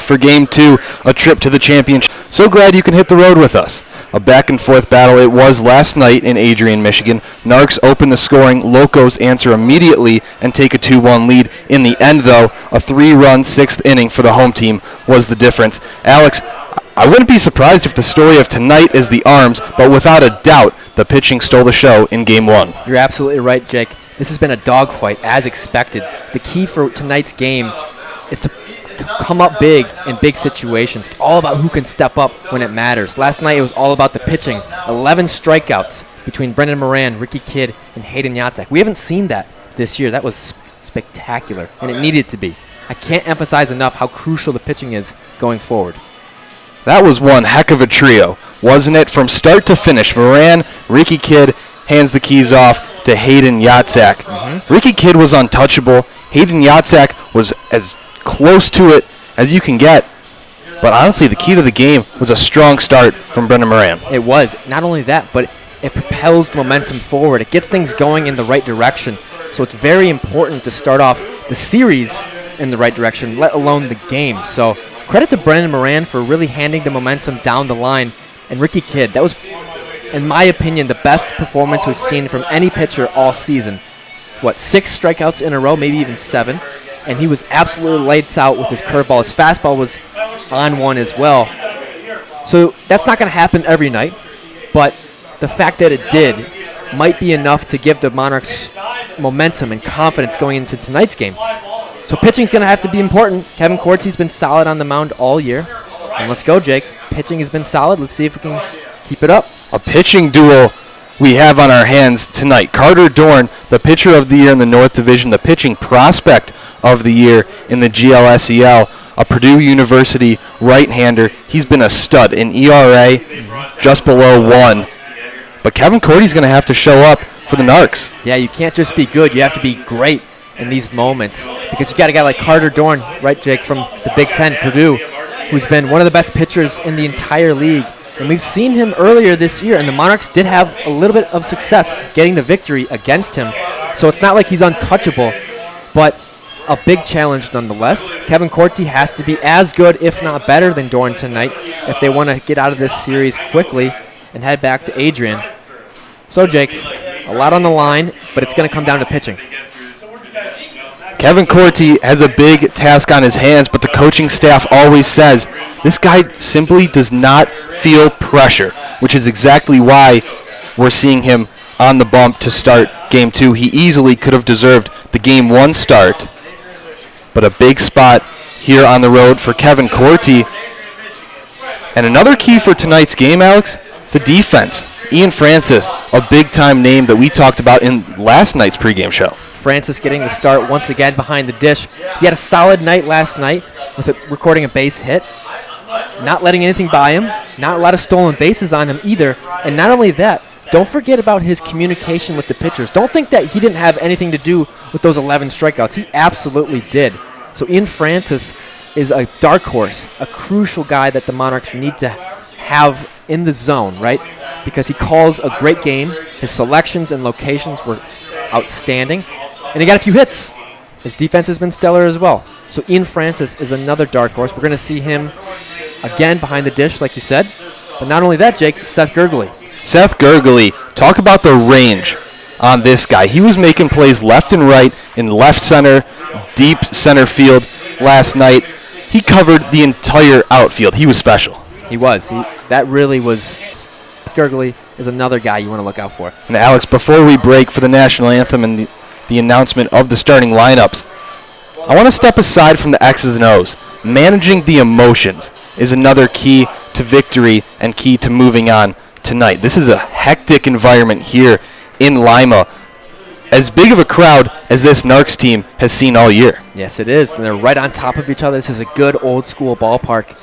for Game 2, a trip to the championship. So glad you can hit the road with us. A back-and-forth battle it was last night in Adrian, Michigan. Narcs open the scoring. Locos answer immediately and take a 2-1 lead. In the end, though, a 3-run sixth inning for the home team was the difference. Alex, I wouldn't be surprised if the story of tonight is the arms, but without a doubt, the pitching stole the show in Game 1. You're absolutely right, Jake. This has been a dogfight, as expected. The key for tonight's game is to come up big in big situations. It's all about who can step up when it matters. Last night, it was all about the pitching. 11 strikeouts between Brendan Moran, Ricky Kidd, and Hayden Yatzak. We haven't seen that this year. That was spectacular, and it needed to be. I can't emphasize enough how crucial the pitching is going forward. That was one heck of a trio, wasn't it? From start to finish, Moran, Ricky Kidd hands the keys off to Hayden Yatzak. Ricky Kidd was untouchable. Hayden Yatzak was as close to it as you can get. But honestly, the key to the game was a strong start from Brendan Moran. It was. Not only that, but it propels the momentum forward. It gets things going in the right direction. So it's very important to start off the series in the right direction, let alone the game. So credit to Brendan Moran for really handing the momentum down the line. And Ricky Kidd, that was, in my opinion, the best performance we've seen from any pitcher all season. 6 strikeouts in a row, maybe even 7. And he was absolutely lights out with his curveball. His fastball was on one as well. So that's not going to happen every night. But the fact that it did might be enough to give the Monarchs momentum and confidence going into tonight's game. So pitching's going to have to be important. Kevin Cortey's been solid on the mound all year. And let's go, Jake. Pitching has been solid. Let's see if we can keep it up. A pitching duel we have on our hands tonight. Carter Dorn, the pitcher of the year in the North Division, the pitching prospect of the year in the GLSEL, a Purdue University right-hander. He's been a stud, in ERA just below 1. But Kevin Cortey's going to have to show up for the Narcs. Yeah, you can't just be good. You have to be great in these moments because you got a guy like Carter Dorn, right, Jake, from the Big Ten, Purdue, who's been one of the best pitchers in the entire league. And we've seen him earlier this year, and the Monarchs did have a little bit of success getting the victory against him. So it's not like he's untouchable, but a big challenge nonetheless. Kevin Cortey has to be as good, if not better, than Dorn tonight if they want to get out of this series quickly and head back to Adrian. So, Jake, a lot on the line, but it's going to come down to pitching. Kevin Cortey has a big task on his hands, but the coaching staff always says this guy simply does not feel pressure, which is exactly why we're seeing him on the bump to start Game 2. He easily could have deserved the Game 1 start, but a big spot here on the road for Kevin Cortey. And another key for tonight's game, Alex, the defense. Ian Francis, a big-time name that we talked about in last night's pregame show. Francis getting the start once again behind the dish. He had a solid night last night with recording a base hit, not letting anything by him, not a lot of stolen bases on him either. And not only that, don't forget about his communication with the pitchers. Don't think that he didn't have anything to do with those 11 strikeouts. He absolutely did. So Ian Francis is a dark horse, a crucial guy that the Monarchs need to have in the zone, right? Because he calls a great game. His selections and locations were outstanding. And he got a few hits. His defense has been stellar as well. So Ian Francis is another dark horse. We're going to see him again behind the dish, like you said. But not only that, Jake, Seth Gurgley. Seth Gurgley, talk about the range on this guy. He was making plays left and right in left center, deep center field last night. He covered the entire outfield. He was special. He was. That really was. Seth Gurgley is another guy you want to look out for. And Alex, before we break for the national anthem and the announcement of the starting lineups, I want to step aside from the X's and O's. Managing the emotions is another key to victory and key to moving on tonight. This is a hectic environment here in Lima. As big of a crowd as this Narcs team has seen all year. Yes, it is. And they're right on top of each other. This is a good old school ballpark.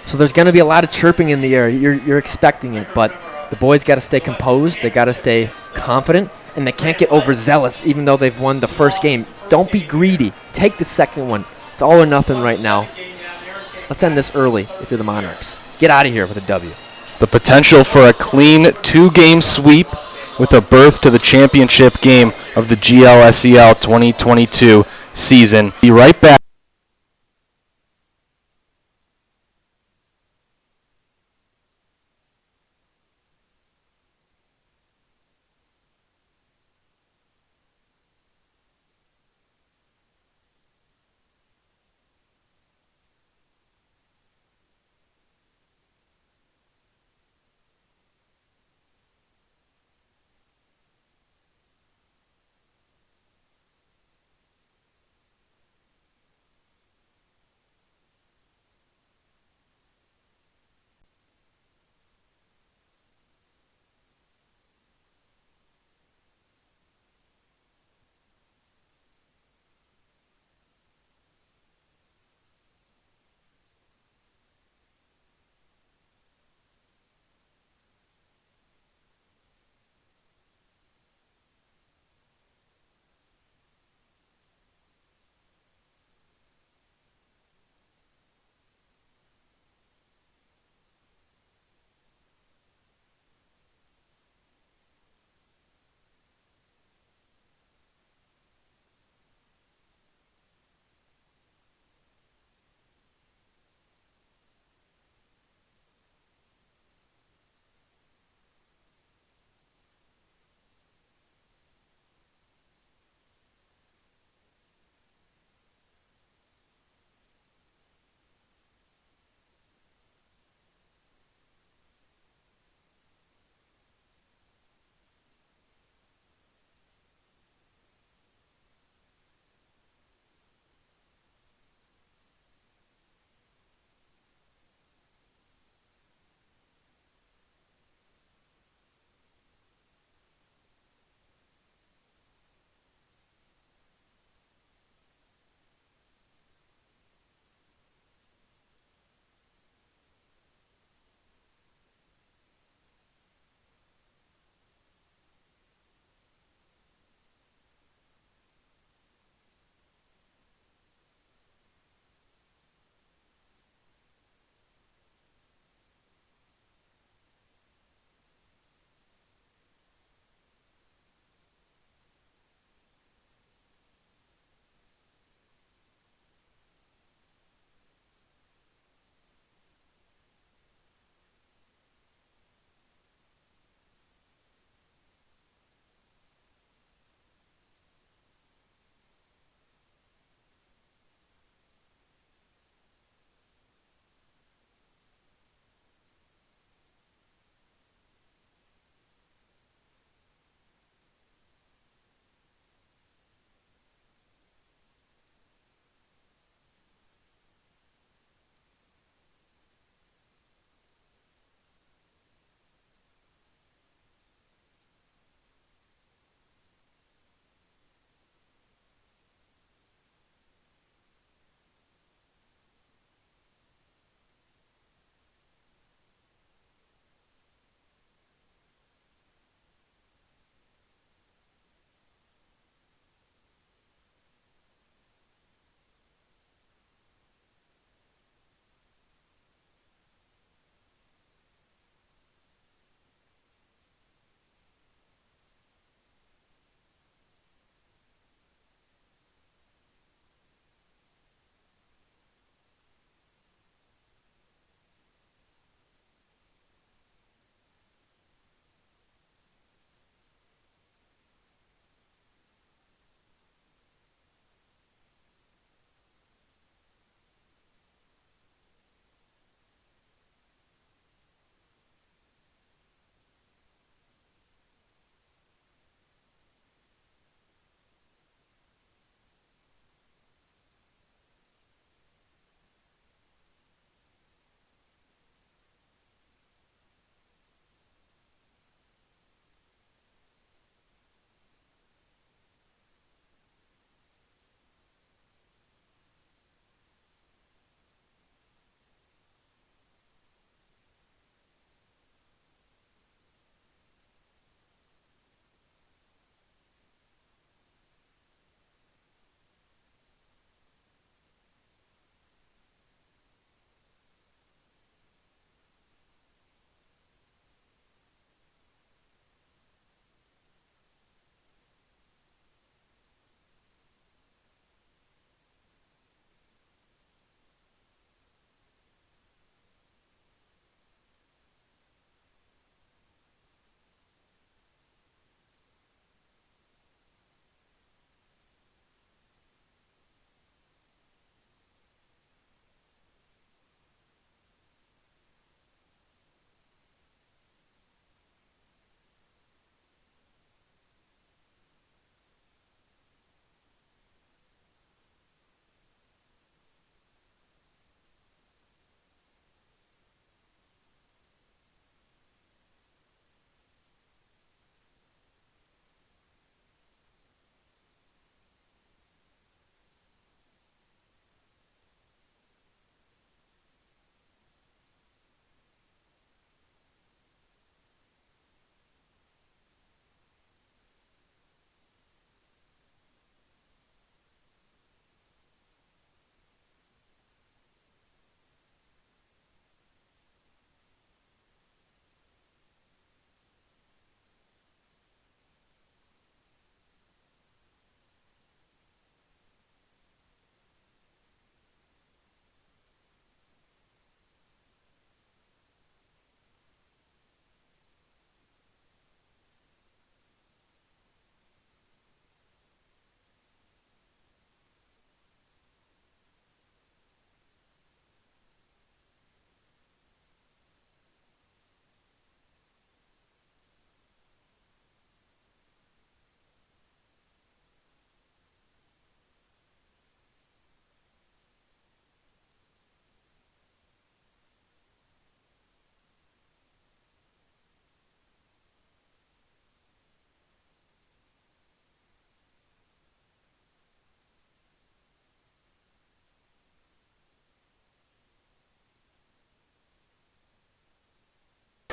So there's going to be a lot of chirping in the air. You're expecting it, but the boys got to stay composed. They got to stay confident. And they can't get overzealous even though they've won the first game. Don't be greedy. Take the second one. It's all or nothing right now. Let's end this early if you're the Monarchs. Get out of here with a W. The potential for a clean 2-game sweep with a berth to the championship game of the GLSEL 2022 season. Be right back.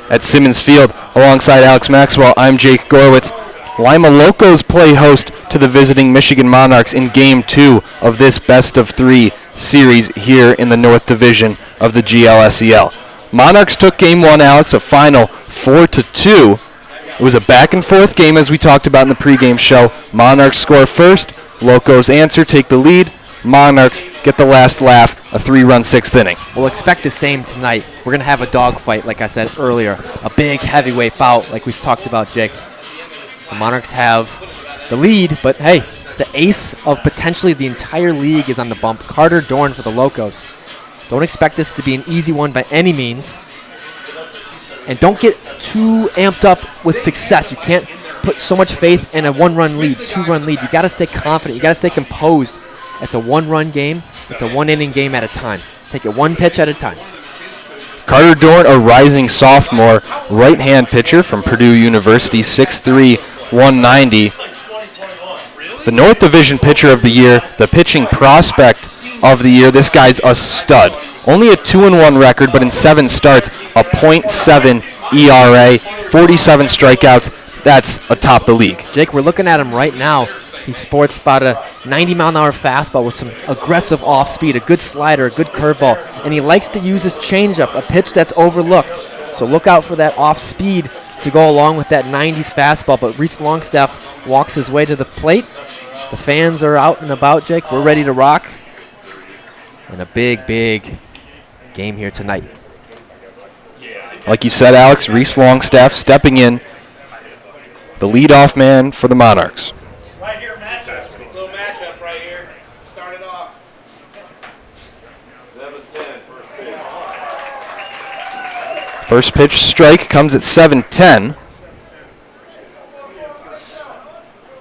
at Simmons Field. Alongside Alex Maxwell, I'm Jake Gorwitz. Lima Locos play host to the visiting Michigan Monarchs in Game 2 of this best-of-3 series here in the North Division of the GLSEL. Monarchs took Game 1, Alex, a final 4-2. It was a back-and-forth game, as we talked about in the pregame show. Monarchs score first, Locos answer, take the lead. Monarchs get the last laugh, a 3-run sixth inning. We'll expect the same tonight. We're going to have a dogfight, like I said earlier, a big heavyweight bout, like we talked about, Jake. The Monarchs have the lead, but hey, the ace of potentially the entire league is on the bump. Carter Dorn for the Locos. Don't expect this to be an easy one by any means. And don't get too amped up with success. You can't put so much faith in a one-run lead, two-run lead. You got to stay confident. You got to stay composed. It's a one-run game. It's a one-inning game at a time. Take it one pitch at a time. Carter Dorn, a rising sophomore, right-hand pitcher from Purdue University, 6'3", 190. The North Division Pitcher of the Year, the pitching prospect of the year. This guy's a stud. Only a 2-1 record, but in 7 starts, a .7 ERA, 47 strikeouts. That's atop the league. Jake, we're looking at him right now. He sports about a 90-mile-an-hour fastball with some aggressive off-speed, a good slider, a good curveball, and he likes to use his changeup, a pitch that's overlooked. So look out for that off-speed to go along with that 90s fastball. But Reese Longstaff walks his way to the plate. The fans are out and about, Jake. We're ready to rock. And a big, big game here tonight. Like you said, Alex, Reese Longstaff stepping in, the leadoff man for the Monarchs. Right here, matchup. Little matchup right here. Start it off. 7-10, First pitch strike comes at 7-10.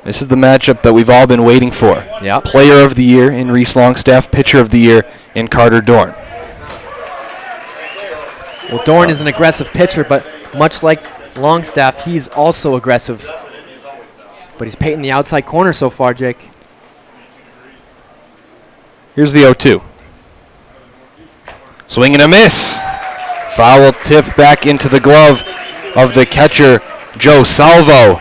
This is the matchup that we've all been waiting for. Yep. Player of the Year in Reese Longstaff, Pitcher of the Year in Carter Dorn. Well, Dorn is an aggressive pitcher, but much like Longstaff, he's also aggressive. But he's painting the outside corner so far, Jake. Here's the 0-2. Swing and a miss. Foul tip back into the glove of the catcher, Joe Salvo,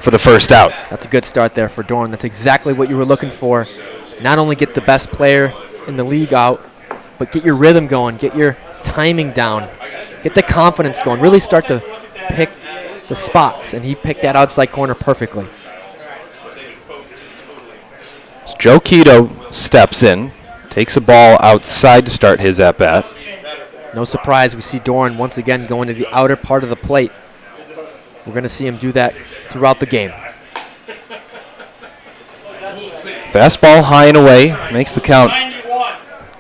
for the first out. That's a good start there for Dorn. That's exactly what you were looking for. Not only get the best player in the league out, but get your rhythm going, get your timing down, get the confidence going, really start to pick the spots, and he picked that outside corner perfectly. So Joe Quito steps in, takes a ball outside to start his at-bat. No surprise, we see Dorn once again going to the outer part of the plate. We're going to see him do that throughout the game. Fastball high and away, makes the count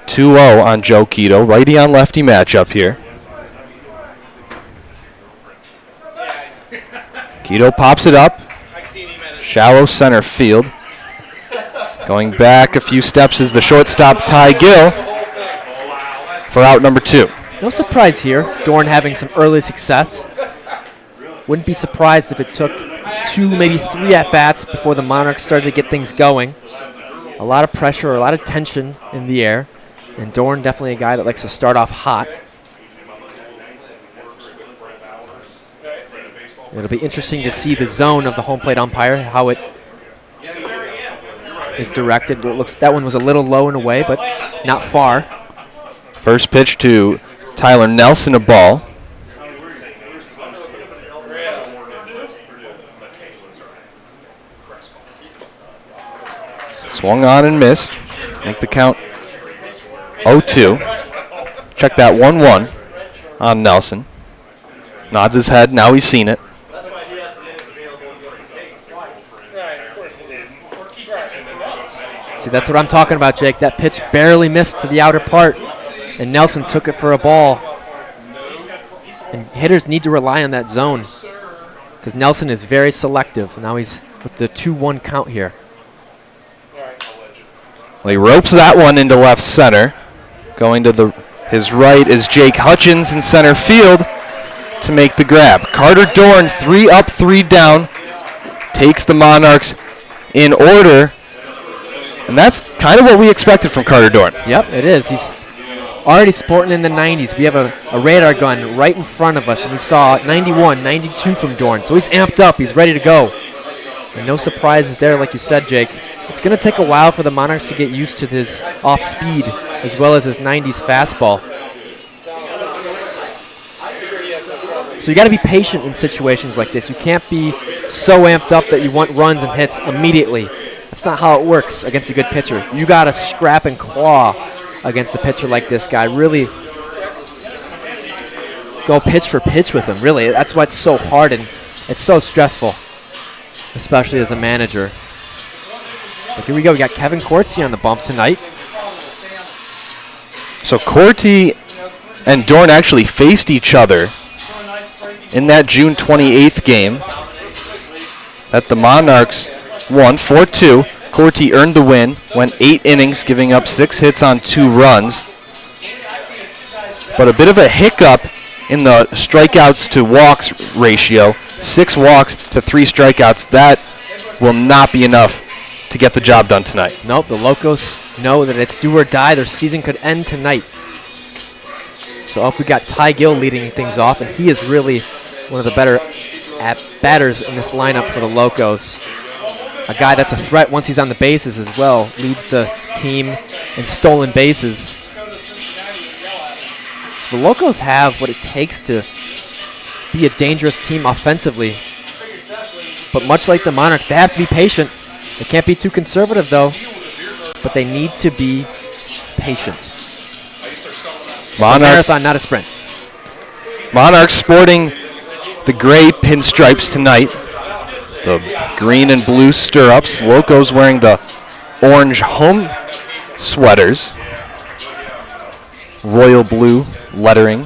2-0 on Joe Quito. Righty on lefty matchup here. Quito pops it up. Shallow center field. Going back a few steps is the shortstop Ty Gill for out number 2. No surprise here, Dorn having some early success. Wouldn't be surprised if it took 2, maybe 3 at-bats before the Monarchs started to get things going. A lot of pressure, a lot of tension in the air. And Dorn definitely a guy that likes to start off hot. It'll be interesting to see the zone of the home plate umpire, how it is directed. It looks, that one was a little low and away, but not far. First pitch to Tyler Nelson, a ball. Swung on and missed. Make the count 0-2. Check that 1-1 on Nelson. Nods his head. Now he's seen it. See, that's what I'm talking about, Jake. That pitch barely missed to the outer part, and Nelson took it for a ball. And hitters need to rely on that zone because Nelson is very selective. Now he's with the 2-1 count here. Well, he ropes that one into left center. Going to his right is Jake Hutchins in center field to make the grab. Carter Dorn, 3 up, 3 down, takes the Monarchs in order. And that's kind of what we expected from Carter Dorn. Yep, it is. He's already sporting in the 90s. We have a radar gun right in front of us, and we saw 91, 92 from Dorn. So he's amped up. He's ready to go. And no surprises there, like you said, Jake. It's going to take a while for the Monarchs to get used to his off-speed as well as his 90s fastball. So you got to be patient in situations like this. You can't be so amped up that you want runs and hits immediately. That's not how it works against a good pitcher. You got to scrap and claw against a pitcher like this guy. Really go pitch for pitch with him, really. That's why it's so hard and it's so stressful, especially as a manager. But here we go. We got Kevin Corti on the bump tonight. So Corti and Dorn actually faced each other in that June 28th game that the Monarchs won 4-2. Corti earned the win, went 8 innings, giving up 6 hits on 2 runs. But a bit of a hiccup in the strikeouts to walks ratio. 6 walks to 3 strikeouts. That will not be enough to get the job done tonight. Nope, the Locos know that it's do or die. Their season could end tonight. So up we got Ty Gill leading things off, and he is really one of the better batters in this lineup for the Locos. A guy that's a threat once he's on the bases as well. Leads the team in stolen bases. The Locos have what it takes to be a dangerous team offensively. But much like the Monarchs, they have to be patient. They can't be too conservative, though. But they need to be patient. It's a marathon, not a sprint. Monarchs sporting the gray pinstripes tonight. The green and blue stirrups. Locos wearing the orange home sweaters. Royal blue lettering.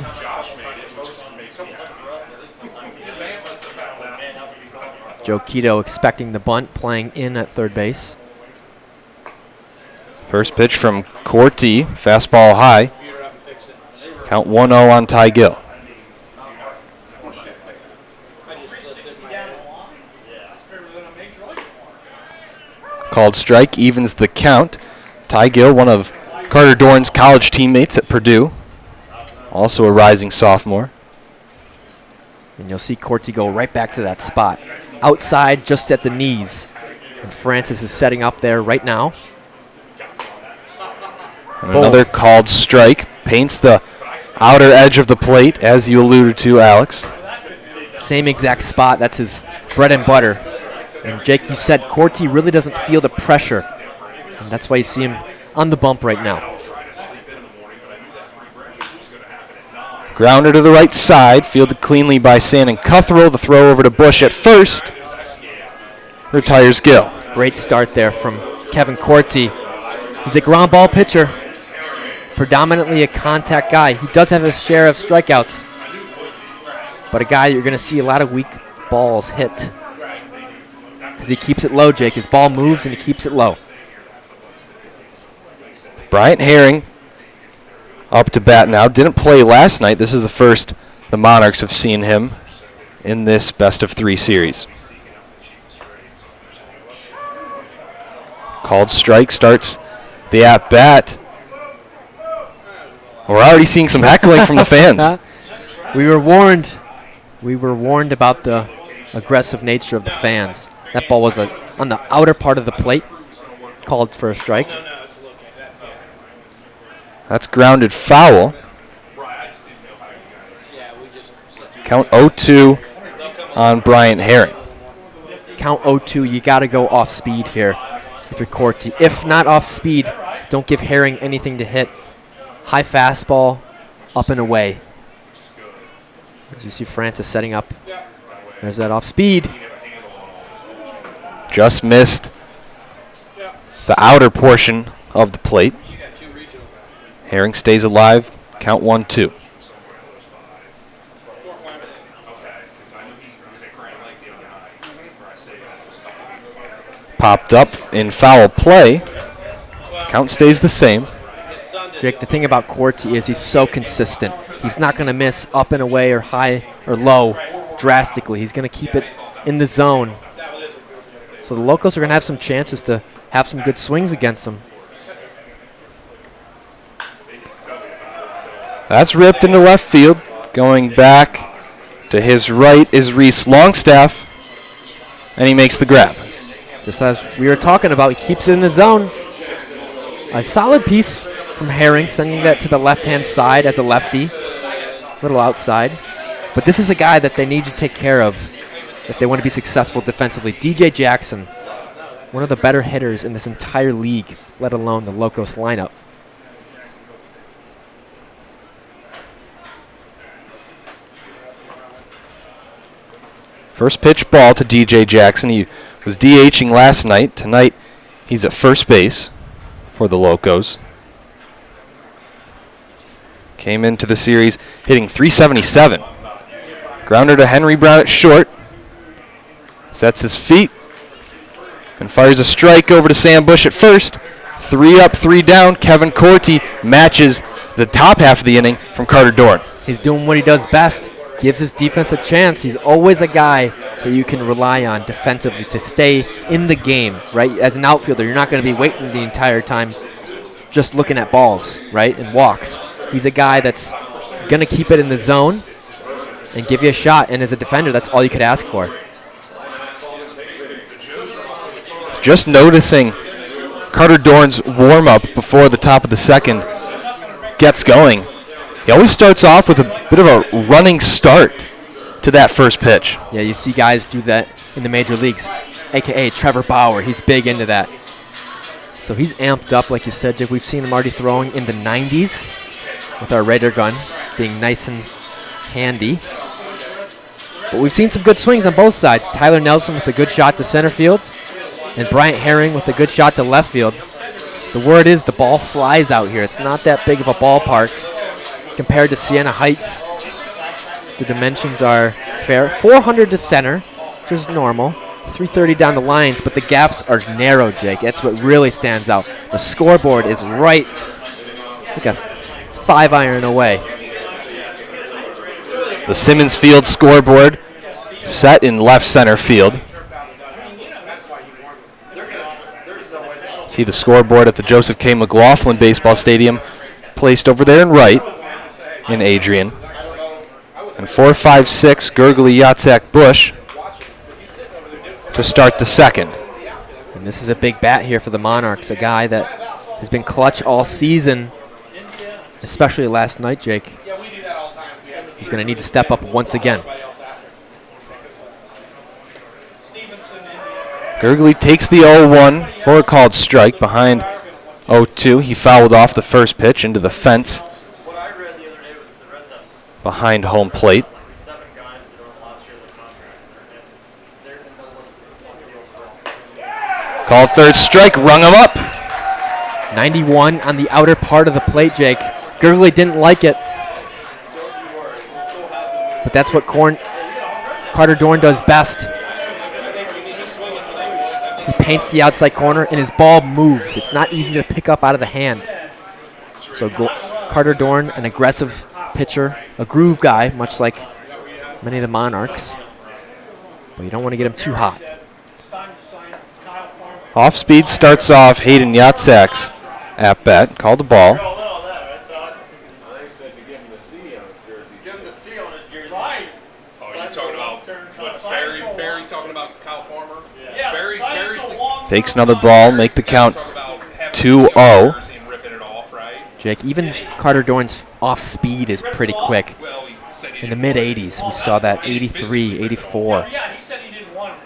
Joe Quito expecting the bunt, playing in at third base. First pitch from Corti, fastball high. Count 1-0 on Ty Gill. Called strike, evens the count. Ty Gill, one of Carter Dorn's college teammates at Purdue. Also a rising sophomore. And you'll see Corti go right back to that spot. Outside, just at the knees. And Francis is setting up there right now. And another called strike. Paints the outer edge of the plate, as you alluded to, Alex. Same exact spot. That's his bread and butter. And Jake, you said Corti really doesn't feel the pressure. And that's why you see him on the bump right now. Grounder to the right side, fielded cleanly by Sandon Cuthrell. The throw over to Bush at first. Retires Gill. Great start there from Kevin Corti. He's a ground ball pitcher. Predominantly a contact guy. He does have his share of strikeouts. But a guy you're going to see a lot of weak balls hit. Because he keeps it low, Jake. His ball moves and he keeps it low. Bryant Herring up to bat now. Didn't play last night. This is the first the Monarchs have seen him in this best-of-3 series. Called strike starts the at-bat. We're already seeing some heckling from the fans. We were warned. We were warned about the aggressive nature of the fans. That ball was on the outer part of the plate. Called for a strike. That's grounded foul. Count 0-2 on Bryant Herring. Count 0-2. You got to go off speed here if you're Corti. If not off speed, don't give Herring anything to hit. High fastball, up and away. As you see Francis setting up. There's that off speed. Just missed the outer portion of the plate. Herring stays alive. Count 1-2. Popped up in foul play. Count stays the same. Jake, the thing about Corti is he's so consistent. He's not going to miss up and away or high or low drastically. He's going to keep it in the zone. So the Locos are going to have some chances to have some good swings against him. That's ripped into left field. Going back to his right is Reese Longstaff, and he makes the grab. Just as we were talking about, he keeps it in the zone. A solid piece from Herring, sending that to the left-hand side as a lefty. A little outside. But this is a guy that they need to take care of if they want to be successful defensively. DJ Jackson, one of the better hitters in this entire league, let alone the Locos lineup. First pitch ball to DJ Jackson. He was DHing last night. Tonight, he's at first base for the Locos. Came into the series hitting .377. Grounder to Henry Brown at short. Sets his feet and fires a strike over to Sam Bush at first. 3 up, 3 down. Kevin Corti matches the top half of the inning from Carter Dorn. He's doing what he does best. Gives his defense a chance. He's always a guy that you can rely on defensively to stay in the game, right? As an outfielder, you're not going to be waiting the entire time just looking at balls, right, and walks. He's a guy that's going to keep it in the zone and give you a shot. And as a defender, that's all you could ask for. Just noticing Carter Dorn's warm-up before the top of the second gets going. He always starts off with a bit of a running start to that first pitch. Yeah, you see guys do that in the major leagues, a.k.a. Trevor Bauer. He's big into that. So he's amped up, like you said, Jake. We've seen him already throwing in the 90s with our Raider gun, being nice and handy. But we've seen some good swings on both sides. Tyler Nelson with a good shot to center field, and Bryant Herring with a good shot to left field. The word is the ball flies out here. It's not that big of a ballpark compared to Siena Heights. The dimensions are fair. 400 to center, which is normal. 330 down the lines, but the gaps are narrow, Jake. That's what really stands out. The scoreboard is right, like a 5-iron away. The Simmons Field scoreboard set in left center field. See the scoreboard at the Joseph K. McLaughlin Baseball Stadium placed over there in right in Adrian. And 4-5-6 Gurgly Yatzak Bush to start the second. And this is a big bat here for the Monarchs, a guy that has been clutch all season, especially last night, Jake. He's going to need to step up once again. Gurgly takes the 0-1 for a called strike behind 0-2. He fouled off the first pitch into the fence behind home plate. Called third strike, rung him up. 91 on the outer part of the plate, Jake. Gurgly didn't like it. But that's what Carter Dorn does best. He paints the outside corner, and his ball moves. It's not easy to pick up out of the hand. So Carter Dorn, an aggressive pitcher, a groove guy, much like many of the Monarchs. But you don't want to get him too hot. Off speed starts off Hayden Yatzak's at bat. Called the ball. Takes another ball, make the count 2-0. Jake, even Carter Dorn's off speed is pretty quick. In the mid-80s, we saw that 83, 84.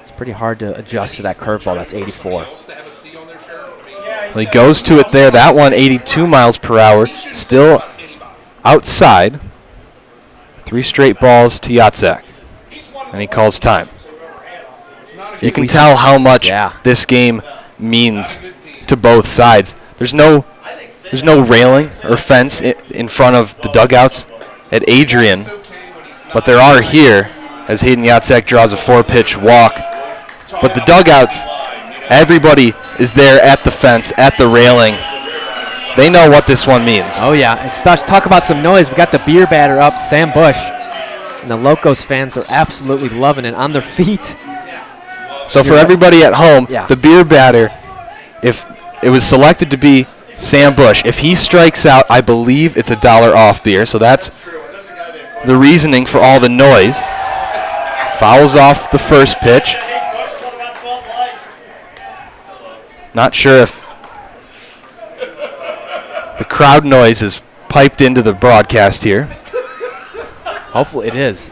It's pretty hard to adjust to that curveball. That's 84. Well, he goes to it there. That one, 82 miles per hour. Still outside. 3 straight balls to Yatzak. And he calls time. You can tell how much this game means to both sides. There's no railing or fence in front of the dugouts at Adrian, but there are here as Hayden Yatzak draws a 4-pitch walk. But the dugouts, everybody is there at the fence, at the railing. They know what this one means. Oh, yeah. Especially talk about some noise. We got the beer batter up, Sam Bush. And the Locos fans are absolutely loving it on their feet. So for everybody at home, the beer batter, if it was selected to be Sam Bush. If he strikes out, I believe it's $1 off beer. So that's the reasoning for all the noise. Fouls off the first pitch. Not sure if the crowd noise is piped into the broadcast here. Hopefully it is.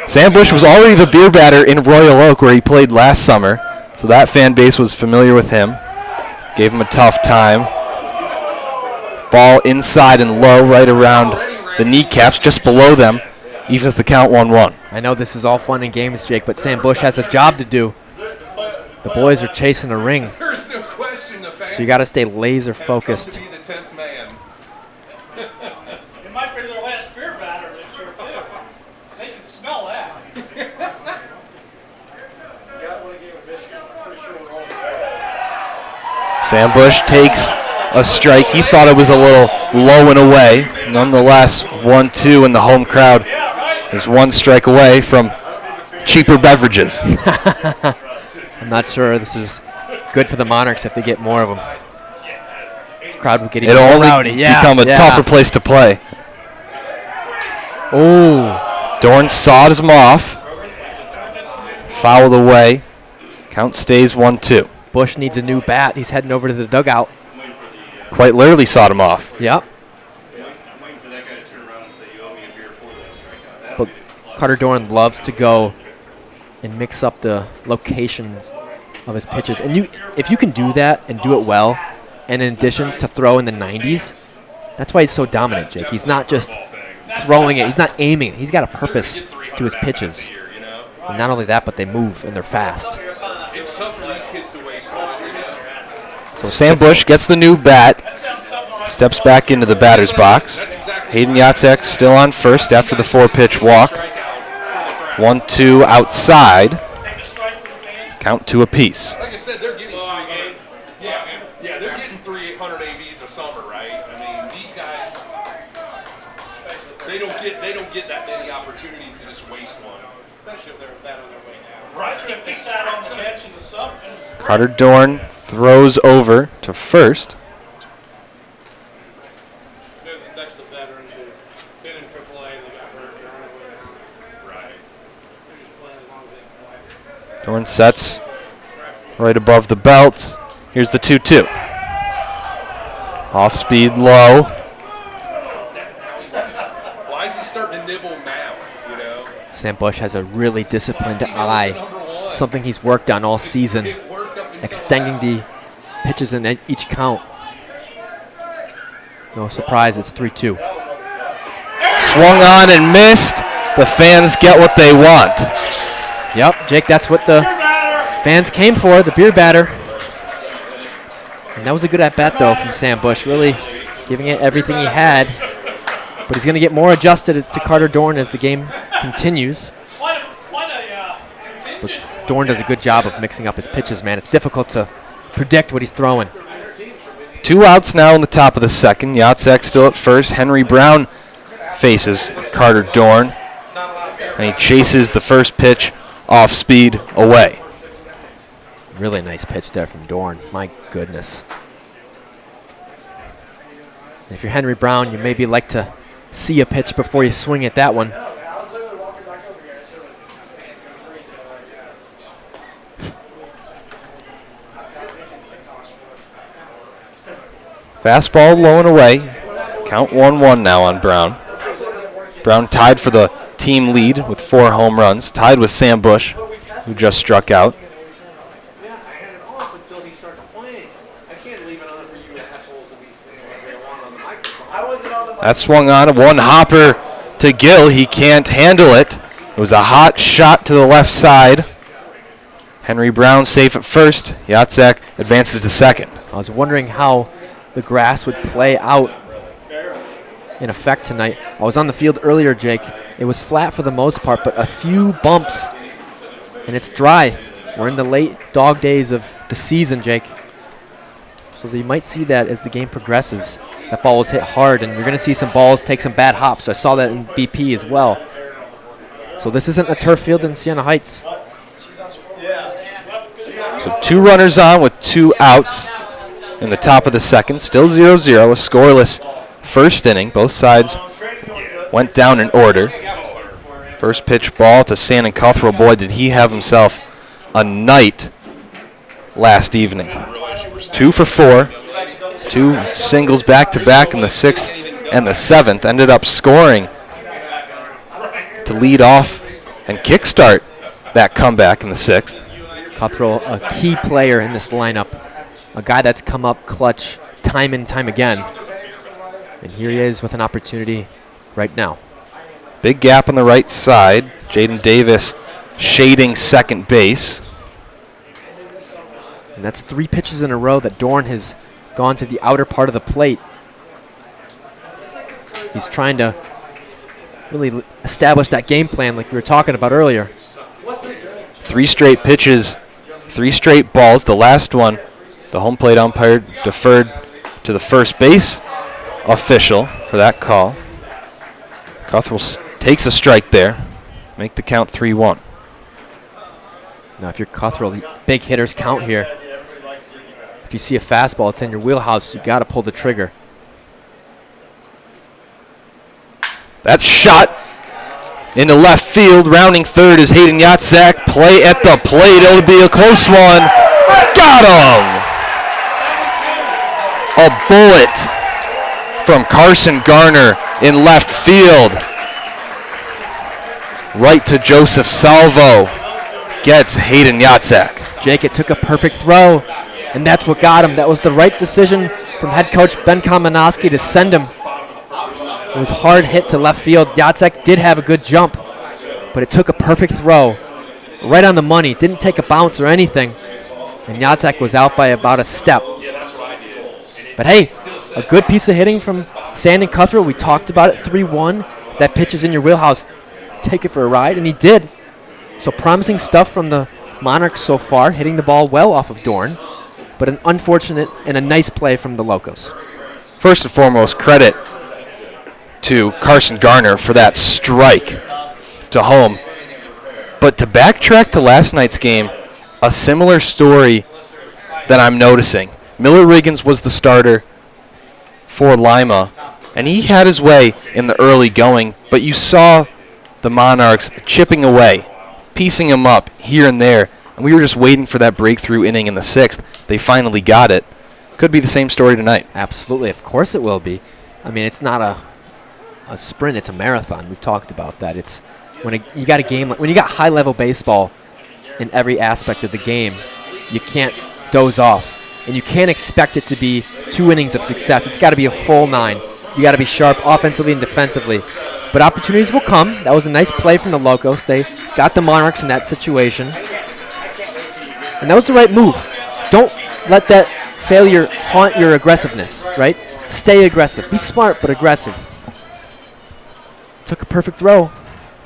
Sam Bush was already the beer batter in Royal Oak where he played last summer, so that fan base was familiar with him. Gave him a tough time. Ball inside and low, right around the kneecaps, just below them, evens the count 1-1. I know this is all fun and games, Jake, but Sam Bush has a job to do. The boys are chasing a ring, There's no question the fans so you got to stay laser focused. to be the 10th man. It might be their last beer batter this year, too. They can smell that. Sam Bush takes a strike. He thought it was a little low and away. Nonetheless, 1-2, and the home crowd is one strike away from cheaper beverages. I'm not sure this is good for the Monarchs if they get more of them. Crowd would get even It'll more only rowdy. Yeah, become a yeah. tougher place to play. Oh, Dorn saws him off. Fouled away. Count stays 1-2. Bush needs a new bat. He's heading over to the dugout. Quite literally sawed him off. Yep. But Carter Dorn loves to go and mix up the locations of his pitches. And if you can do that and do it well, and in addition to throw in the 90s, that's why he's so dominant, Jake. He's not just throwing it. He's not aiming it. He's got a purpose to his pitches. And not only that, but they move and they're fast. It's tough for these kids to waste one. So Sam Bush gets the new bat, steps back into the batter's box. Hayden Yatsek still on first after the 4-pitch walk. 1-2 outside. Count 2 apiece. Like I said, they're getting they're getting 300 ABs a summer, right? I mean, these guys, they don't get that many opportunities to just waste one. Especially if they're fat on their way down. Right, if they sat on the bench in the summer. Carter Dorn throws over to first. That's the veterans who've been in AAA, they got hurt, they're on their way down. Right. They're just playing as long as they can play. Dorn sets right above the belt. Here's the 2-2. Off speed low. Why is he starting to nibble now, you know? Sam Bush has a really disciplined eye, something he's worked on all season, extending the pitches in each count. No surprise, it's 3-2. Swung on and missed. The fans get what they want. Yep, Jake, that's what the fans came for, the beer batter. And that was a good at-bat, though, from Sam Bush, really giving it everything he had. But he's going to get more adjusted to Carter Dorn as the game continues. But Dorn does a good job of mixing up his pitches, man. It's difficult to predict what he's throwing. 2 outs now in the top of the second. Yatsek still at first. Henry Brown faces Carter Dorn. And he chases the first pitch off speed away. Really nice pitch there from Dorn. My goodness. And if you're Henry Brown, you maybe like to see a pitch before you swing at that one. Fastball low and away. Count 1-1 now on Brown. Brown tied for the team lead with 4 home runs. Tied with Sam Bush, who just struck out. Yeah, I had it off until he started playing. I can't leave it on for you assholes to be saying whatever they want on the microphone. I wasn't on the microphone. That swung on. One hopper to Gill. He can't handle it. It was a hot shot to the left side. Henry Brown safe at first. Yatsek advances to second. I was wondering how the grass would play out in effect tonight. I was on the field earlier, Jake. It was flat for the most part, but a few bumps, and it's dry. We're in the late dog days of the season, Jake. So you might see that as the game progresses. That ball was hit hard, and you're going to see some balls take some bad hops. I saw that in BP as well. So this isn't a turf field in Siena Heights. So So 2 runners on with 2 outs in the top of the second. Still 0-0, a scoreless first inning. Both sides went down in order. First pitch ball to Sandon Cuthro. Boy, did he have himself a night last evening. 2 for 4. 2 singles back-to-back in the 6th and the 7th. Ended up scoring to lead off and kickstart that comeback in the 6th. Cuthro, a key player in this lineup, a guy that's come up clutch time and time again. And here he is with an opportunity right now. Big gap on the right side. Jaden Davis shading second base. And that's 3 pitches in a row that Doran has gone to the outer part of the plate. He's trying to really establish that game plan like we were talking about earlier. 3 straight pitches, 3 straight balls. The last one, the home plate umpire deferred to the first base official for that call. Cuthro takes a strike there. Make the count 3-1. Now, if you're Cuthro, the big hitters count here. If you see a fastball, it's in your wheelhouse, you got to pull the trigger. That shot into left field. Rounding third is Hayden Yatzak. Play at the plate. It'll be a close one. Got him! A bullet from Carson Garner in left field. Right to Joseph Salvo. Gets Hayden Yatzak. Jake, it took a perfect throw, and that's what got him. That was the right decision from head coach Ben Kamenowski to send him. It was a hard hit to left field. Yatzak did have a good jump, but it took a perfect throw. Right on the money. Didn't take a bounce or anything. And Yatzak was out by about a step. But hey, a good piece of hitting from Sandon Cuthro. We talked about it, 3-1. That pitch is in your wheelhouse. Take it for a ride, and he did. So promising stuff from the Monarchs so far, hitting the ball well off of Doran, but an unfortunate and a nice play from the Locos. First and foremost, credit to Carson Garner for that strike to home. But to backtrack to last night's game, a similar story that I'm noticing. Miller Riggins was the starter for Lima, and he had his way in the early going, but you saw the Monarchs chipping away, piecing him up here and there, and we were just waiting for that breakthrough inning in the 6th. They finally got it. Could be the same story tonight. Absolutely. Of course it will be. I mean, it's not a sprint, it's a marathon. We've talked about that. It's when you got a game, when you got high-level baseball in every aspect of the game, you can't doze off, and you can't expect it to be 2 innings of success. It's got to be a full 9. You got to be sharp offensively and defensively. But opportunities will come. That was a nice play from the Locos. They got the Monarchs in that situation. And that was the right move. Don't let that failure haunt your aggressiveness, right? Stay aggressive. Be smart, but aggressive. Took a perfect throw.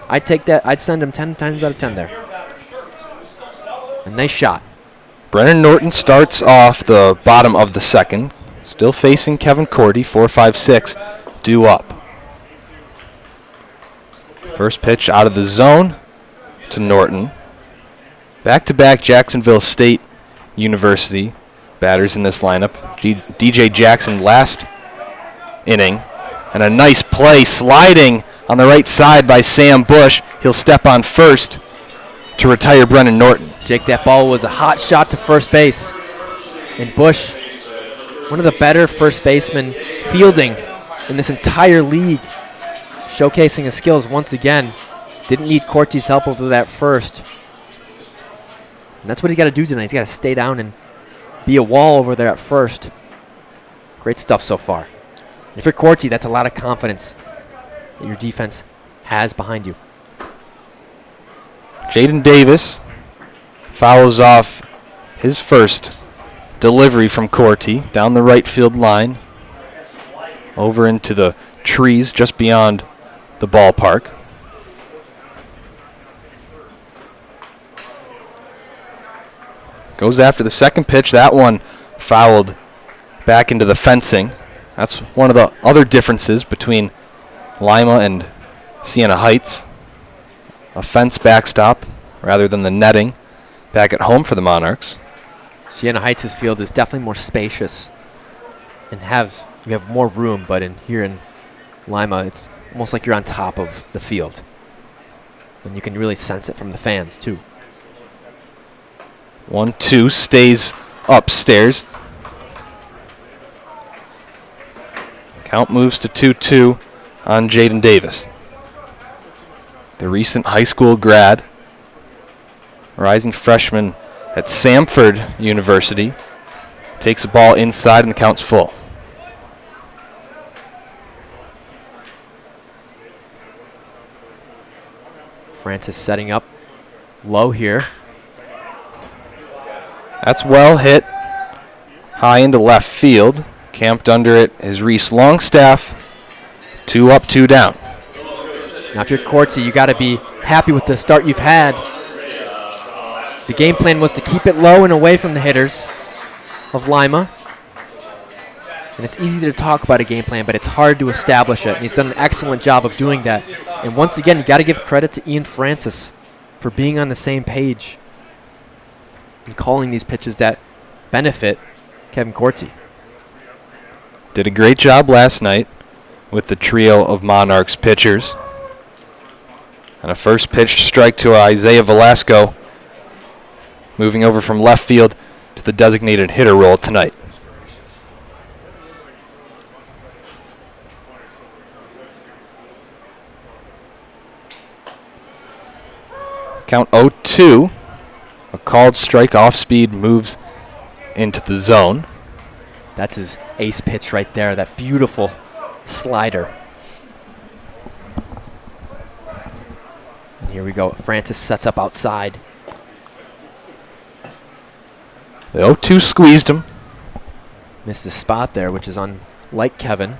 I'd take that. I'd send him 10 times out of 10 there. A nice shot. Brennan Norton starts off the bottom of the second. Still facing Kevin Cordy, 4-5-6, due up. First pitch out of the zone to Norton. Back-to-back Jacksonville State University batters in this lineup. DJ Jackson last inning. And a nice play sliding on the right side by Sam Bush. He'll step on first to retire Brennan Norton. Jake, that ball was a hot shot to first base. And Bush, one of the better first basemen fielding in this entire league, showcasing his skills once again. Didn't need Corty's help over that first. And that's what he's got to do tonight. He's got to stay down and be a wall over there at first. Great stuff so far. If you're Corty, that's a lot of confidence that your defense has behind you. Jaden Davis fouls off his first delivery from Corty down the right field line over into the trees just beyond the ballpark. Goes after the second pitch. That one fouled back into the fencing. That's one of the other differences between Lima and Siena Heights. A fence backstop rather than the netting back at home for the Monarchs. Siena Heights' field is definitely more spacious and you have more room, but here in Lima, it's almost like you're on top of the field. And you can really sense it from the fans, too. 1-2 stays upstairs. Count moves to 2-2 on Jaden Davis. The recent high school grad, rising freshman at Samford University, takes the ball inside and the count's full. Francis setting up low here. That's well hit. High into left field. Camped under it is Reese Longstaff. 2 up, 2 down. Now if you're Corty, you got to be happy with the start you've had. The game plan was to keep it low and away from the hitters of Lima. And it's easy to talk about a game plan, but it's hard to establish it. And he's done an excellent job of doing that. And once again, you got to give credit to Ian Francis for being on the same page and calling these pitches that benefit Kevin Corty. Did a great job last night with the trio of Monarchs pitchers. And a first pitch strike to Isaiah Velasco, moving over from left field to the designated hitter role tonight. Count 0-2. A called strike off speed moves into the zone. That's his ace pitch right there, that beautiful slider. And here we go. Francis sets up outside. The 0-2 squeezed him. Missed his spot there, which is unlike Kevin.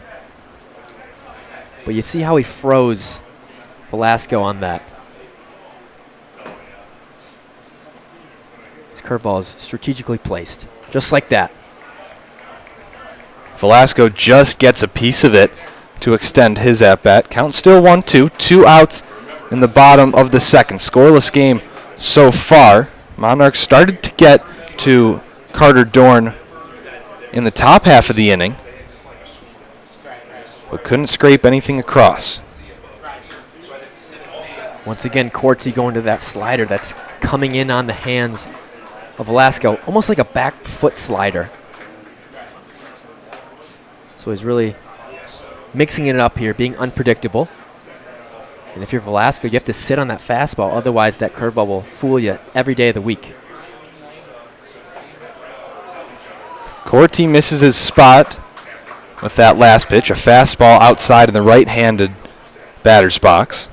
But you see how he froze Velasco on that. His curveball is strategically placed, just like that. Velasco just gets a piece of it to extend his at-bat. Count still 1-2. 2 outs in the bottom of the second. Scoreless game so far. Monarchs started to get to Carter Dorn in the top half of the inning, but couldn't scrape anything across. Once again, Corty going to that slider that's coming in on the hands of Velasco, almost like a back foot slider. So he's really mixing it up here, being unpredictable. And if you're Velasco, you have to sit on that fastball, otherwise that curveball will fool you every day of the week. Corty misses his spot with that last pitch, a fastball outside in the right-handed batter's box.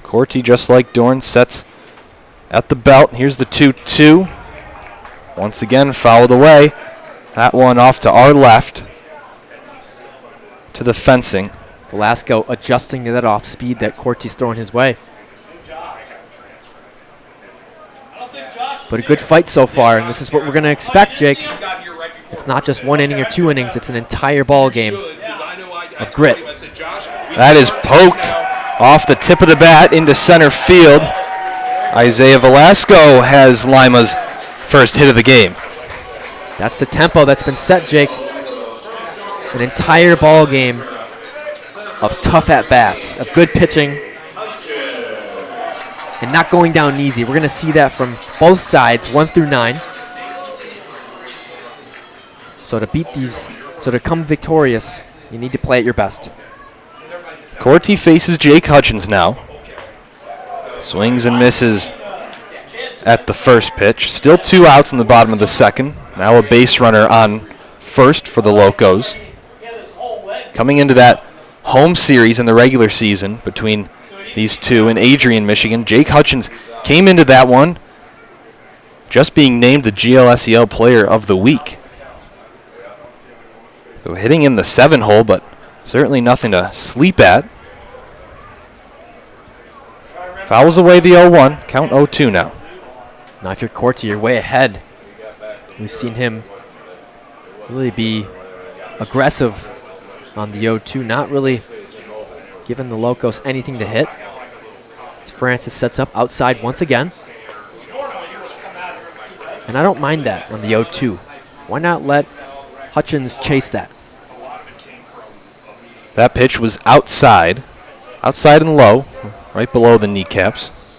Corty, just like Dorn, sets at the belt. Here's the 2-2. Once again, fouled away. That one off to our left to the fencing. Velasco adjusting to that off speed that Corty's throwing his way. But a good fight so far, and this is what we're going to expect, Jake. It's not just 1 inning or 2 innings. It's an entire ball game of grit. That is poked off the tip of the bat into center field. Isaiah Velasco has Lima's first hit of the game. That's the tempo that's been set, Jake. An entire ball game of tough at-bats, of good pitching, and not going down easy. We're going to see that from both sides, 1 through 9. So to come victorious, you need to play at your best. Corty faces Jake Hutchins now. Swings and misses at the first pitch. Still 2 outs in the bottom of the second. Now a base runner on first for the Locos. Coming into that home series in the regular season between these two in Adrian, Michigan, Jake Hutchins came into that one just being named the GLSEL Player of the Week. So hitting in the 7 hole, but certainly nothing to sleep at. Fouls away the 0-1. Count 0-2 now. Now if you're Corty, you're way ahead. We've seen him really be aggressive on the 0-2, not really giving the Locos anything to hit. As Francis sets up outside once again. And I don't mind that on the 0-2. Why not let Hutchins chase that? That pitch was outside and low, right below the kneecaps.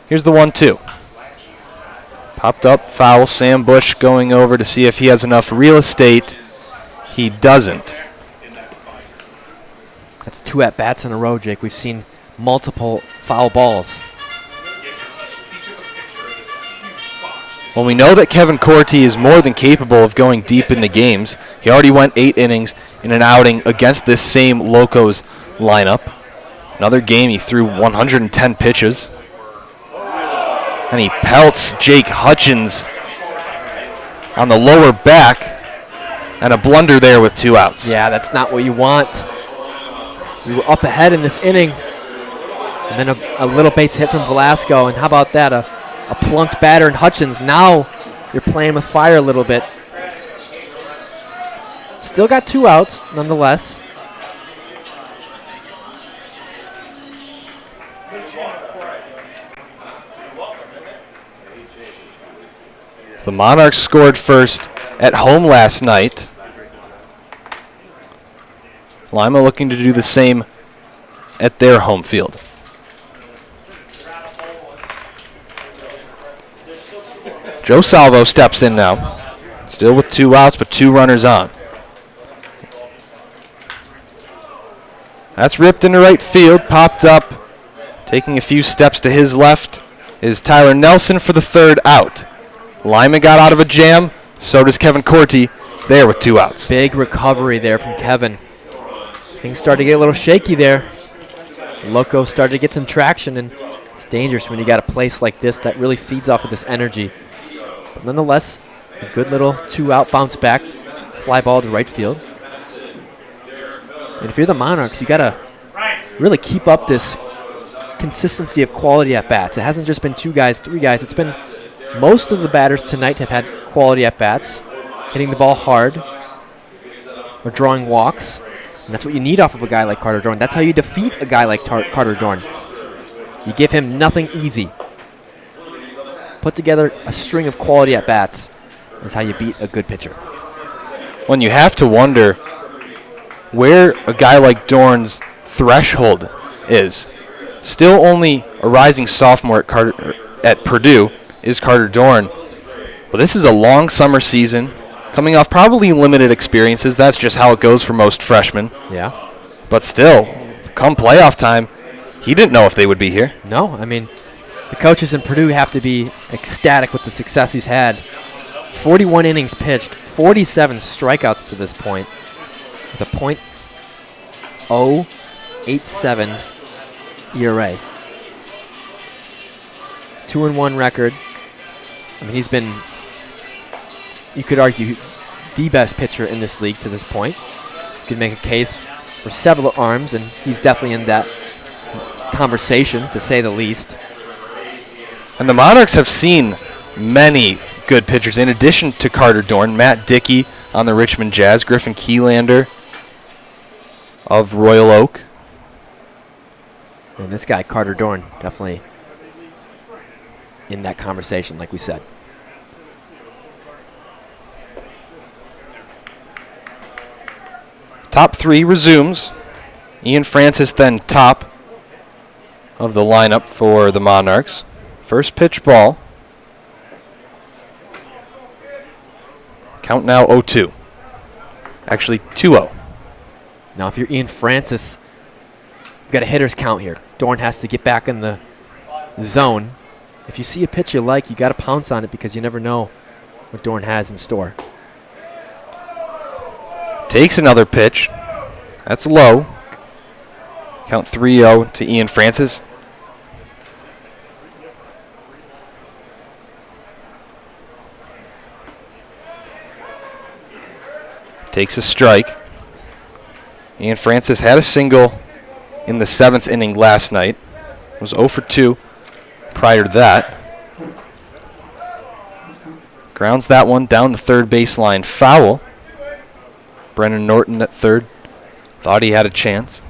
Here's the 1-2. Popped up, foul. Sam Bush going over to see if he has enough real estate. He doesn't. That's 2 at-bats in a row, Jake. We've seen multiple foul balls. Well, we know that Kevin Corti is more than capable of going deep into games. He already went 8 innings in an outing against this same Locos lineup. Another game, he threw 110 pitches. And he pelts Jake Hutchins on the lower back, and a blunder there with 2 outs. Yeah, that's not what you want. We were up ahead in this inning, and then a little base hit from Velasco, and how about that, a plunked batter in Hutchins. Now you're playing with fire a little bit. Still got 2 outs, nonetheless. The Monarchs scored first at home last night. Lima looking to do the same at their home field. Joe Salvo steps in now. Still with 2 outs, but 2 runners on. That's ripped into right field, popped up. Taking a few steps to his left is Tyler Nelson for the 3rd out. Lima got out of a jam, so does Kevin Corti there with 2 outs. Big recovery there from Kevin. Things started to get a little shaky there. Loco started to get some traction, and it's dangerous when you got a place like this that really feeds off of this energy. But nonetheless, a good little 2-out bounce back, fly ball to right field. And if you're the Monarchs, you got to really keep up this consistency of quality at bats. It hasn't just been 2 guys, 3 guys. It's been most of the batters tonight have had quality at bats, hitting the ball hard or drawing walks. And that's what you need off of a guy like Carter Dorn. That's how you defeat a guy like Carter Dorn. You give him nothing easy. Put together a string of quality at bats is how you beat a good pitcher. When you have to wonder where a guy like Dorn's threshold is. Still only a rising sophomore at Purdue is Carter Dorn. But this is a long summer season, coming off probably limited experiences. That's just how it goes for most freshmen. Yeah. But still, come playoff time, he didn't know if they would be here. No, I mean, the coaches in Purdue have to be ecstatic with the success he's had. 41 innings pitched, 47 strikeouts to this point, with a .087 ERA. 2-1 record. I mean, he's been, you could argue, the best pitcher in this league to this point. You could make a case for several arms, and he's definitely in that conversation, to say the least. And the Monarchs have seen many good pitchers in addition to Carter Dorn. Matt Dickey on the Richmond Jazz, Griffin Kielander of Royal Oak. And this guy, Carter Dorn, definitely in that conversation, like we said. Top 3 resumes. Ian Francis then top of the lineup for the Monarchs. First pitch ball. Count now 0-2. Actually 2-0. Now, if you're Ian Francis, you've got a hitter's count here. Dorn has to get back in the zone. If you see a pitch you like, you got to pounce on it because you never know what Dorn has in store. Takes another pitch. That's low. Count 3-0 to Ian Francis. Takes a strike. Ian Francis had a single in the 7th inning last night. Was 0 for 2 prior to that. Grounds that one down the third baseline foul. Brennan Norton at third Thought he had a chance.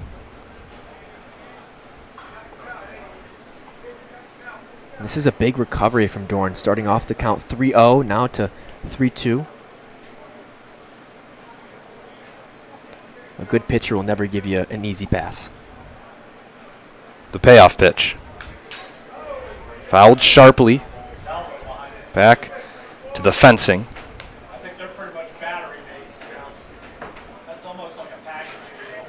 This is a big recovery from Dohert, starting off the count 3-0, now to 3-2. A good pitcher will never give you an easy pass. The payoff pitch. Fouled sharply. Back to the fencing. I think they're pretty much battery mates now. That's almost like a package deal.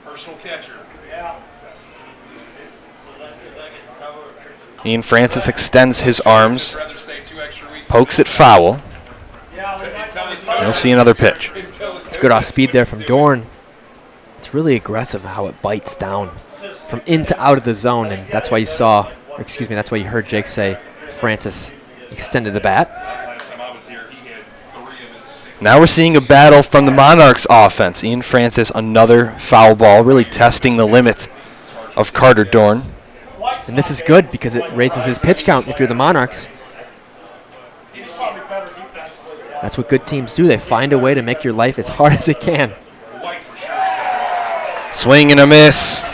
Personal catcher. Yeah. Ian Francis extends his arms, Rather stay 2 extra weeks. pokes it foul. Yeah, we might Tell us You'll see another pitch. It's good off speed there from Dohert. It's really aggressive how it bites down from in to out of the zone, and that's why you saw, that's why you heard Jake say Francis extended the bat. Last time I was here, he had 3 of his 6. Now we're seeing a battle from the Monarchs offense. Ian Francis, another foul ball, really testing the limits of Carter Dohert. And this is good because it raises his pitch count if you're the Monarchs. He's probably better defensively. That's what good teams do. They find a way to make your life as hard as it can. White for sure. Swing and a miss.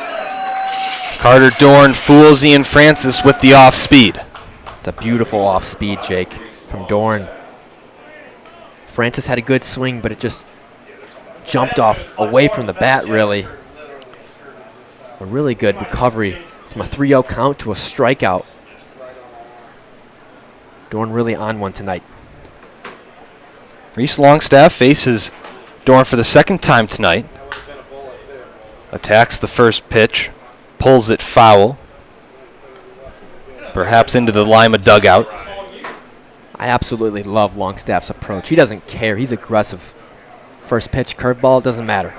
Carter Dohert fools Ian Francis with the off speed. It's a beautiful off speed, Jake, from Dohert. Francis had a good swing, but it just jumped off away from the bat, really. A really good recovery from a 3-0 count to a strikeout. Dohert really on one tonight. Reese Longstaff faces Dohert for the second time tonight. Attacks the first pitch, pulls it foul, perhaps into the Lima dugout. I absolutely love Longstaff's approach. He doesn't care. He's aggressive. First pitch, curveball, doesn't matter.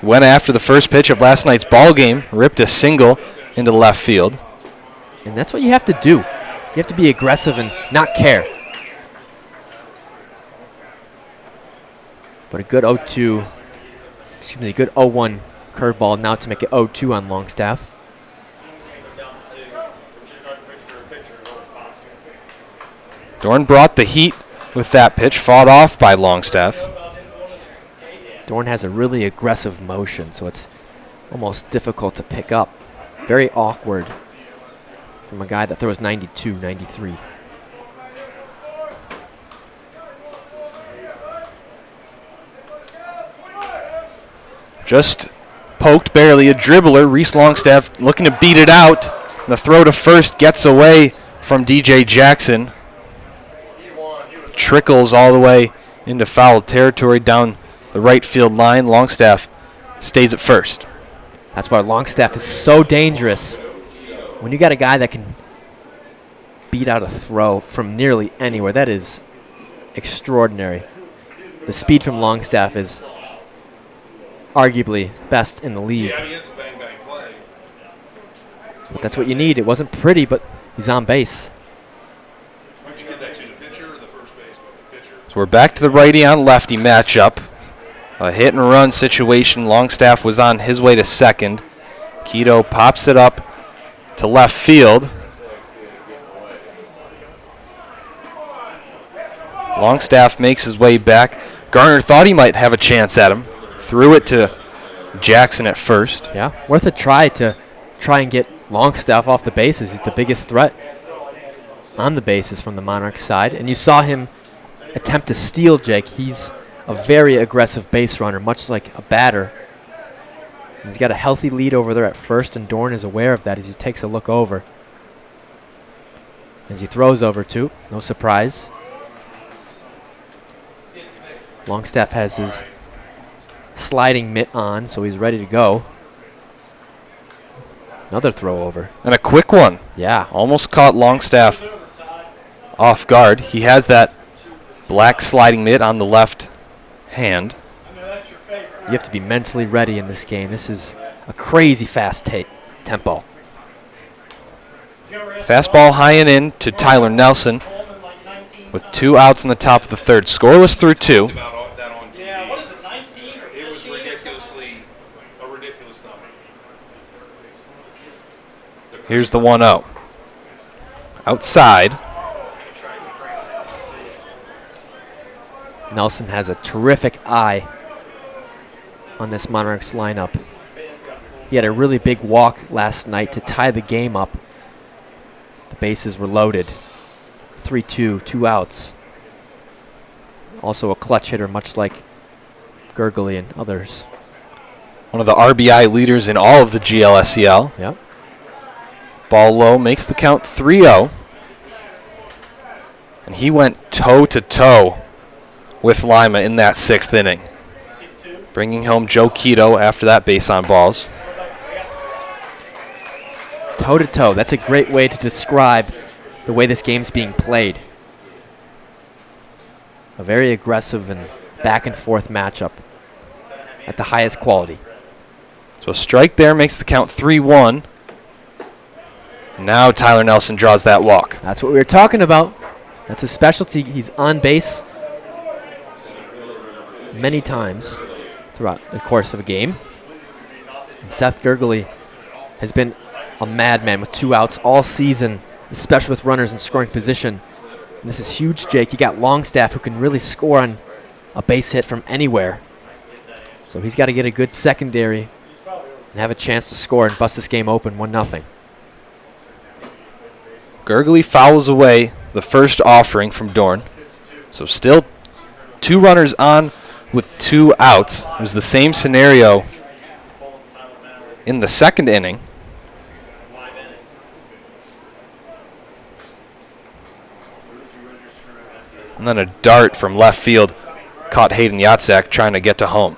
Went after the first pitch of last night's ball game, ripped a single into left field. And that's what you have to do. You have to be aggressive and not care. But a good 0-2, good 0-1 curveball now to make it 0-2 on Longstaff. Dohert brought the heat with that pitch, fought off by Longstaff. Dohert has a really aggressive motion, so it's almost difficult to pick up. Very awkward from a guy that throws 92, 93. Just poked barely, a dribbler. Reese Longstaff looking to beat it out. The throw to first gets away from DJ Jackson. Trickles all the way into foul territory down the right field line. Longstaff stays at first. That's why Longstaff is so dangerous. When you got a guy that can beat out a throw from nearly anywhere, that is extraordinary. The speed from Longstaff is arguably best in the league. Yeah, he is a bang-bang play. But that's what you need. It wasn't pretty, but he's on base. Would you give that to the pitcher or the first baseman? The pitcher. So we're back to the righty on lefty matchup. A hit and run situation. Longstaff was on his way to second. Keto pops it up to left field. Longstaff makes his way back. Garner thought he might have a chance at him. Threw it to Jackson at first. Yeah, worth a try to try and get Longstaff off the bases. He's the biggest threat on the bases from the Monarchs side. And you saw him attempt to steal Jake. He's a very aggressive base runner, much like a batter. And he's got a healthy lead over there at first, and Dohert is aware of that as he takes a look over. As he throws over too, no surprise. Longstaff has his sliding mitt on, so he's ready to go. Another throw over. And a quick one. Yeah. Almost caught Longstaff off guard. He has that black sliding mitt on the left hand. You have to be mentally ready in this game. This is a crazy fast tempo. Fastball high and in to Tyler Nelson with 2 outs in the top of the third. Scoreless through 2. About that on TV. Yeah, what is it, 19 or 15? It was ridiculously a ridiculous number. Here's the 1-0. Outside. Nelson has a terrific eye. on this Monarchs lineup. He had a really big walk last night to tie the game up. The bases were loaded. 3-2, 2 outs. Also a clutch hitter, much like Gurgley and others. One of the RBI leaders in all of the GLSCL. Yep. Ball low, makes the count 3-0. And he went toe-to-toe with Lima in that 6th inning, bringing home Joe Quito after that base on balls. Toe-to-toe, that's a great way to describe the way this game's being played. A very aggressive and back-and-forth matchup at the highest quality. So a strike there makes the count 3-1. Now Tyler Nelson draws that walk. That's what we were talking about. That's his specialty. He's on base many times throughout the course of a game. And Seth Gurgley has been a madman with 2 outs all season, especially with runners in scoring position. And this is huge, Jake. You got Longstaff who can really score on a base hit from anywhere. So he's got to get a good secondary and have a chance to score and bust this game open 1-0. Gurgley fouls away the first offering from Dorn. So still 2 runners on with 2 outs. It was the same scenario in the 2nd inning. And then a dart from left field caught Hayden Yatzak trying to get to home.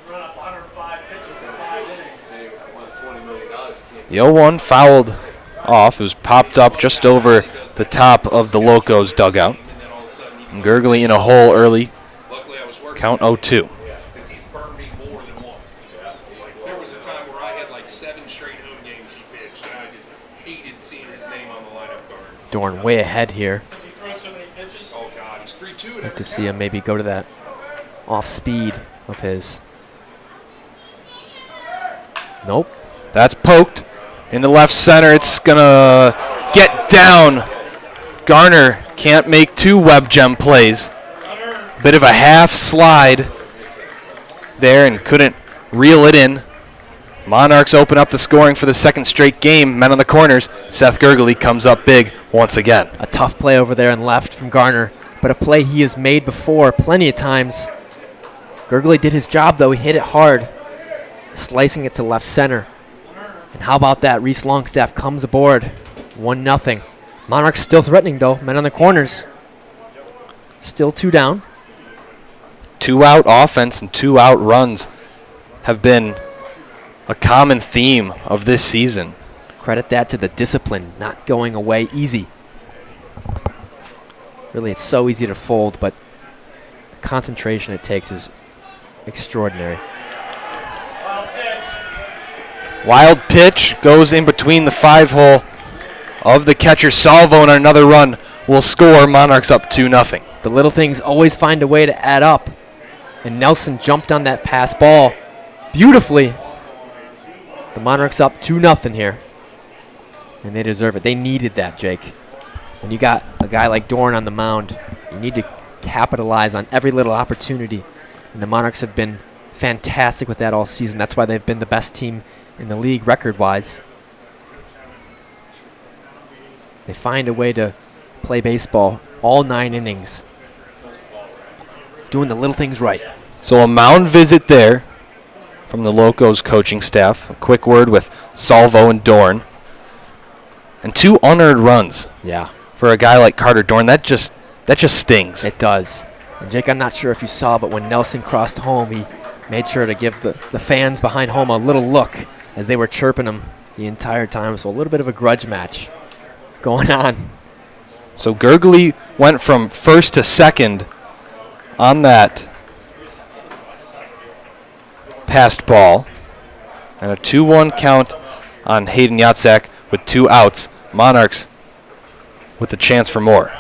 Run up 105 pitches in 5 innings. The 0-1 fouled off. It was popped up just over the top of the Locos dugout. And Gurgley in a hole early. Count 0-2. Because he's burned me more than once. Like, there was a time where I had like 7 straight home games he pitched, and I just hated seeing his name on the lineup card. Dorn way ahead here. Because he throws so many pitches. Oh God, he's 3-2. Like to see him maybe go to that off speed of his. Nope. That's poked into left center. It's going to get down. Garner can't make 2 web gem plays. Bit of a half slide there and couldn't reel it in. Monarchs open up the scoring for the 2nd straight game. Men on the corners. Seth Gurgley comes up big once again. A tough play over there and left from Garner, but a play he has made before plenty of times. Gurgley did his job, though. He hit it hard, slicing it to left center. And how about that? Reese Longstaff comes aboard. 1-0. Monarchs still threatening, though. Men on the corners. Still 2 down. 2 out offense and 2 out runs have been a common theme of this season. Credit that to the discipline, not going away easy. Really, it's so easy to fold, but the concentration it takes is extraordinary. Wild pitch goes in between the 5-hole of the catcher Salvo, and another run will score. Monarchs up 2-0. The little things always find a way to add up. And Nelson jumped on that pass ball beautifully. The Monarchs up 2-0 here. And they deserve it. They needed that, Jake. When you got a guy like Dorn on the mound, you need to capitalize on every little opportunity. And the Monarchs have been fantastic with that all season. That's why they've been the best team in the league record-wise. They find a way to play baseball all 9 innings. Doing the little things right. So a mound visit there from the Locos coaching staff. A quick word with Salvo and Dorn. And 2 unearned runs. Yeah. For a guy like Carter Dorn, that just stings. It does. And Jake, I'm not sure if you saw, but when Nelson crossed home, he made sure to give the fans behind home a little look as they were chirping him the entire time. So a little bit of a grudge match going on. So Gurgley went from first to second on that passed ball. And a 2-1 count on Hayden Yatzak with 2 outs. Monarchs with a chance for more.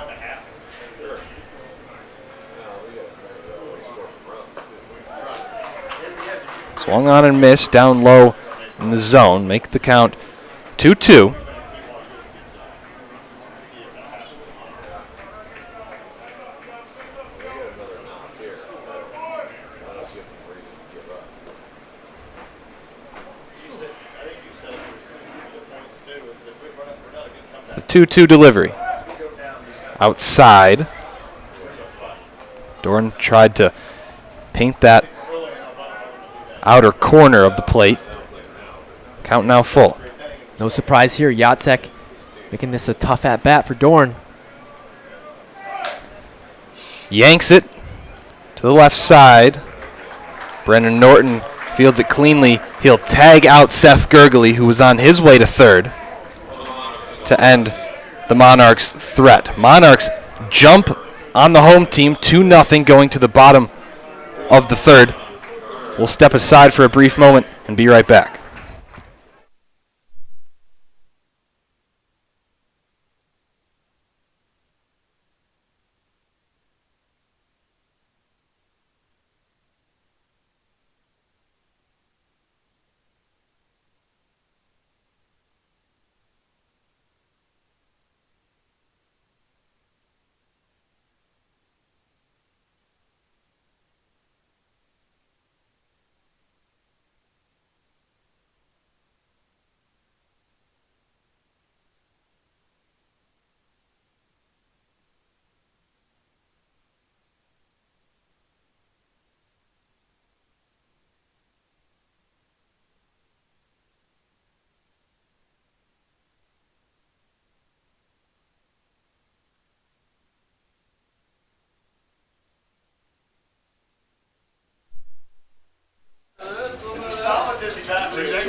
Swung on and missed down low in the zone. Make the count 2-2. 2-2 delivery. Outside. Norton tried to paint that outer corner of the plate. Count now full. No surprise here. Jacek making this a tough at-bat for Dorn. Yanks it to the left side. Brendan Norton fields it cleanly. He'll tag out Seth Gergely, who was on his way to third, to end the Monarchs' threat. Monarchs jump on the home team 2-0 going to the bottom of the third. We'll step aside for a brief moment and be right back.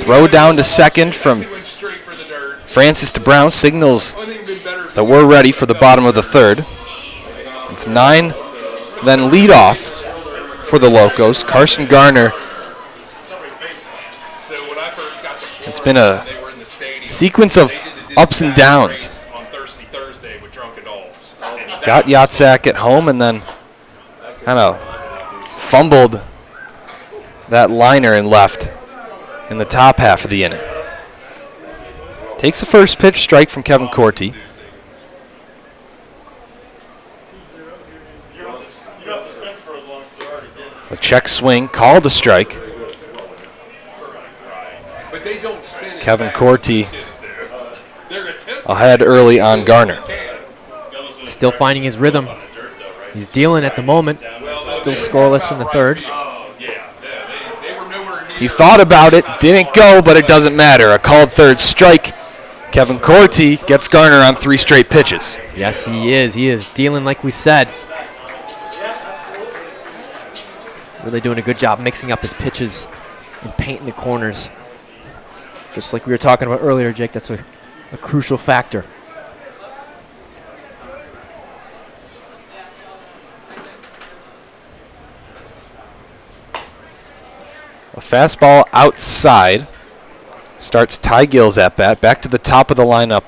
Throw down to second from Francis to Brown signals that we're ready for the bottom of the third. It's 9, then lead off for the Locos. Carson Garner. It's been a sequence of ups and downs. Got Jacek at home and then kind of fumbled that liner and left in the top half of the inning. Takes the first pitch, strike from Kevin Corti. A check swing, called a strike. Kevin Corti ahead early on Garner. Still finding his rhythm. He's dealing at the moment. Still scoreless in the third. He thought about it, didn't go, but it doesn't matter. A called third strike. Kevin Corti gets Garner on 3 straight pitches. Yes, he is. He is dealing like we said. Really doing a good job mixing up his pitches and painting the corners. Just like we were talking about earlier, Jake, that's a crucial factor. A fastball outside starts Ty Gill's at bat. Back to the top of the lineup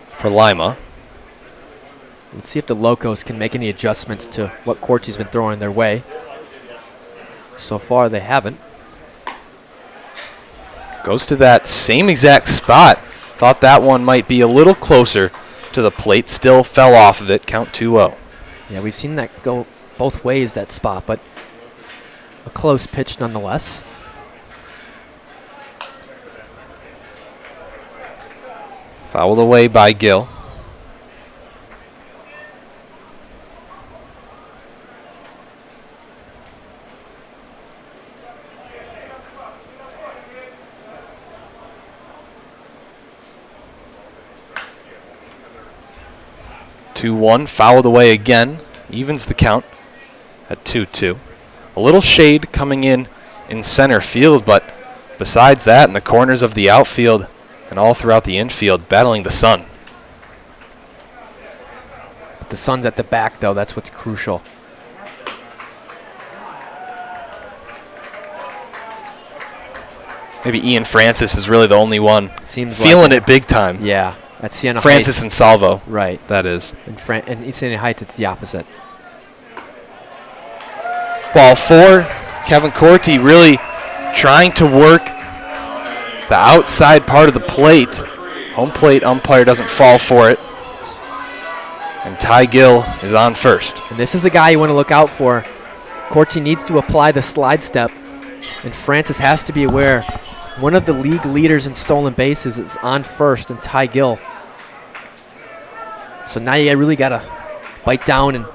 for Lima. Let's see if the Locos can make any adjustments to what Corti's been throwing their way. So far, they haven't. Goes to that same exact spot. Thought that one might be a little closer to the plate. Still fell off of it. Count 2-0. Yeah, we've seen that go both ways, that spot, but a close pitch nonetheless. Fouled away by Gill. Two-one, fouled away again. Evens the count at 2-2. A little shade coming in center field, but besides that, in the corners of the outfield and all throughout the infield, battling the sun. The sun's at the back, though. That's what's crucial. Maybe Ian Francis is really the only one Seems feeling like it big time. Yeah, at Siena Francis Heights. and Salvo. Right. That is. In Siena Heights, it's the opposite. Ball 4. Kevin Corti really trying to work the outside part of the plate. Home plate umpire doesn't fall for it. And Ty Gill is on first. And this is a guy you want to look out for. Corti needs to apply the slide step, and Francis has to be aware. One of the league leaders in stolen bases is on first, and Ty Gill So now you really got to bite down and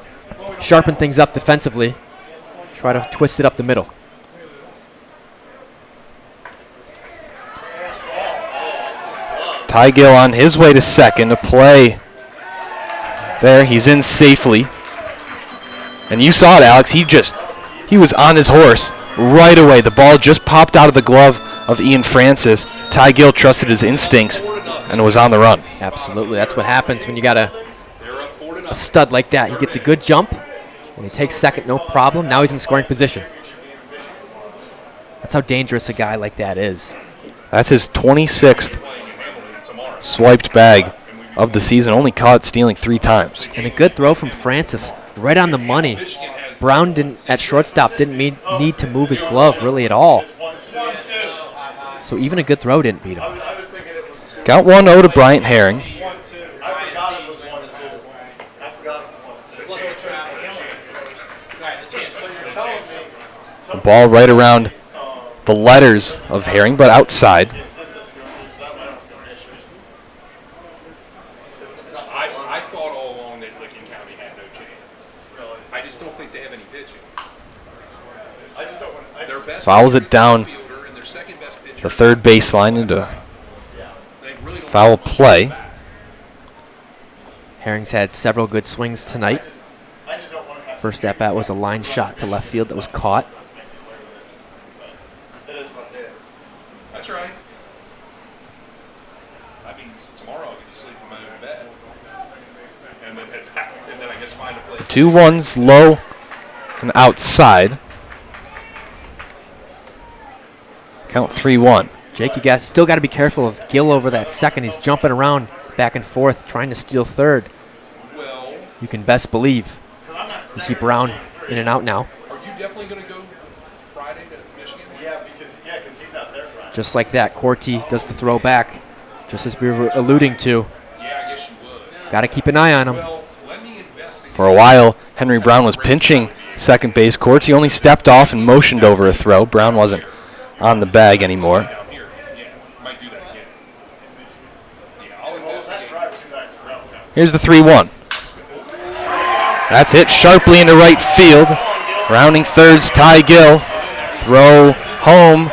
sharpen things up defensively. Try to twist it up the middle. Ty Gill on his way to second. A play there. He's in safely. And you saw it, Alex. He was on his horse right away. The ball just popped out of the glove of Ian Francis. Ty Gill trusted his instincts and was on the run. Absolutely. That's what happens when you got a stud like that. He gets a good jump, and he takes second, no problem. Now he's in scoring position. That's how dangerous a guy like that is. That's his 26th swiped bag of the season, only caught stealing 3 times. And a good throw from Francis, right on the money. Brown at shortstop didn't need to move his glove really at all. So even a good throw didn't beat him. Got 1-0 to Bryant Herring. The ball right around the letters of Herring, but outside. I thought all along that Licking County had no chance. I just don't think they have any pitching. Their best Fouls it down fielder and their second best pitcher. the third baseline into foul play. Herring's had several good swings tonight. First at bat was a line shot to left field that was caught. That's right. I mean, tomorrow I'll get to sleep in my own bed. And then I guess find a place. 2-1's low and outside. Count 3-1. Jake, you guys still got to be careful of Gill over that second. He's jumping around back and forth, trying to steal third. You can best believe you see Brown in and out now. Are you definitely going to go Friday to Michigan? Yeah, because he's not there Friday. Just like that, Corti does the throw back, just as we were alluding to. Yeah, I guess you would. Got to keep an eye on him. Well, let me investigate. For a while, Henry Brown was pinching second base. Corti only stepped off and motioned over a throw. Brown wasn't on the bag anymore. Down here. Yeah, might do that again. Yeah, I'll investigate. Here's the 3-1. That's hit sharply into right field. Rounding thirds, Ty Gill. Throw home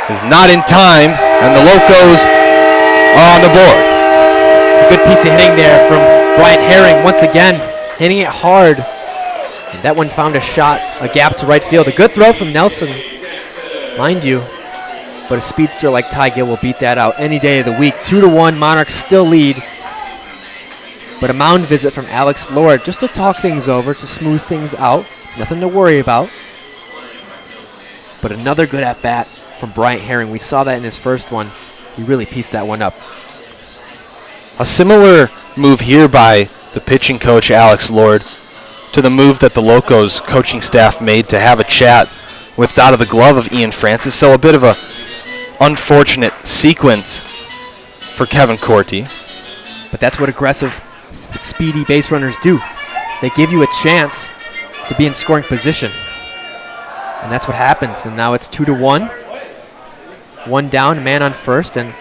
is not in time, and the Locos are on the board. It's a good piece of hitting there from Bryant Herring. Once again, hitting it hard. And that one found a gap to right field. A good throw from Nelson, mind you. But a speedster like Ty Gill will beat that out any day of the week. 2-1, Monarchs still lead. But a mound visit from Alex Lord just to talk things over, to smooth things out. Nothing to worry about. But another good at-bat from Bryant Herring. We saw that in his first one. He really pieced that one up. A similar move here by the pitching coach, Alex Lord, to the move that the Locos coaching staff made to have a chat whipped out of the glove of Ian Francis. So a bit of a unfortunate sequence for Kevin Corti. But that's what aggressive, speedy base runners do. They give you a chance to be in scoring position. And that's what happens. And now it's 2-1. One down, a man on first, and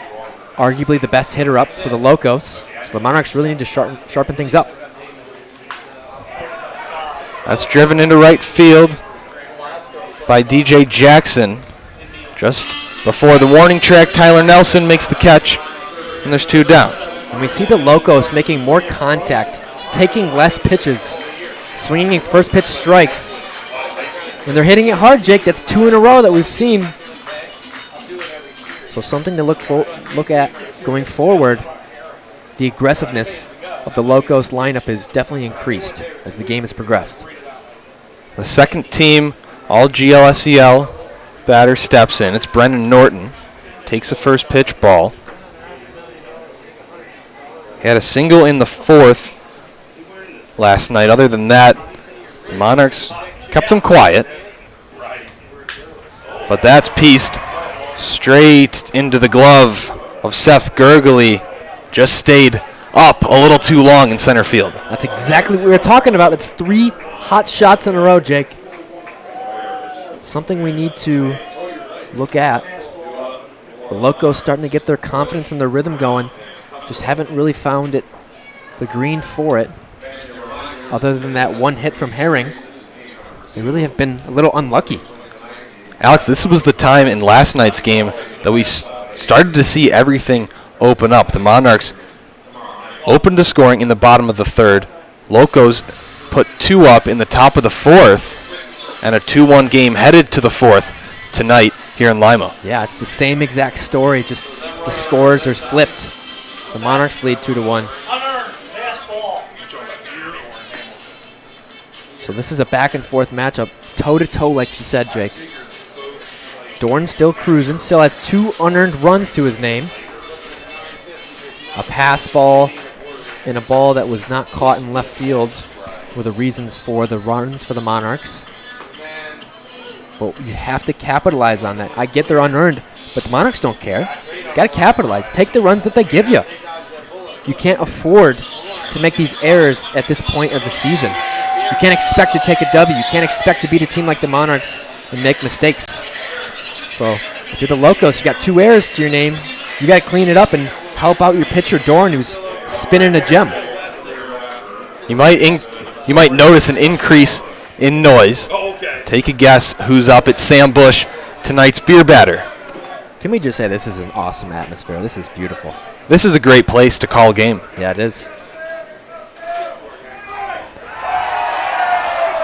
arguably the best hitter up for the Locos. So the Monarchs really need to sharpen things up. That's driven into right field by DJ Jackson. Just before the warning track, Tyler Nelson makes the catch, and there's 2 down. And we see the Locos making more contact, taking less pitches, swinging first pitch strikes. And they're hitting it hard, Jake. That's 2 in a row that we've seen. So something to look at going forward. The aggressiveness of the Locos lineup is definitely increased as the game has progressed. The second team, all GLSEL batter steps in. It's Brendan Norton. Takes the first pitch ball. He had a single in the 4th last night. Other than that, the Monarchs kept him quiet. But that's pieced straight into the glove of Seth Gurgley. Just stayed up a little too long in center field. That's exactly what we were talking about. That's 3 hot shots in a row, Jake. Something we need to look at. The Locos starting to get their confidence and their rhythm going. Just haven't really found it the green for it. Other than that one hit from Herring, they really have been a little unlucky. Alex, this was the time in last night's game that we started to see everything open up. The Monarchs opened the scoring in the bottom of the third. Locos put 2 up in the top of the fourth, and a 2-1 game headed to the fourth tonight here in Lima. Yeah, it's the same exact story, just the scores are flipped. The Monarchs lead 2-1. Unearned pass ball. So this is a back and forth matchup, toe-to-toe like you said, Jake. Dorn still cruising, still has 2 unearned runs to his name. A pass ball and a ball that was not caught in left field were the reasons for the runs for the Monarchs. But you have to capitalize on that. I get they're unearned, but the Monarchs don't care. Got to capitalize. Take the runs that they give you. You can't afford to make these errors at this point of the season. You can't expect to take a W. You can't expect to beat a team like the Monarchs and make mistakes. So if you're the Locos, you got 2 errors to your name. You got to clean it up and help out your pitcher Dorn, who's spinning a gem. You might notice an increase in noise. Take a guess who's up at Sam Bush, tonight's beer batter. Can we just say this is an awesome atmosphere? This is beautiful. This is a great place to call a game. Yeah, it is.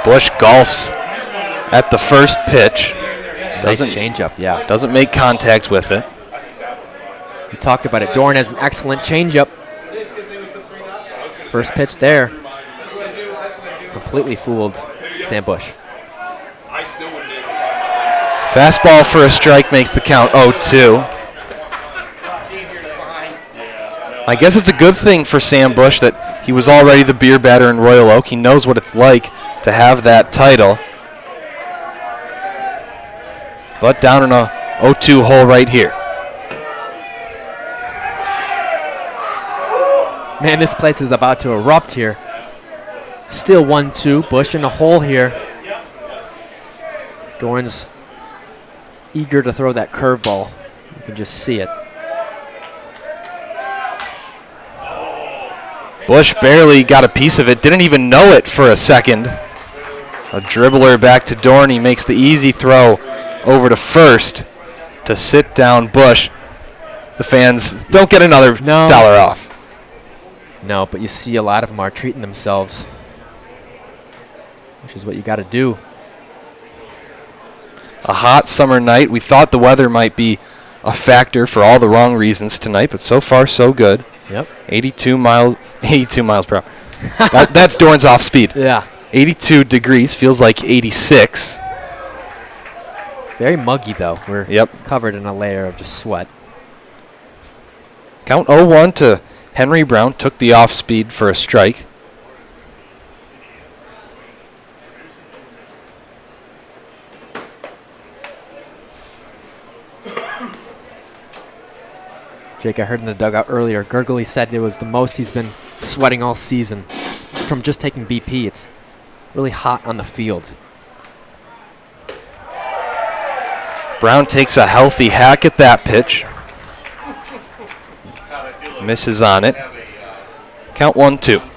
Bush golfs at the first pitch. Nice changeup, yeah. Doesn't make contact with it. We talked about it. Dorn has an excellent changeup. First pitch there. Completely fooled Sam Bush. Fastball for a strike makes the count 0-2. I guess it's a good thing for Sam Bush that he was already the beer batter in Royal Oak. He knows what it's like to have that title. But down in a 0-2 hole right here. Man, this place is about to erupt here. Still 1-2. Bush in a hole here. Dorn's eager to throw that curveball. You can just see it. Bush barely got a piece of it. Didn't even know it for a second. A dribbler back to Dorn. He makes the easy throw over to first to sit down Bush. The fans don't get another $1 off. No, but you see a lot of them are treating themselves, which is what you got to do. A hot summer night. We thought the weather might be a factor for all the wrong reasons tonight, but so far so good. Yep. 82 miles per hour. That's Dorn's off speed. Yeah. 82 degrees, feels like 86. Very muggy, though. We're covered in a layer of just sweat. Count 0-1 to Henry Brown. Took the off speed for a strike. Jake, I heard in the dugout earlier, Gurgley said it was the most he's been sweating all season from just taking BP. It's really hot on the field. Brown takes a healthy hack at that pitch. Misses on it. Count 1-2.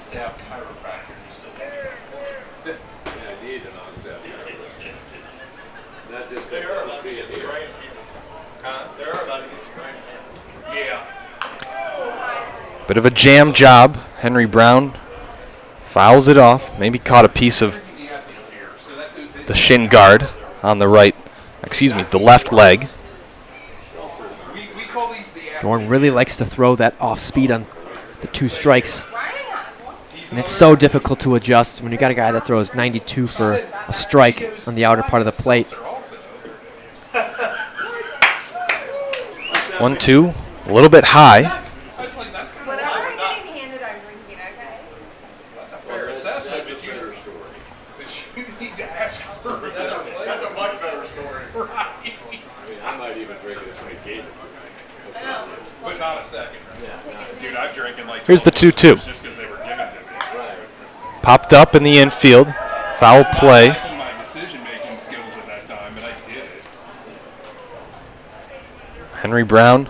Bit of a jam job. Henry Brown fouls it off. Maybe caught a piece of the shin guard on the the left leg. Dorn really likes to throw that off speed on the 2 strikes. And it's so difficult to adjust when you got a guy that throws 92 for a strike on the outer part of the plate. 1-2, a little bit high. Whatever I'm getting handed, I'm drinking, okay? That's a fair assessment, but you need to ask her. That's a much better story. Right. I might even drink it if I gave it to me. I know. But not a second. Dude, I'm drinking like Here's the 2-2. just because they were giving it to me. Popped up in the infield. Foul play. I was lacking my decision-making skills at that time, but I did it. Henry Brown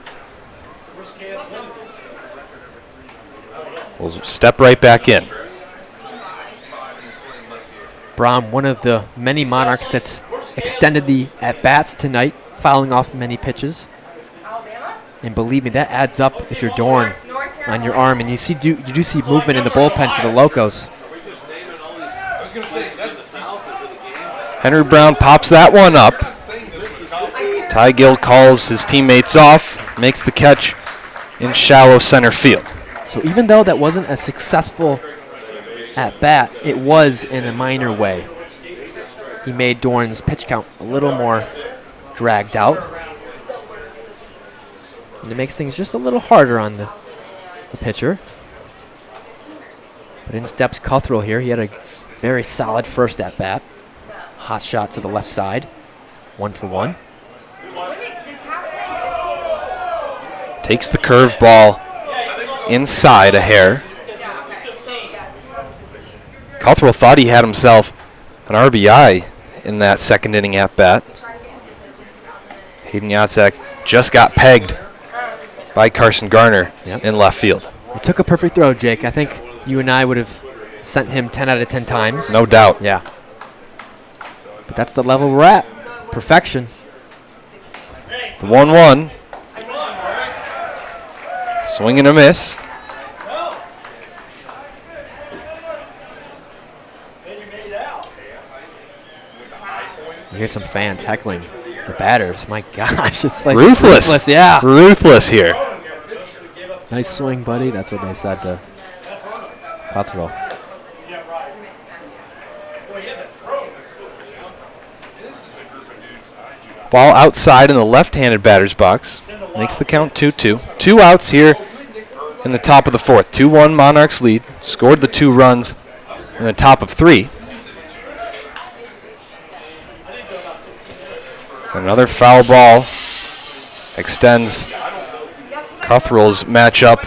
will step right back in. Braun, one of the many Monarchs that's extended the at-bats tonight, fouling off many pitches. And believe me, that adds up if you're Doran on your arm. And you do see movement in the bullpen for the Locos. Henry Brown pops that one up. Ty Gill calls his teammates off, makes the catch in shallow center field. So even though that wasn't a successful at-bat, it was in a minor way. He made Doran's pitch count a little more dragged out. And it makes things just a little harder on the pitcher. But in steps Cuthrell here. He had a very solid first at-bat. Hot shot to the left side. 1 for 1. Takes the curveball inside a hair. Cuthrell thought he had himself an RBI in that second inning at-bat. Hayden Yatsek just got pegged by Carson Garner in left field. It took a perfect throw, Jake. I think you and I would have sent him 10 out of 10 times. No doubt. Yeah. But that's the level we're at. Perfection. The 1-1. Swing and a miss. You hear some fans heckling the batters. My gosh, this place Ruthless. is ruthless. Yeah. Ruthless here. Nice swing, buddy. That's what they said to Cuthrell. Ball outside in the left-handed batter's box. Makes the count 2-2. 2 outs here in the top of the fourth. 2-1 Monarchs lead. Scored the 2 runs in the top of 3. Another foul ball extends Cuthrell's matchup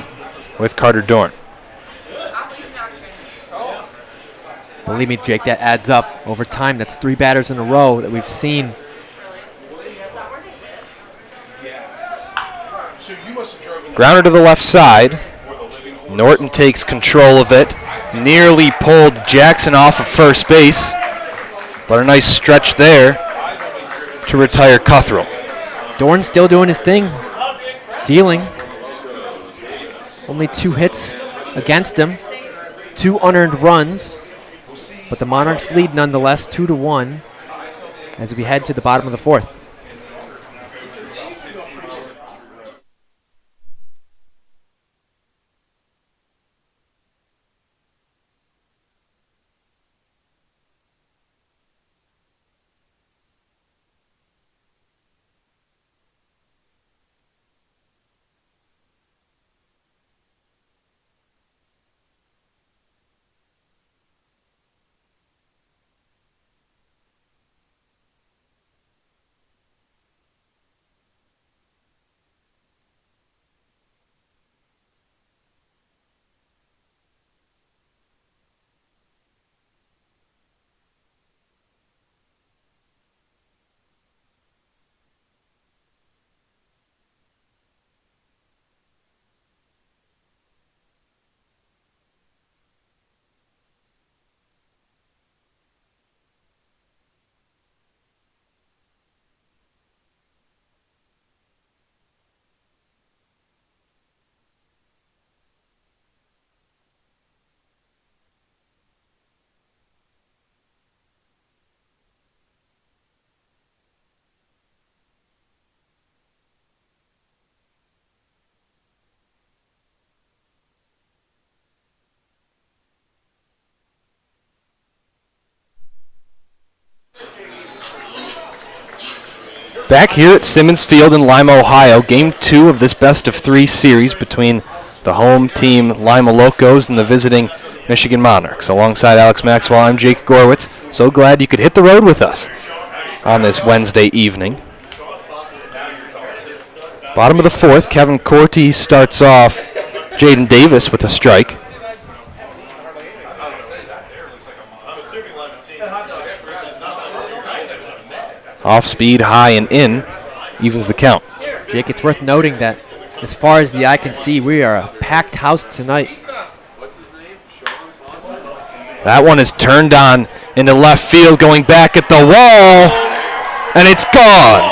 with Carter Dorn. Believe me, Jake, that adds up over time. That's 3 batters in a row that we've seen. Grounder to the left side. Norton takes control of it. Nearly pulled Jackson off of first base. But a nice stretch there to retire Cuthrell. Dorn still doing his thing. Dealing. Only 2 hits against him. 2 unearned runs. But the Monarchs lead nonetheless 2-1 as we head to the bottom of the fourth. Back here at Simmons Field in Lima, Ohio, Game 2 of this best-of-3 series between the home team Lima Locos and the visiting Michigan Monarchs. Alongside Alex Maxwell, I'm Jake Gorwitz. So glad you could hit the road with us on this Wednesday evening. Bottom of the fourth, Kevin Corti starts off Jaden Davis with a strike. Off speed, high and in, evens the count. Jake, it's worth noting that as far as the eye can see, we are a packed house tonight. That one is turned on into left field, going back at the wall, and it's gone.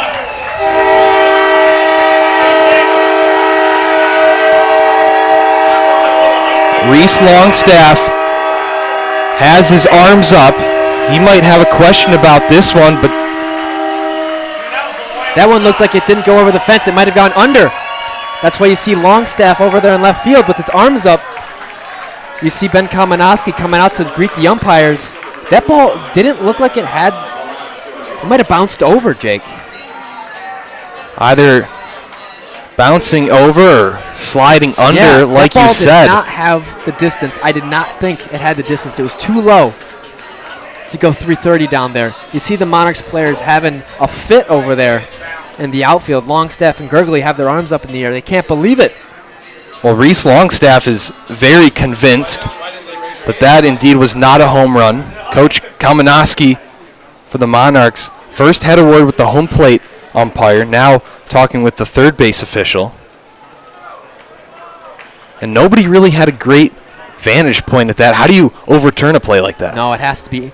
Reese Longstaff has his arms up. He might have a question about this one, but That one looked like it didn't go over the fence. It might have gone under. That's why you see Longstaff over there in left field with his arms up. You see Ben Kamenowski coming out to greet the umpires. That ball didn't look like it had. It might have bounced over, Jake. either bouncing over or sliding under, like you said. That ball did not have the distance. I did not think it had the distance. It was too low to go 330 down there. You see the Monarchs players having a fit over there in the outfield. Longstaff and Gurgley have their arms up in the air. They can't believe it. Well, Reese Longstaff is very convinced that that indeed was not a home run. Coach Kamenowski for the Monarchs first had a word with the home plate umpire, now talking with the third base official. And nobody really had a great vantage point at that. How do you overturn a play like that? No, it has to be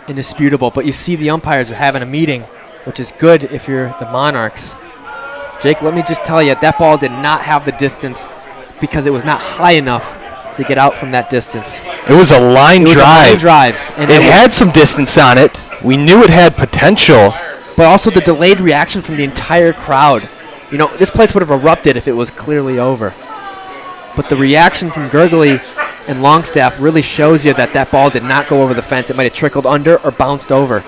indisputable. But you see the umpires are having a meeting, which is good if you're the Monarchs. Jake, let me just tell you, that ball did not have the distance because it was not high enough to get out from that distance. It was a line drive. And it had some distance on it. We knew it had potential. But also the delayed reaction from the entire crowd. You know, this place would have erupted if it was clearly over. But the reaction from Gurgley and Longstaff really shows you that that ball did not go over the fence. It might have trickled under or bounced over.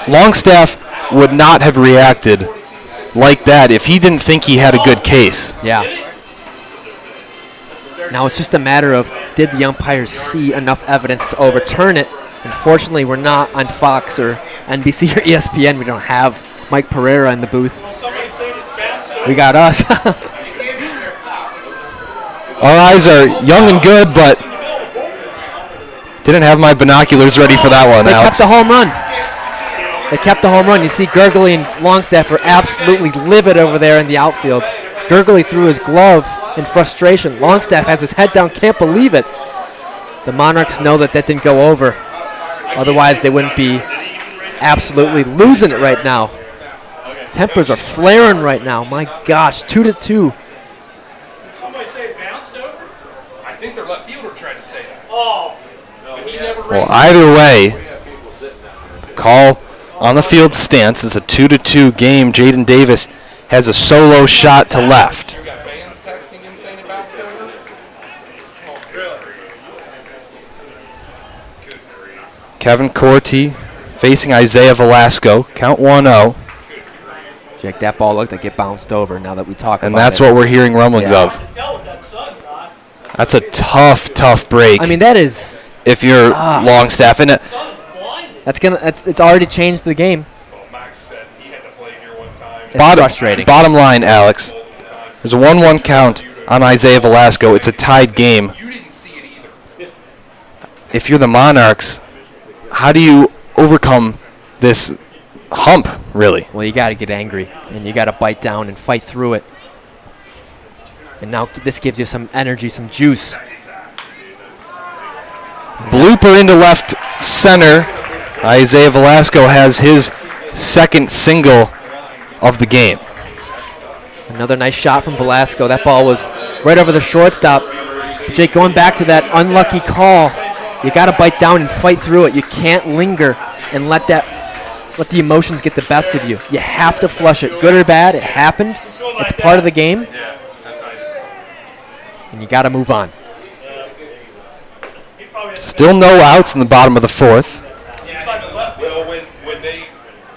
Longstaff would not have reacted like that if he didn't think he had a good case. Yeah. Now it's just a matter of, did the umpires see enough evidence to overturn it? Unfortunately, we're not on Fox or NBC or ESPN. We don't have Mike Pereira in the booth. We got us. Our eyes are young and good, but didn't have my binoculars ready for that one, They Alex. kept the home run. They kept the home run. You see Gurgley and Longstaff are absolutely livid over there in the outfield. Gurgley threw his glove in frustration. Longstaff has his head down, can't believe it. The Monarchs know that that didn't go over. Otherwise, they wouldn't be absolutely losing it right now. Tempers are flaring right now. My gosh, 2-2. Somebody say it bounced over? I think their left fielder tried to say that. Oh. But he never Well, raised either way, call on the field stance. It's a 2-2 game. Jaden Davis has a solo shot to left. You got fans texting and saying it bounced over? Kevin Corti facing Isaiah Velasco. Count 1-0. Jake, that ball looked like it bounced over now that we talk And about that's it. what we're hearing rumblings Yeah. of. Tell with that sun, Todd. That's a tough break I mean, that is, if you're Longstaff. And Sun's blinding. it's already changed the game. Well, Max said he had to play here one time. It's frustrating. Bottom line, Alex, there's a 1-1 count on Isaiah Velasco. It's a tied game. You didn't see it either. If you're the Monarchs, how do you overcome this hump, really? Well, you got to get angry, and you got to bite down and fight through it. And now this gives you some energy, some juice. Blooper into left center. Isaiah Velasco has his second single of the game. Another nice shot from Velasco. That ball was right over the shortstop. But Jake, going back to that unlucky call, you got to bite down and fight through it. You can't linger and let the emotions get the best of you. You have to flush it, good or bad. It happened. It's part of the game, Yeah, that's how I just. and you got to move on. Still no outs in the bottom of the fourth. Well, when they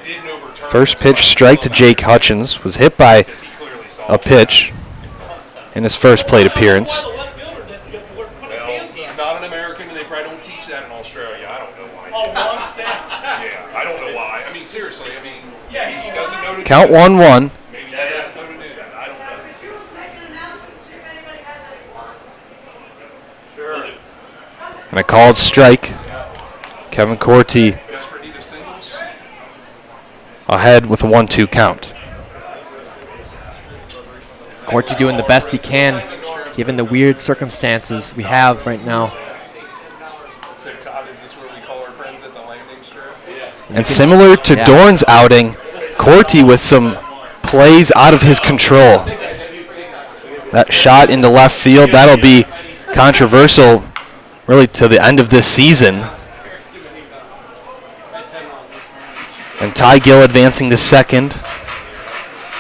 didn't overturn First pitch strike to Jake Hutchins was hit by he clearly saw a pitch in his first plate appearance. The left fielder didn't put his Well, hands he's up. not an American, and they probably don't teach that in Australia. I don't know why. Oh, Longstaff. Yeah, I don't know why. I mean, seriously, I mean, Yeah, he doesn't know to Count do that. 1-1. Maybe he doesn't know to do that. I don't know. And a called strike. Kevin Corti Desperate need of singles. ahead with a 1-2 count. Corti doing the best he can, given the weird circumstances we have right now. said, Todd, is this where we call our friends at the landing strip? Yeah. And similar to Dorn's outing, Corti with some plays out of his control. That shot into left field, that'll be controversial really to the end of this season. And Ty Gill advancing to second.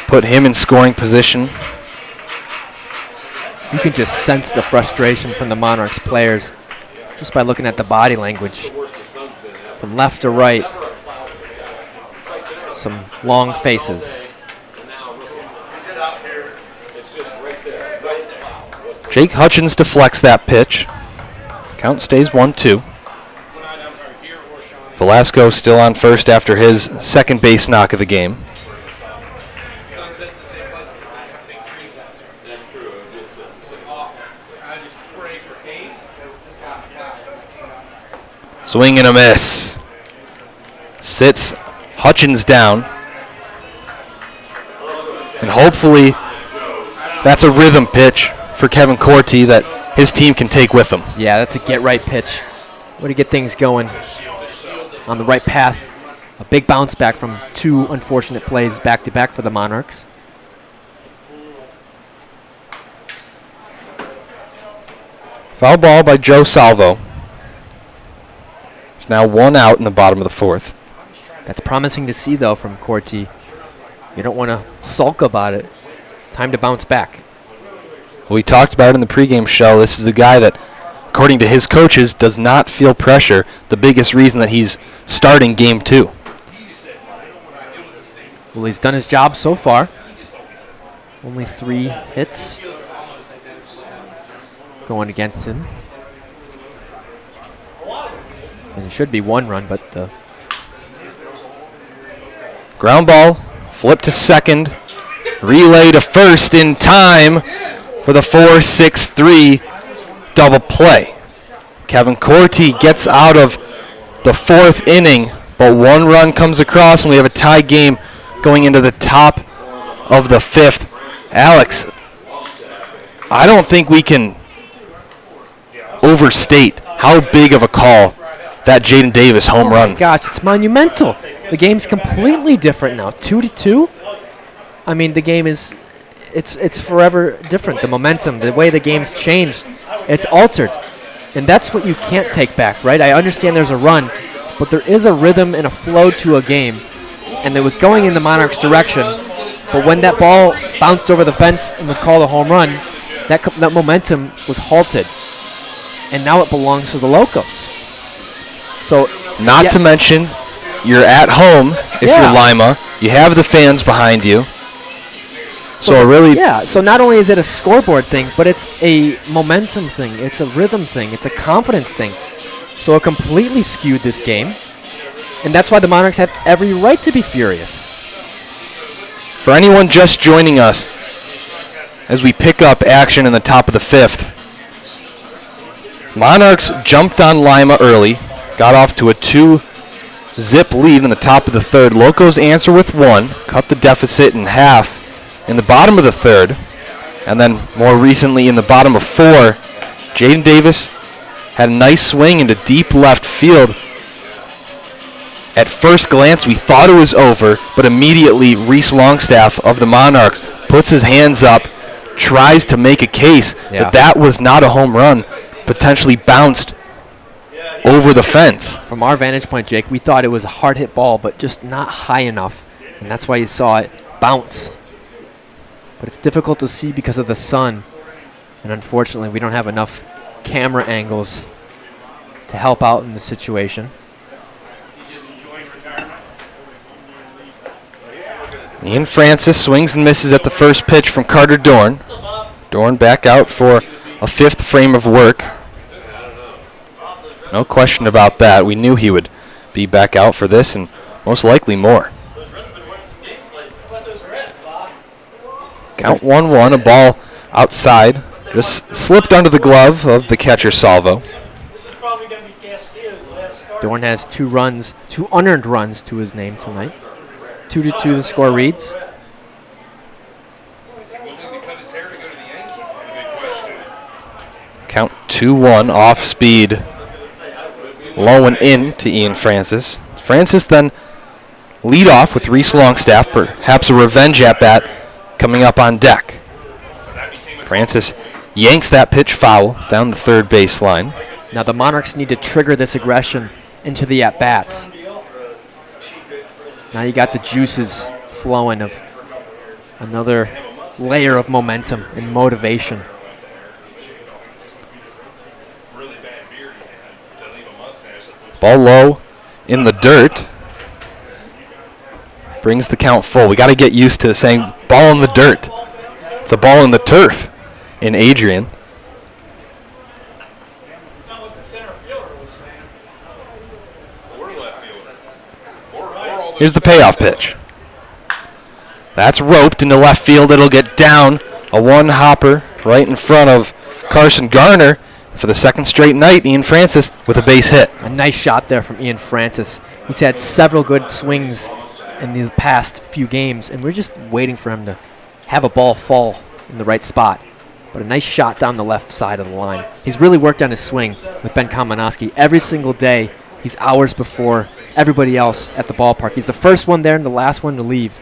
Put him in scoring position. You can just sense the frustration from the Monarchs players just by looking at the body language. From left to right, some long faces. Jake Hutchins deflects that pitch. Count stays 1-2. Velasco still on first after his second base knock of the game. Swing and a miss. Sits Hutchins down. And hopefully that's a rhythm pitch for Kevin Corti that his team can take with him. Yeah, that's a get-right pitch. Way to get things going on the right path. A big bounce back from two unfortunate plays back-to-back for the Monarchs. Foul ball by Joe Salvo. There's now one out in the bottom of the fourth. That's promising to see, though, from Corti. You don't want to sulk about it. Time to bounce back. We talked about it in the pregame show. This is a guy that, according to his coaches, does not feel pressure. The biggest reason that he's starting game 2. Well, he's done his job so far. Only 3 hits going against him. And it should be 1 run, but the ground ball, flip to second, relay to first in time for the 4-6-3 double play. Kevin Corti gets out of the 4th inning, but 1 run comes across, and we have a tie game going into the top of the 5th. Alex, I don't think we can overstate how big of a call that Jaden Davis home run. Oh my gosh, it's monumental. The game's completely different now. 2-2. I mean, the game is, it's forever different. The momentum, the way the game's changed, it's altered. And that's what you can't take back, right? I understand there's a run, but there is a rhythm and a flow to a game. And it was going in the Monarchs' direction. But when that ball bounced over the fence and was called a home run, that momentum was halted. And now it belongs to the Locos. So, not to mention, you're at home if you're Lima. You have the fans behind you. So really... Yeah, so not only is it a scoreboard thing, but it's a momentum thing. It's a rhythm thing. It's a confidence thing. So it completely skewed this game. And that's why the Monarchs have every right to be furious. For anyone just joining us, as we pick up action in the top of the 5th, Monarchs jumped on Lima early, got off to a 2-zip lead in the top of the 3rd. Locos answer with 1, cut the deficit in half in the bottom of the 3rd. And then more recently in the bottom of 4, Jaden Davis had a nice swing into deep left field. At first glance, we thought it was over, but immediately Reese Longstaff of the Monarchs puts his hands up, tries to make a case that was not a home run, potentially bounced over the fence. From our vantage point, Jake, we thought it was a hard hit ball, but just not high enough. And that's why you saw it bounce. But it's difficult to see because of the sun. And unfortunately, we don't have enough camera angles to help out in the situation. Ian Francis swings and misses at the first pitch from Carter Dorn. Dorn back out for a 5th frame of work. No question about that. We knew he would be back out for this and most likely more. Count 1-1, a ball outside. Just slipped under the glove of the catcher Salvo. Dorn has 2 runs, 2 unearned runs to his name tonight. 2-2 the score reads. Count 2-1, off speed low and in to Ian Francis. Francis then lead off with Reese Longstaff, perhaps a revenge at bat coming up on deck. Francis yanks that pitch foul down the third baseline. Now the Monarchs need to trigger this aggression into the at-bats. Now you got the juices flowing of another layer of momentum and motivation. Ball low in the dirt. Brings the count full. We got to get used to saying ball in the dirt. It's a ball in the turf in Adrian. It's not what the center fielder was saying. Or left fielder. Here's the payoff pitch. That's roped into left field. It'll get down. A one-hopper right in front of Carson Garner. For the second straight night, Ian Francis with a base hit. A nice shot there from Ian Francis. He's had several good swings in the past few games, and we're just waiting for him to have a ball fall in the right spot. But a nice shot down the left side of the line. He's really worked on his swing with Ben Kamenowski. Every single day, he's hours before everybody else at the ballpark. He's the first one there and the last one to leave,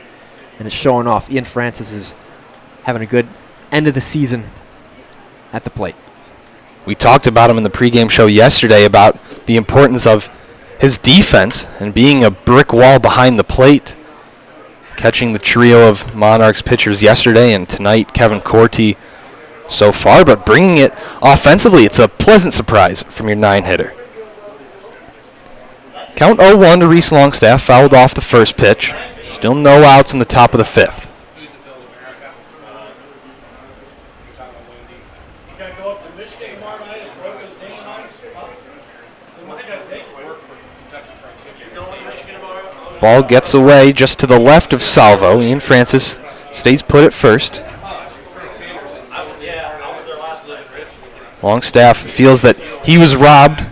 and it's showing off. Ian Francis is having a good end of the season at the plate. We talked about him in the pregame show yesterday about the importance of his defense and being a brick wall behind the plate. Catching the trio of Monarchs pitchers yesterday, and tonight Kevin Corti so far, but bringing it offensively. It's a pleasant surprise from your 9-hitter. Count 0-1 to Reese Longstaff, fouled off the first pitch. Still no outs in the top of the fifth. You gotta go up to Michigan tomorrow night and Locos game night. They might gotta take work for Kentucky Fried Chicken. You going to Michigan tomorrow? Ball gets away just to the left of Salvo. Ian Francis stays put at first. Longstaff feels that he was robbed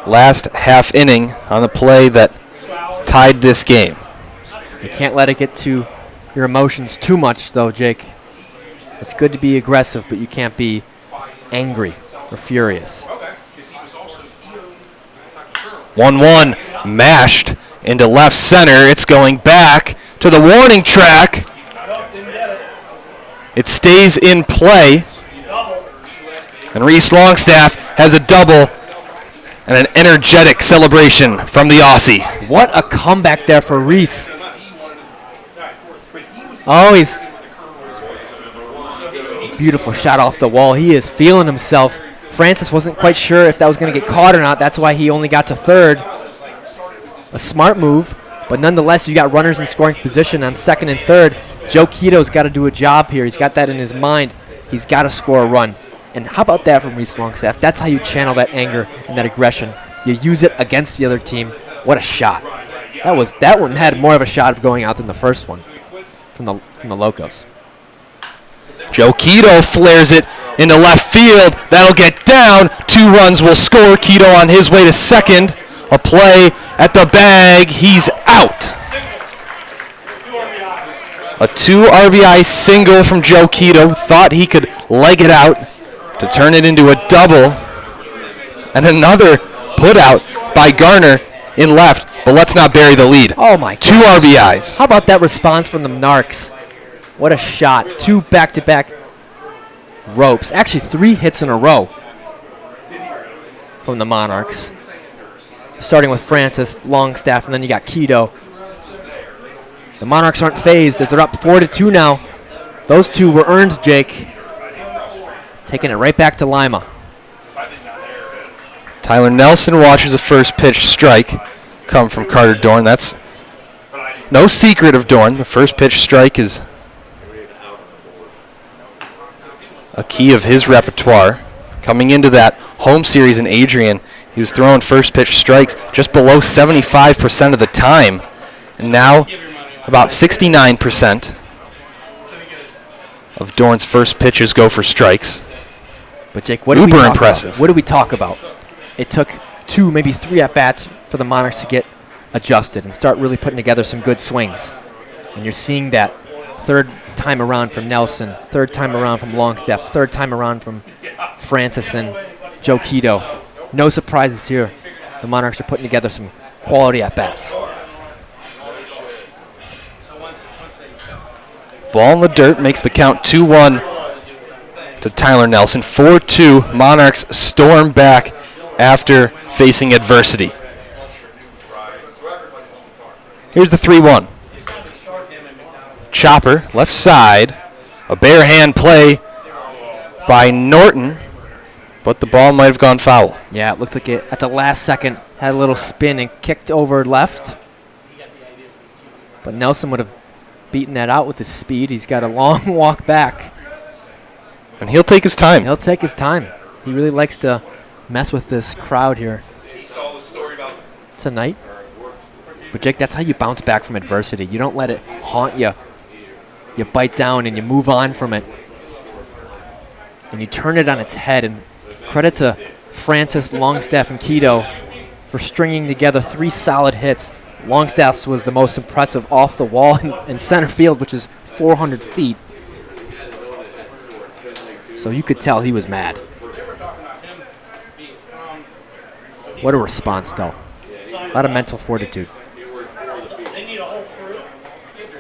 last half inning on the play that tied this game. You can't let it get to your emotions too much, though, Jake. It's good to be aggressive, but you can't be angry or furious. 1-1 mashed into left center. It's going back to the warning track. It stays in play. And Reese Longstaff has a double and an energetic celebration from the Aussie. What a comeback there for Reese. Oh, he's beautiful shot off the wall. He is feeling himself. Francis wasn't quite sure if that was going to get caught or not. That's why he only got to third. A smart move, but nonetheless, you got runners in scoring position on second and third. Joe Quito's got to do a job here. He's got that in his mind. He's got to score a run. And how about that from Reese Longstaff? That's how you channel that anger and that aggression. You use it against the other team. What a shot. That one had more of a shot of going out than the first one from the Locos. Joe Quito flares it into left field. That'll get down. 2 runs will score. Quito on his way to second. A play at the bag. He's out. A 2 RBI single from Joe Quito. Thought he could leg it out to turn it into a double. And another put out by Garner in left. But let's not bury the lead. Oh, my God. 2 RBIs. How about that response from the Monarchs? What a shot. 2 back-to-back ropes. Actually, 3 hits in a row from the Monarchs. Starting with Francis, Longstaff, and then you got Quito. The Monarchs aren't phased as they're up 4-2 now. Those 2 were earned, Jake. Taking it right back to Lima. Tyler Nelson watches the first pitch strike come from Carter Dorn. That's no secret of Dorn. The first pitch strike is a key of his repertoire. Coming into that home series in Adrian, he was throwing first pitch strikes just below 75% of the time. And now about 69% of Dorn's first pitches go for strikes. But Jake, what do we Uber talk impressive. about? What do we talk about? It took 2, maybe 3 at-bats for the Monarchs to get adjusted and start really putting together some good swings. And you're seeing that third time around from Nelson, third time around from Longstaff, third time around from Francis and Joe Quito. No surprises here the Monarchs are putting together some quality at-bats. Ball in the dirt makes the count 2-1 to Tyler Nelson. 4-2, Monarchs storm back after facing adversity. Here's the 3-1. Chopper, left side. A bare hand play by Norton, but the ball might have gone foul. Yeah, it looked like it at the last second had a little spin and kicked over left. But Nelson would have beaten that out with his speed. He's got a long walk back. And he'll take his time. He'll take his time. He really likes to mess with this crowd here tonight. But Jake, that's how you bounce back from adversity. You don't let it haunt you. You bite down and you move on from it. And you turn it on its head. And credit to Francis, Longstaff, and Keto for stringing together 3 solid hits. Longstaff's was the most impressive off the wall in center field, which is 400 feet. So you could tell he was mad. What a response, though. A lot of mental fortitude.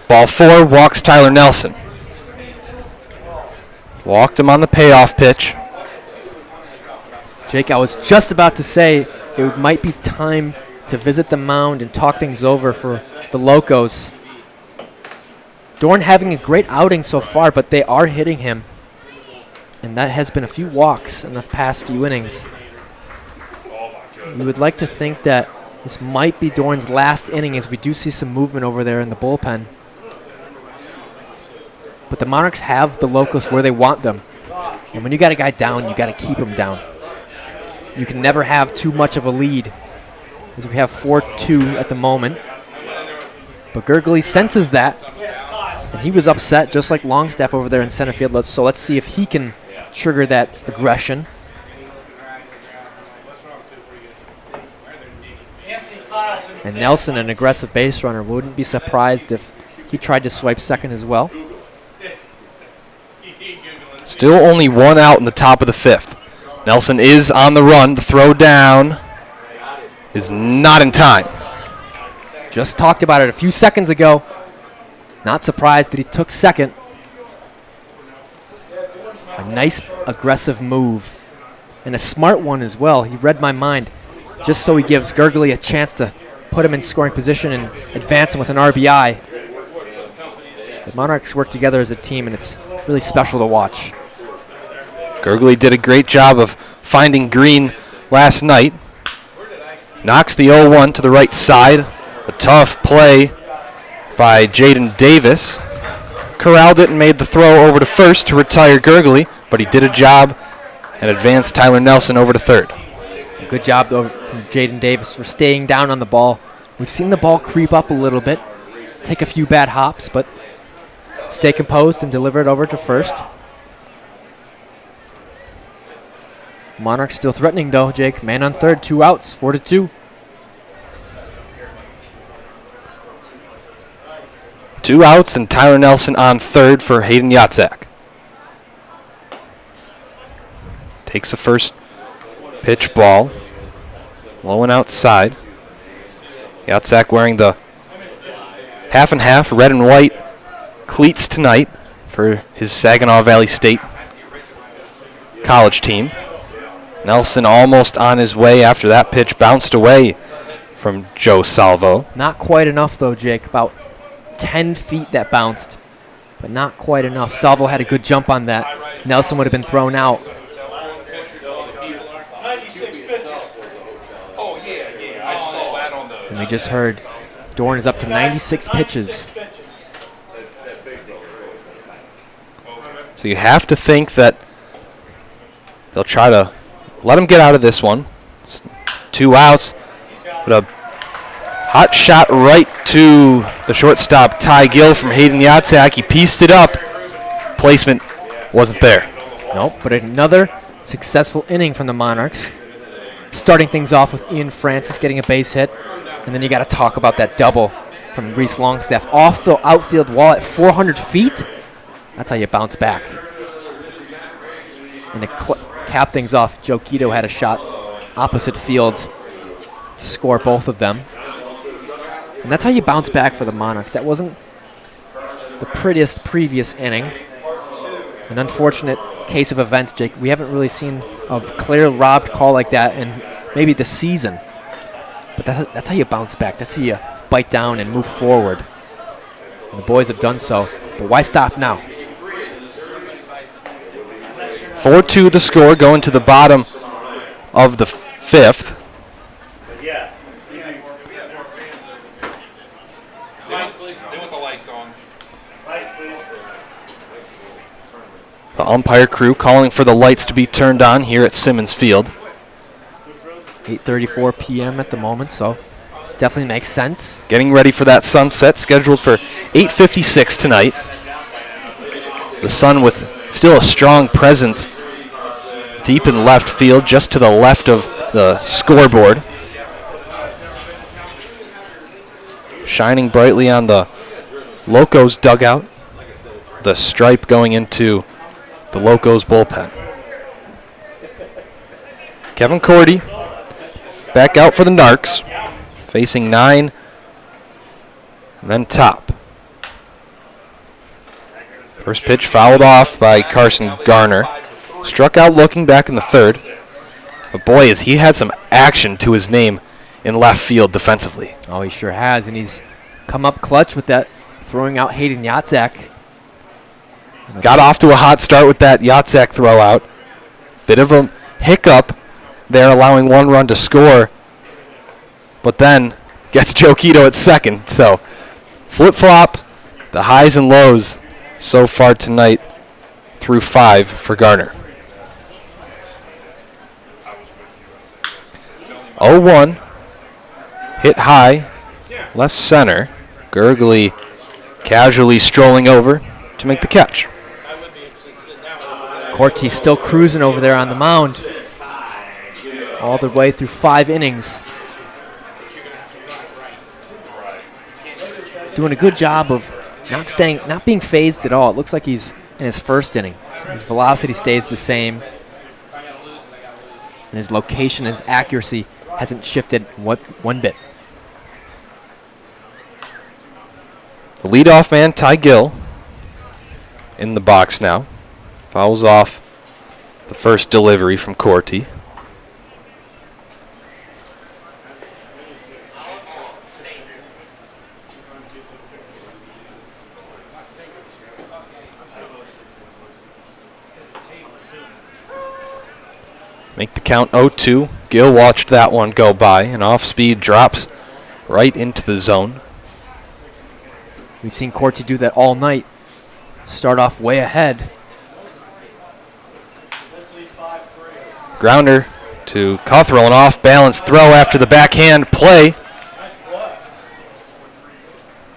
Ball 4, walks Tyler Nelson. Walked him on the payoff pitch. Jake, I was just about to say it might be time to visit the mound and talk things over for the Locos. Dorn having a great outing so far, but they are hitting him. And that has been a few walks in the past few innings. You would like to think that this might be Dorn's last inning as we do see some movement over there in the bullpen. But the Monarchs have the Locos where they want them. And when you got a guy down, you got to keep him down. You can never have too much of a lead, as we have 4-2 at the moment. But Gurgley senses that, and he was upset just like Longstaff over there in center field. So let's see if he can trigger that aggression. And Nelson, an aggressive base runner, wouldn't be surprised if he tried to swipe second as well. Still only 1 out in the top of the 5th. Nelson is on the run. The throw down is not in time. Just talked about it a few seconds ago. Not surprised that he took second. A nice aggressive move. And a smart one as well. He read my mind. Just so he gives Gurgley a chance to put him in scoring position and advance him with an RBI. The Monarchs work together as a team, and it's really special to watch. Gurgley did a great job of finding Green last night. Knocks the 0-1 to the right side. A tough play by Jaden Davis. Corralled it and made the throw over to first to retire Gurgley, but he did a job and advanced Tyler Nelson over to third. Good job, though, from Jaden Davis for staying down on the ball. We've seen the ball creep up a little bit, take a few bad hops, but stay composed and deliver it over to first. Monarchs still threatening, though, Jake. Man on third, 2 outs, 4-2. 2 outs and Tyler Nelson on third for Hayden Yatzak. Takes the first pitch ball. Low and outside. Yatzak wearing the half and half red and white cleats tonight for his Saginaw Valley State college team. Nelson almost on his way after that pitch bounced away from Joe Salvo. Not quite enough, though, Jake. About 10 feet that bounced, but not quite enough. Salvo had a good jump on that. Nelson would have been thrown out. 96 pitches. Oh, yeah, I saw that on the... And we just heard Dorn is up to 96 pitches. So you have to think that they'll try to let him get out of this one. 2 outs, but a hot shot right to the shortstop, Ty Gill from Hayden Yatzak. He pieced it up. Placement wasn't there. Nope, but another successful inning from the Monarchs. Starting things off with Ian Francis getting a base hit. And then you got to talk about that double from Reese Longstaff off the outfield wall at 400 feet. That's how you bounce back. And to cap things off, Joe Quito had a shot opposite field to score both of them. And that's how you bounce back for the Monarchs. That wasn't the prettiest previous inning. An unfortunate case of events, Jake. We haven't really seen a clear robbed call like that in maybe the season. But that's how you bounce back. That's how you bite down and move forward. And the boys have done so. But why stop now? 4-2 the score going to the bottom of the fifth. They want the lights on. The umpire crew calling for the lights to be turned on here at Simmons Field. 8:34 p.m. at the moment, so definitely makes sense. Getting ready for that sunset, scheduled for 8:56 tonight. The sun with still a strong presence deep in left field, just to the left of the scoreboard. Shining brightly on the Locos dugout. The stripe going into the Locos bullpen. Kevin Cordy back out for the Narcs, facing 9, and then Top. First pitch fouled off by Carson Garner. Struck out looking back in the third. But boy, has he had some action to his name in left field defensively. Oh, he sure has, and he's come up clutch with that, throwing out Hayden Yatzak. Got off to a hot start with that Yatzak throw out. Bit of a hiccup there, allowing one run to score. But then gets Joe Quito at second. So flip-flop, the highs and lows so far tonight through 5 for Garner. 0-1. Hit high, left center. Gurgley casually strolling over to make the catch. Corti still cruising over there on the mound all the way through 5 innings. Doing a good job of not being phased at all. It looks like he's in his first inning. His velocity stays the same. And his location and his accuracy hasn't shifted one bit. The leadoff man, Ty Gill, in the box now. Fouls off the first delivery from Corti. Make the count 0-2. Gill watched that one go by, and off-speed drops right into the zone. We've seen Corti do that all night. Start off way ahead. Grounder to Cothrell, an off-balance throw after the backhand play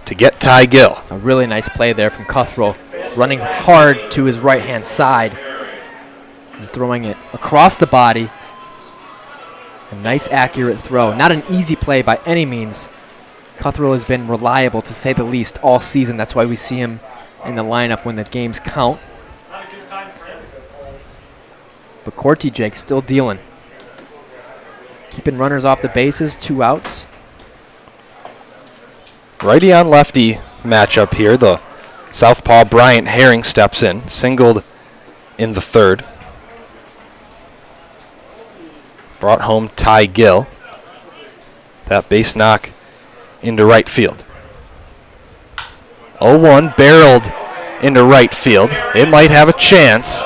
to get Ty Gill. A really nice play there from Cothrell, running hard to his right-hand side and throwing it across the body. A nice, accurate throw. Not an easy play by any means. Cothrell has been reliable, to say the least, all season. That's why we see him in the lineup when the games count. But Corti, Jake, still dealing. Keeping runners off the bases, 2 outs. Righty on lefty matchup here. The southpaw Bryant Herring steps in, singled in the third. Brought home Ty Gill. That base knock into right field. 0-1 barreled into right field. It might have a chance.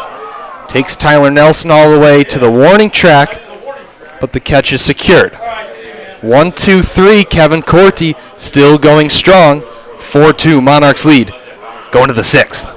Takes Tyler Nelson all the way to the warning track, but the catch is secured. 1-2-3, Kevin Corti still going strong. 4-2, Monarchs lead. Going to the 6th.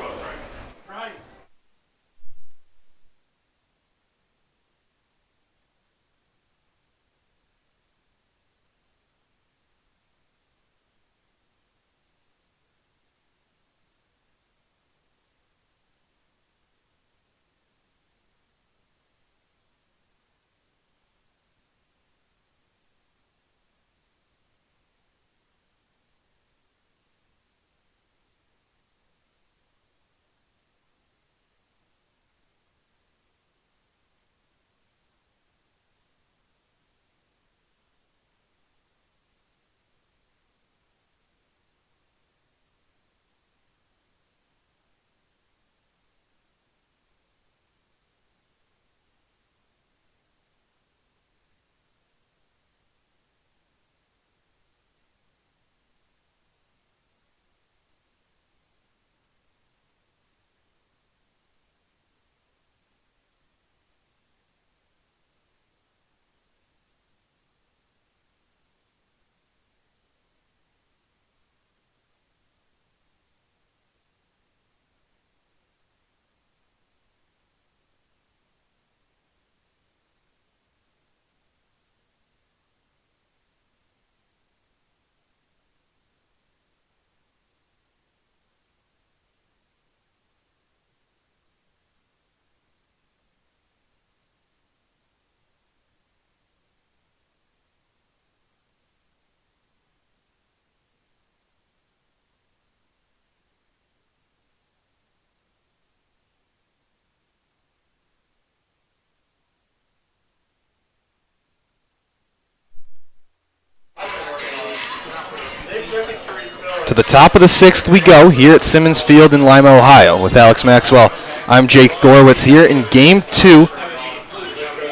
To the top of the 6th we go here at Simmons Field in Lima, Ohio. With Alex Maxwell, I'm Jake Gorwitz here in Game 2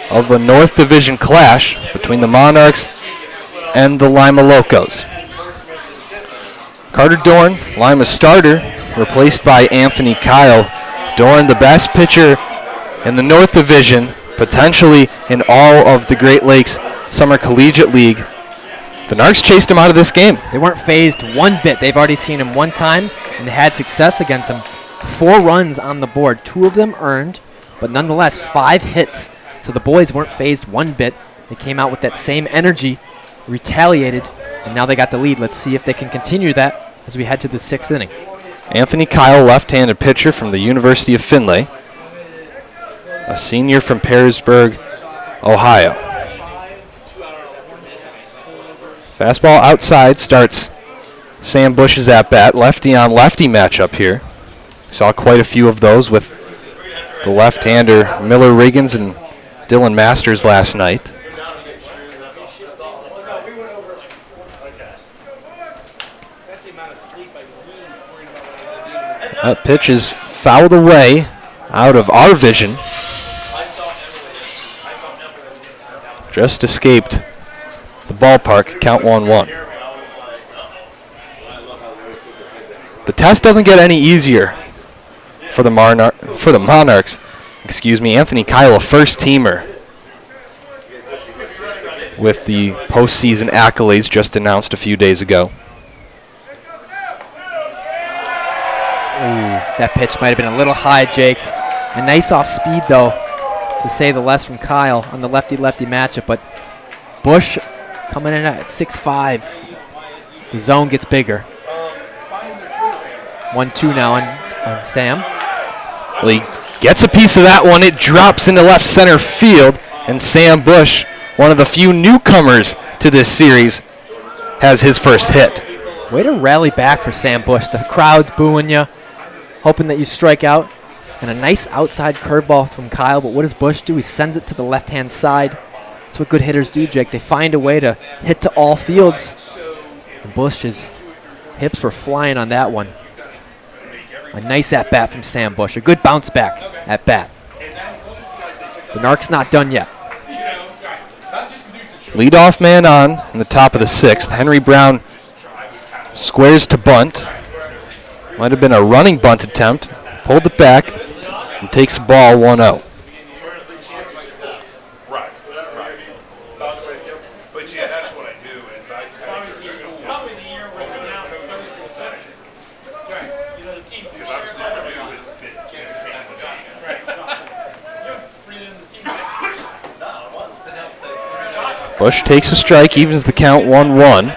of the North Division clash between the Monarchs and the Lima Locos. Carter Dorn, Lima's starter, replaced by Anthony Kyle. Dorn, the best pitcher in the North Division, potentially in all of the Great Lakes Summer Collegiate League. The Narcs chased him out of this game. They weren't phased one bit. They've already seen him one time, and they had success against him. 4 runs on the board, 2 of them earned, but nonetheless 5 hits. So the boys weren't phased one bit. They came out with that same energy, retaliated, and now they got the lead. Let's see if they can continue that as we head to the 6th inning. Anthony Kyle, left-handed pitcher from the University of Findlay, a senior from Perrysburg, Ohio. Fastball outside starts Sam Bush's at-bat. Lefty on lefty matchup here. Saw quite a few of those with the left-hander Miller Riggins and Dylan Masters last night. That pitch is fouled away out of our vision. Just escaped the ballpark, count 1-1. The test doesn't get any easier for the Monarchs. Anthony Kyle, a first-teamer with the postseason accolades just announced a few days ago. Ooh, that pitch might have been a little high, Jake. A nice off speed, though, to say the less from Kyle on the lefty-lefty matchup. But Bush coming in at 6'5". The zone gets bigger. 1-2 now on Sam. Well, he gets a piece of that one. It drops into left center field. And Sam Bush, one of the few newcomers to this series, has his first hit. Way to rally back for Sam Bush. The crowd's booing you, hoping that you strike out. And a nice outside curveball from Kyle. But what does Bush do? He sends it to the left-hand side. That's what good hitters do, Jake. They find a way to hit to all fields. And Bush's hips were flying on that one. A nice at-bat from Sam Bush. A good bounce back at-bat. The Narcs not done yet. Leadoff man on in the top of the 6th. Henry Brown squares to bunt. Might have been a running bunt attempt. Pulled it back and takes the ball 1-0. But yeah, that's what I do is I tell you. Probably the year we're coming out and goes to the center. You know, the team. Because obviously Purdue has been kids taking the game. Right. You're breathing in the team next year. Bush takes a strike, evens the count 1-1.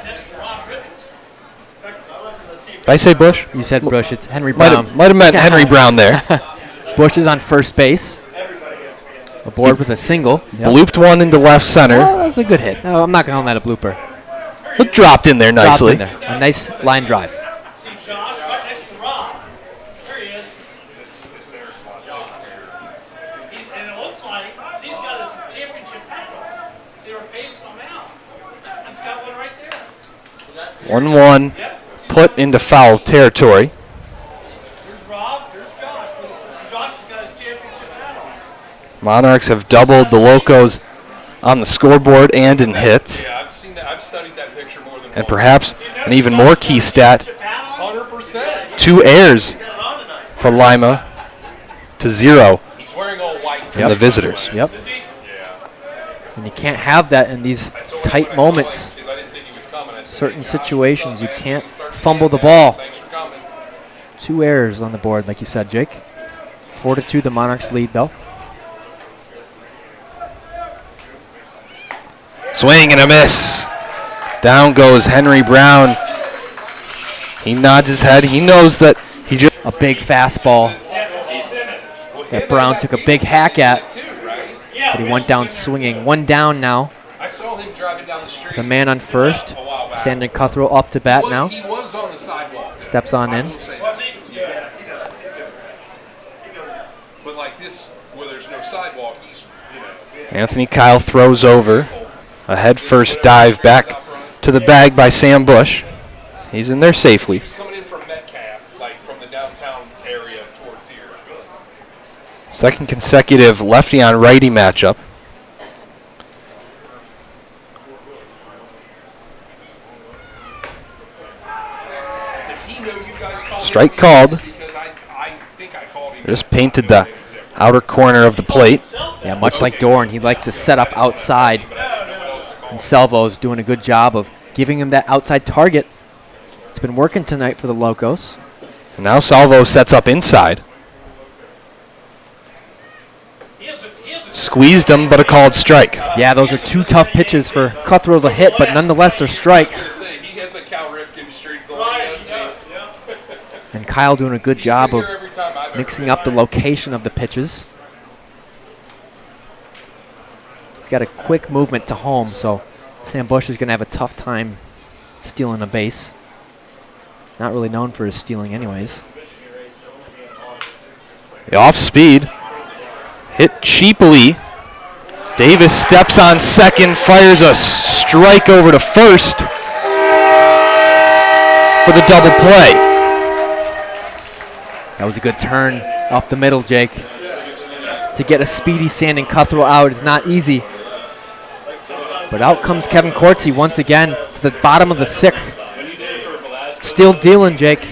Did I say Bush? You said Bush. It's Henry Brown. Might have meant Henry Brown there. Bush is on first base. Aboard with a single. Yep. Blooped one into left center. Oh, that was a good hit. No, I'm not calling that a blooper. It dropped in there nicely. Dropped in there. A nice line drive. See Josh right next to Rob. There he is. And it looks like he's got his championship hat on. They were pacing him out. He's got one right there. 1-1 put into foul territory. There's Rob. There's Josh. Josh has got his championship hat on. Monarchs have doubled the Locos on the scoreboard and in hits. Yeah, I've seen that. I've studied that picture more than And once. perhaps an even more key stat, 100%. 2 errors for Lima to 0 He's wearing all white. from the visitors. Yep. Yeah. And you can't have that in these tight moments. Because I didn't think he was coming. I said, Certain situations, you can't fumble the ball. thanks for coming. 2 errors on the board, like you said, Jake. 4-2, the Monarchs lead, though. Swing and a miss. Down goes Henry Brown. He nods his head. He knows that he just... A big fastball that Brown took a big hack at, but he went down swinging. 1 down now. I saw him driving down the street. The man on first. a while back. Sandon Cutthroat up to bat now. He was on the sidewalk. Steps on I in. will say that. But like this, where there's no sidewalk, he's, Anthony Kyle throws over. A head-first dive back to the bag by Sam Bush. He's in there safely. He's coming in from Metcalf, like from the downtown area towards here. Second consecutive lefty on righty matchup. Does he know you guys called Strike him? called. Because I think I called him. Just painted the outer corner of the plate. Yeah, much like Doran, he likes to set up outside. And Salvo's doing a good job of giving him that outside target. It's been working tonight for the Locos. And now Salvo sets up inside. Squeezed him, but a called strike. Yeah, those are two tough pitches for Cutthroat to hit, but nonetheless, they're strikes. He has a Cal Ripken streak going. And Kyle doing a good job of mixing up the location of the pitches. He's got a quick movement to home, so Sam Bush is going to have a tough time stealing a base. Not really known for his stealing anyways. The off speed. Hit cheaply. Davis steps on second, fires a strike over to first for the double play. That was a good turn up the middle, Jake. To get a speedy Sandin Cutthroat out is not easy. But out comes Kevin Cortsy once again to the bottom of the sixth. Still dealing, Jake.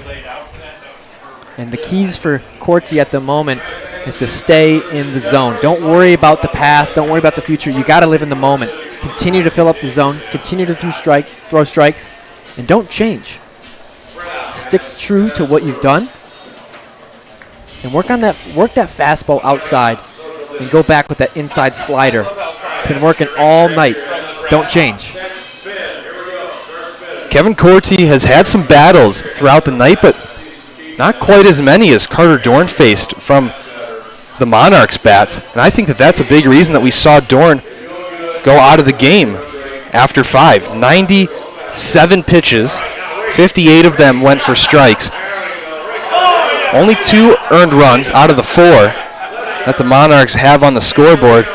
And the keys for Cortsy at the moment is to stay in the zone. Don't worry about the past. Don't worry about the future. You got to live in the moment. Continue to fill up the zone. Continue to throw strikes, and don't change. Stick true to what you've done, and work that fastball outside, and go back with that inside slider. It's been working all night. Don't change. Kevin Corty has had some battles throughout the night, but not quite as many as Carter Dorn faced from the Monarchs bats. And I think that's a big reason that we saw Dorn go out of the game after 5. 97 pitches, 58 of them went for strikes. Only 2 earned runs out of the 4 that the Monarchs have on the scoreboard.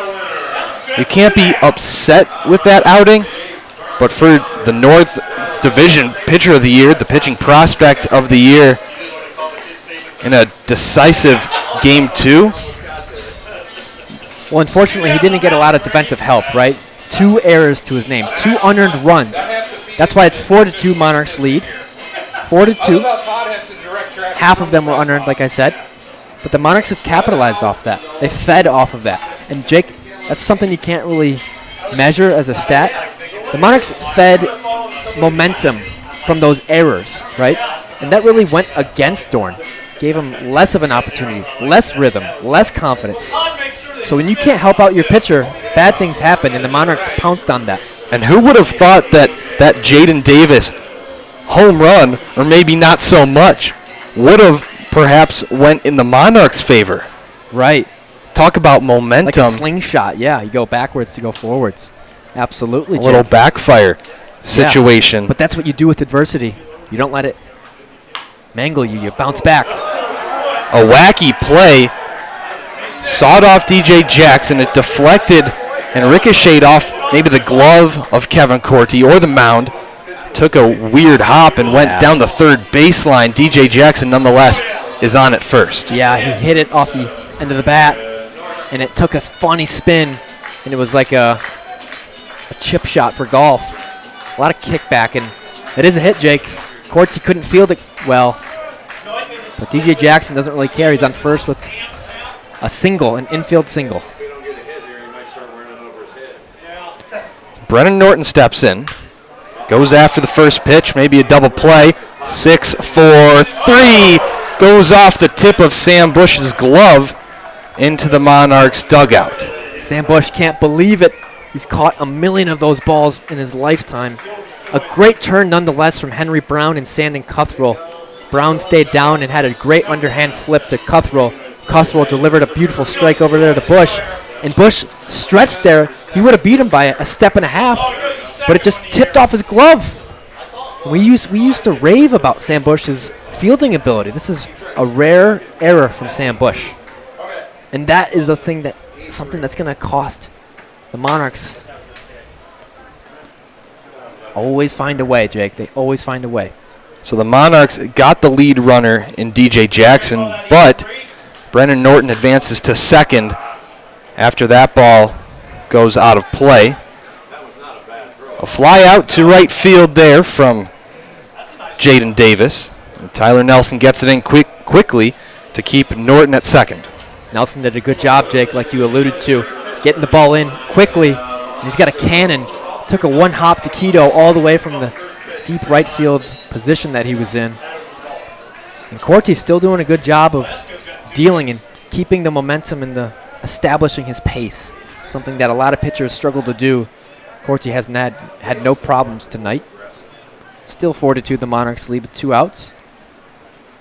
You can't be upset with that outing, but for the North Division Pitcher of the Year, the pitching prospect of the year, in a decisive Game 2. Well, unfortunately, he didn't get a lot of defensive help, right? 2 errors to his name, 2 unearned runs. That's why it's 4-2 Monarchs lead. 4-2. Half of them were unearned, like I said. But the Monarchs have capitalized off that. They fed off of that. And Jake, that's something you can't really measure as a stat. The Monarchs fed momentum from those errors, right? And that really went against Dorn. Gave him less of an opportunity, less rhythm, less confidence. So when you can't help out your pitcher, bad things happen, and the Monarchs pounced on that. And who would have thought that Jaden Davis home run, or maybe not so much, would have perhaps went in the Monarchs' favor? Right. Talk about momentum. Like a slingshot, yeah. You go backwards to go forwards. Absolutely, a little Jake. backfire situation. Yeah, but that's what you do with adversity. You don't let it mangle you. You bounce back. A wacky play. Sawed off DJ Jackson. It deflected and ricocheted off maybe the glove of Kevin Corty or the mound. Took a weird hop and went down the third baseline. DJ Jackson, nonetheless, is on at first. Yeah, he hit it off the end of the bat, and it took a funny spin, and it was like a chip shot for golf. A lot of kickback, and it is a hit, Jake. Corty couldn't field it well, but DJ Jackson doesn't really care. He's on first with a single, an infield single. Brennan Norton steps in, goes after the first pitch, maybe a double play. 6-4-3 goes off the tip of Sam Bush's glove into the Monarchs dugout. Sam Bush can't believe it. He's caught a million of those balls in his lifetime. A great turn nonetheless from Henry Brown and Sandin Cutthroat. Brown stayed down and had a great underhand flip to Cutthroat. Cutthroat delivered a beautiful strike over there to Bush. And Bush stretched there. He would have beat him by a step and a half, but it just tipped off his glove. We used to rave about Sam Bush's fielding ability. This is a rare error from Sam Bush. And that is something that's going to cost the Monarchs. Always find a way, Jake. They always find a way. So the Monarchs got the lead runner in DJ Jackson, but Brennan Norton advances to second after that ball goes out of play. A fly out to right field there from Jaden Davis. And Tyler Nelson gets it in quickly to keep Norton at second. Nelson did a good job, Jake, like you alluded to, getting the ball in quickly. And he's got a cannon. Took a one-hop taquito all the way from the deep right field position that he was in. And Corty's still doing a good job of dealing and keeping the momentum and establishing his pace, something that a lot of pitchers struggle to do. Corty has had no problems tonight. Still 4-2, the Monarchs lead with 2 outs.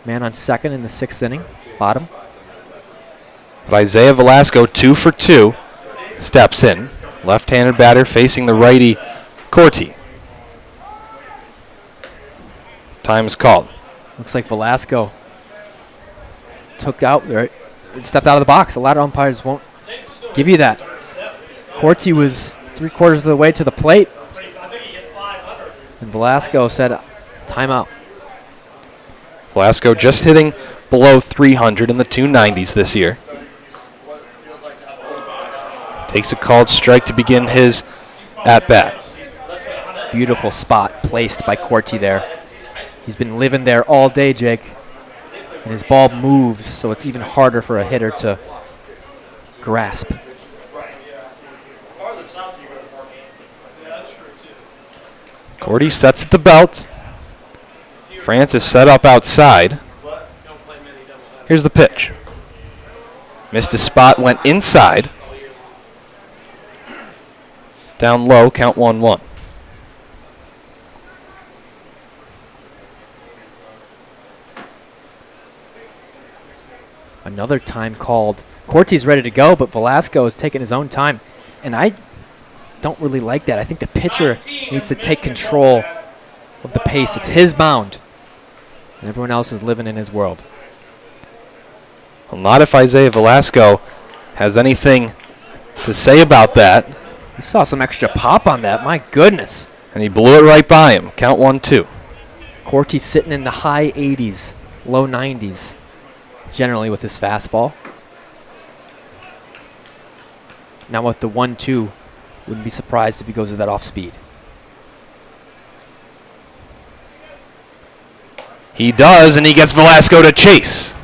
Man on second in the 6th inning, bottom. But Isaiah Velasco, 2 for 2, steps in. Left-handed batter facing the righty Corty. Time is called. Looks like Velasco stepped out of the box. A lot of umpires won't give you that. Corty was 3/4 of the way to the plate, and Velasco said, timeout. Velasco just hitting below 300 in the 290s this year. Takes a called strike to begin his at-bat. Beautiful spot placed by Corty there. He's been living there all day, Jake. And his ball moves, so it's even harder for a hitter to grasp. Corty sets at the belt. Francis set up outside. Here's the pitch. Missed his spot, went inside. Down low, count 1-1. Another time called. Corty's ready to go, but Velasco is taking his own time. And I don't really like that. I think the pitcher needs to take control of the pace. It's his mound. And everyone else is living in his world. Well, not if Isaiah Velasco has anything to say about that. You saw some extra pop on that. My goodness. And he blew it right by him. Count 1-2. Corty's sitting in the high 80s, low 90s, generally with his fastball. Now with the 1-2, wouldn't be surprised if he goes with that off speed. He does, and he gets Velasco to chase.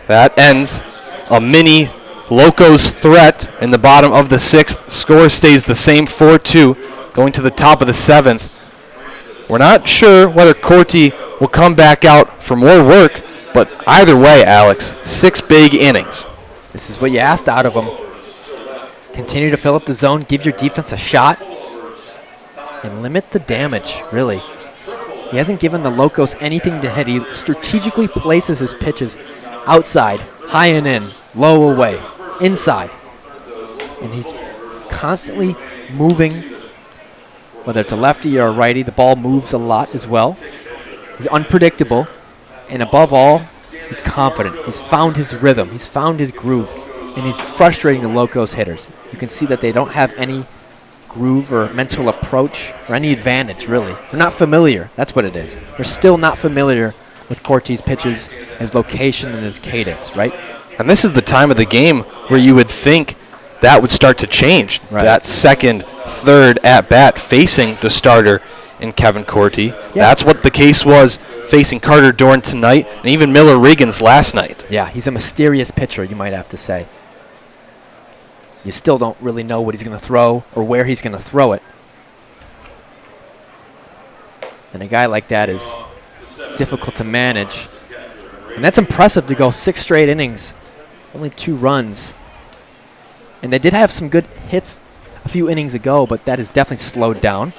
That ends a mini Locos threat in the bottom of the 6th. Score stays the same, 4-2, going to the top of the 7th. We're not sure whether Corty will come back out for more work, but either way, Alex, 6 big innings. This is what you asked out of him. Continue to fill up the zone, give your defense a shot, and limit the damage, really. He hasn't given the Locos anything to hit. He strategically places his pitches outside, high and in, low away, inside. And he's constantly moving, whether it's a lefty or a righty. The ball moves a lot as well. He's unpredictable, and above all, he's confident. He's found his rhythm. He's found his groove, and he's frustrating the Locos hitters. You can see that they don't have any groove or mental approach or any advantage, really. They're not familiar. That's what it is. They're still not familiar with Corty's pitches, his location, and his cadence, right? And this is the time of the game where you would think that would start to change. Right. That second, third at-bat facing the starter in Kevin Corty. Yeah. That's what the case was facing Carter Dorn tonight, and even Miller Riggins last night. Yeah, he's a mysterious pitcher, you might have to say. You still don't really know what he's going to throw or where he's going to throw it. And a guy like that is difficult to manage. And that's impressive to go 6 straight innings, only 2 runs. And they did have some good hits a few innings ago, but that is definitely slowed down.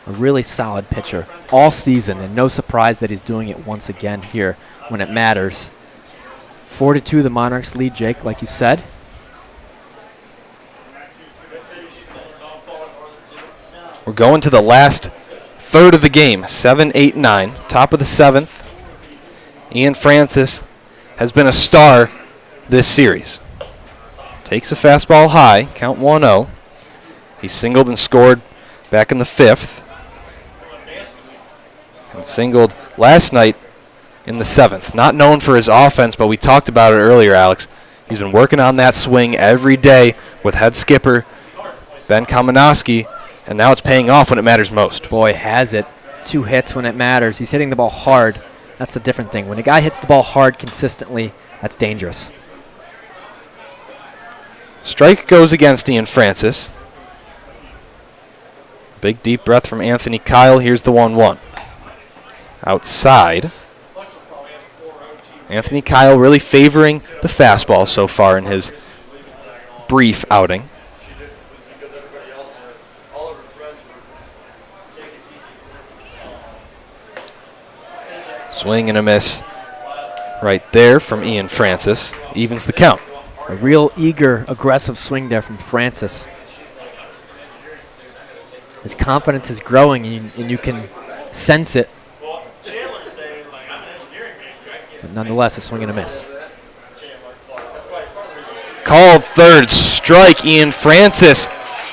A really solid pitcher all season, and no surprise that he's doing it once again here when it matters. 4-2, the Monarchs lead, Jake, like you said. We're going to the last third of the game, 7, 8, 9, top of the 7th. Ian Francis has been a star this series. Takes a fastball high, count 1-0. He singled and scored back in the 5th. And singled last night in the 7th. Not known for his offense, but we talked about it earlier, Alex. He's been working on that swing every day with head skipper Ben Kamenowski, and now it's paying off when it matters most. Boy, has it. 2 hits when it matters. He's hitting the ball hard. That's the different thing. When a guy hits the ball hard consistently, that's dangerous. Strike goes against Ian Francis. Big deep breath from Anthony Kyle. Here's the 1-1. Outside. Anthony Kyle really favoring the fastball so far in his brief outing. Swing and a miss right there from Ian Francis. Evens the count. A real eager, aggressive swing there from Francis. His confidence is growing, and you can sense it. But nonetheless, a swing and a miss. Called third strike. Ian Francis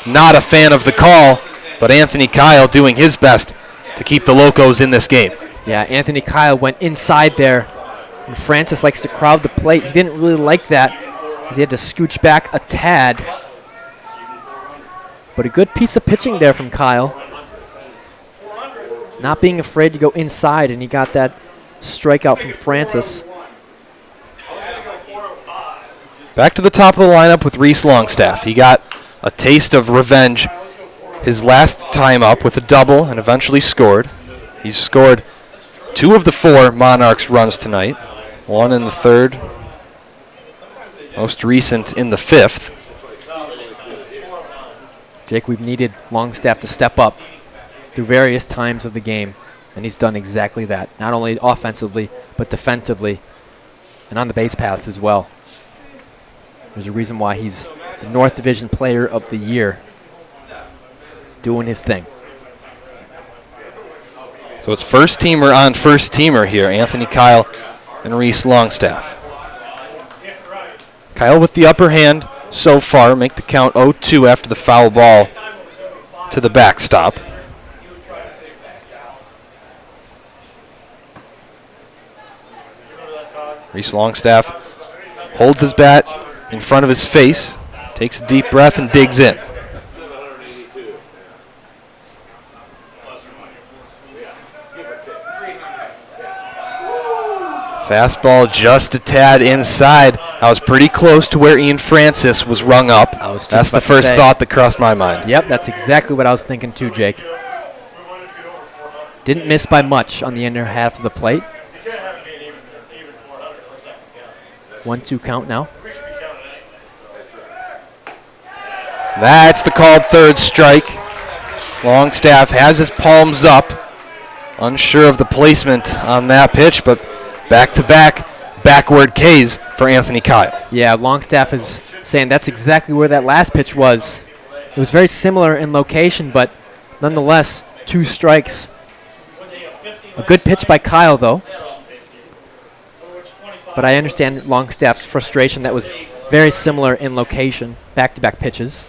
not a fan of the call, but Anthony Kyle doing his best to keep the Locos in this game. Yeah, Anthony Kyle went inside there, and Francis likes to crowd the plate. He didn't really like that, as he had to scooch back a tad. But a good piece of pitching there from Kyle. Not being afraid to go inside, and he got that strikeout from Francis. Back to the top of the lineup with Reese Longstaff. He got a taste of revenge his last time up with a double and eventually scored. He's scored 2 of the 4 Monarchs runs tonight. 1 in the 3rd. Most recent in the 5th. Jake, we've needed Longstaff to step up through various times of the game, and he's done exactly that, not only offensively, but defensively, and on the base paths as well. There's a reason why he's the North Division Player of the Year, doing his thing. So it's first teamer on first teamer here, Anthony Kyle and Reese Longstaff. Kyle with the upper hand so far, make the count 0-2 after the foul ball to the backstop. Reese Longstaff holds his bat in front of his face, takes a deep breath and digs in. Fastball just a tad inside. I was pretty close to where Ian Francis was rung up. That's the first thought that crossed my mind. Yep, that's exactly what I was thinking too, Jake. Didn't miss by much on the inner half of the plate. 1-2 count now. That's the called third strike. Longstaff has his palms up. Unsure of the placement on that pitch, but back-to-back backward Ks for Anthony Kyle. Yeah, Longstaff is saying that's exactly where that last pitch was. It was very similar in location, but nonetheless, 2 strikes. A good pitch by Kyle, though. But I understand Longstaff's frustration. That was very similar in location, back-to-back pitches.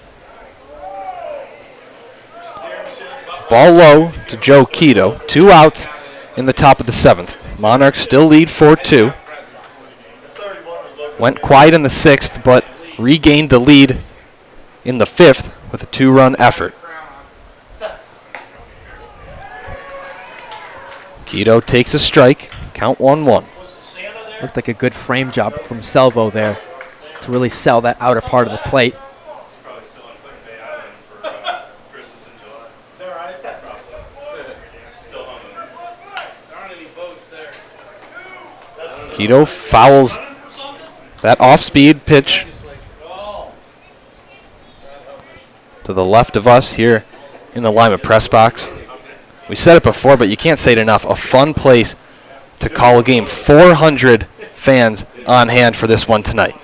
Ball low to Joe Quito. 2 outs in the top of the 7th. Monarchs still lead 4-2. Went quiet in the 6th, but regained the lead in the 5th with a 2-run effort. Quito takes a strike. Count 1-1. Looked like a good frame job from Selvo there to really sell that outer part of the plate. Quito fouls that off-speed pitch to the left of us here in the Lima press box. We said it before, but you can't say it enough. A fun place to call a game. 400 fans on hand for this one tonight.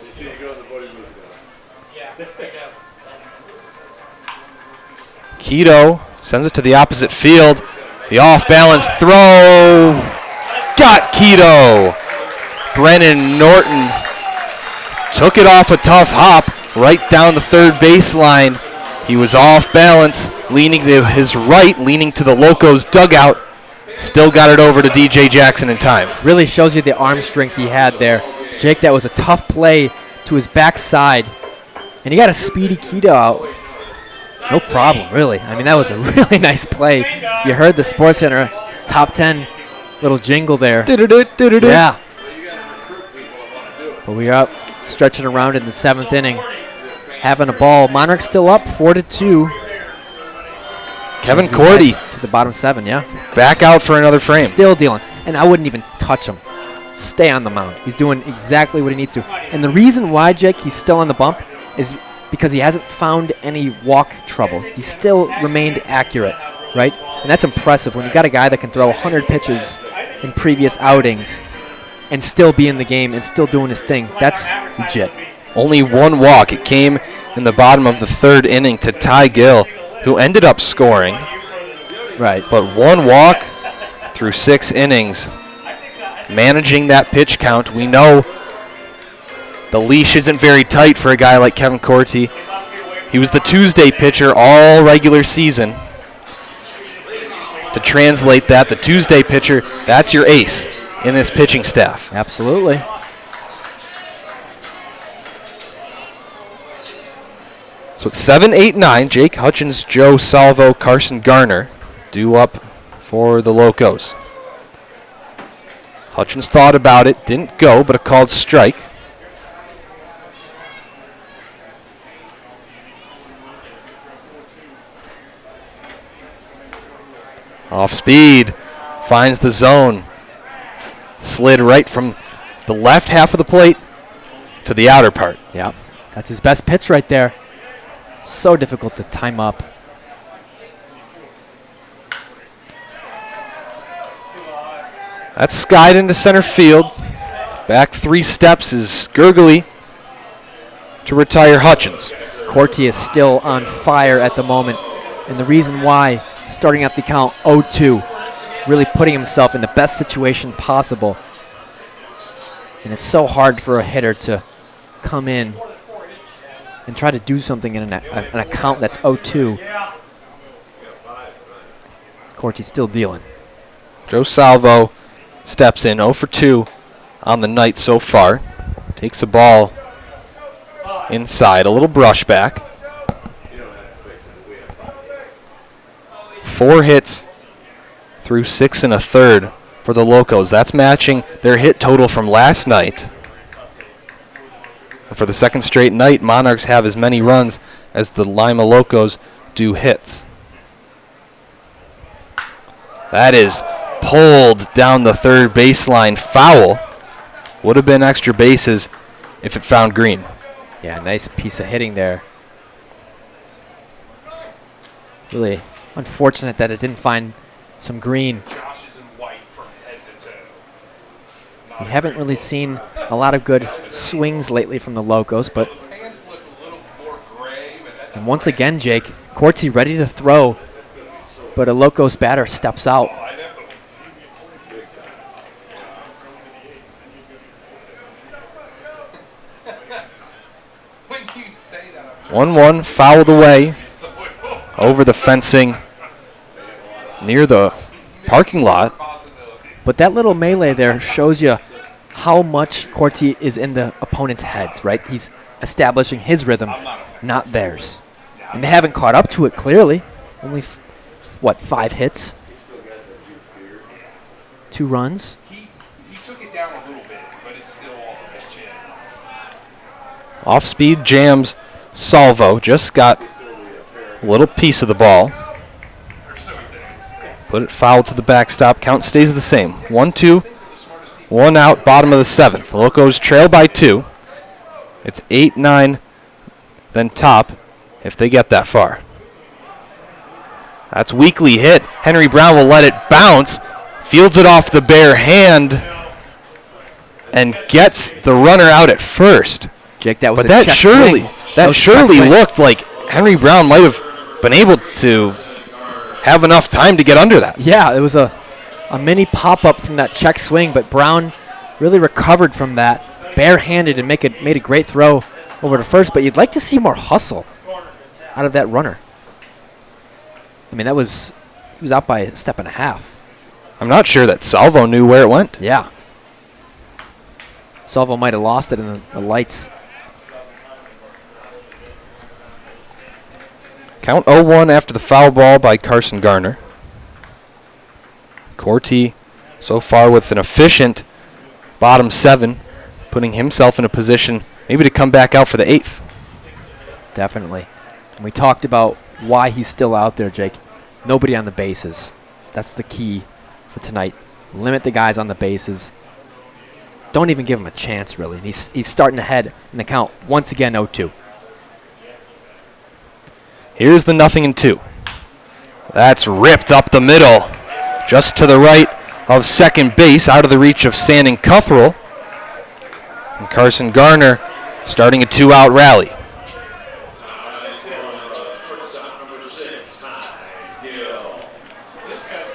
Quito sends it to the opposite field. The off-balance throw. Got Quito. Brennan Norton took it off a tough hop right down the third baseline. He was off balance, leaning to his right, leaning to the Locos dugout. Still got it over to DJ Jackson in time. Really shows you the arm strength he had there. Jake, that was a tough play to his backside. And he got a speedy Keto out. No problem, really. I mean, that was a really nice play. You heard the SportsCenter top 10 little jingle there. Yeah. But we are up, stretching around in the 7th inning. Having a ball. Monarchs still up 4-2. Kevin Cordy to the bottom 7, yeah. back out for another frame. Still dealing. And I wouldn't even touch him. Stay on the mound. He's doing exactly what he needs to. And the reason why, Jake, he's still on the bump is because he hasn't found any walk trouble. He still remained accurate, right? And that's impressive when you got a guy that can throw 100 pitches in previous outings and still be in the game and still doing his thing. That's legit. Only one walk. It came in the bottom of the 3rd inning to Ty Gill, who ended up scoring. Right. But one walk through 6 innings. Managing that pitch count. We know the leash isn't very tight for a guy like Kevin Corty. He was the Tuesday pitcher all regular season. To translate that, the Tuesday pitcher, that's your ace in this pitching staff. Absolutely. So it's 7, 8, 9. Jake Hutchins, Joe Salvo, Carson Garner due up for the Locos. Hutchins thought about it, didn't go, but a called strike. Off speed, finds the zone. Slid right from the left half of the plate to the outer part. Yeah, that's his best pitch right there. So difficult to time up. That's skied into center field. Back 3 steps is Gurgley to retire Hutchins. Corty is still on fire at the moment. And the reason why, starting at the count 0-2, really putting himself in the best situation possible. And it's so hard for a hitter to come in and try to do something in an account that's 0-2. Corty's still dealing. Joe Salvo steps in 0 for 2 on the night so far. Takes a ball inside, a little brush back. 4 hits through 6 1/3 for the Locos. That's matching their hit total from last night. And for the 2nd straight night, Monarchs have as many runs as the Lima Locos do hits. That is pulled down the 3rd baseline, foul. Would have been extra bases if it found green. Yeah, nice piece of hitting there. Really unfortunate that it didn't find some green. Josh is in white from head to toe. We haven't really seen a lot of good swings lately from the Locos, but Hands look a little more gray, but that's and once again, Jake, Corty ready to throw, but a Locos batter steps out. when you say that. 1-1 fouled away over the fencing near the parking lot. But that little melee there shows you how much Corty is in the opponent's heads, right? He's establishing his rhythm, not theirs. And they haven't caught up to it, clearly. Only, 5 hits? 2 runs? He took it down a little bit, but it's still off of his chin. Off speed jams Salvo. Just got a little piece of the ball. Put it foul to the backstop. Count stays the same. 1-2. 1 out, bottom of the 7th. The Locos trail by 2. It's 8-9, then top if they get that far. That's weakly hit. Henry Brown will let it bounce. Fields it off the bare hand and gets the runner out at first. Jake, that was But a that check surely, swing. that was a check surely swing. looked like Henry Brown might have been able to have enough time to get under that. Yeah, it was a mini pop-up from that check swing, but Brown really recovered from that barehanded and made a great throw over to first, but you'd like to see more hustle out of that runner. I mean, he was out by a step and a half. I'm not sure that Salvo knew where it went. Yeah. Salvo might have lost it in the lights. Count 0-1 after the foul ball by Carson Garner. Corti so far with an efficient bottom 7, putting himself in a position maybe to come back out for the 8th. Definitely. And we talked about why he's still out there, Jake. Nobody on the bases. That's the key for tonight. Limit the guys on the bases. Don't even give him a chance, really. He's starting ahead in the count. Once again, 0-2. Here's the 0-2. That's ripped up the middle, just to the right of second base, out of the reach of Sandon Cuthrell. And Carson Garner starting a 2-out rally.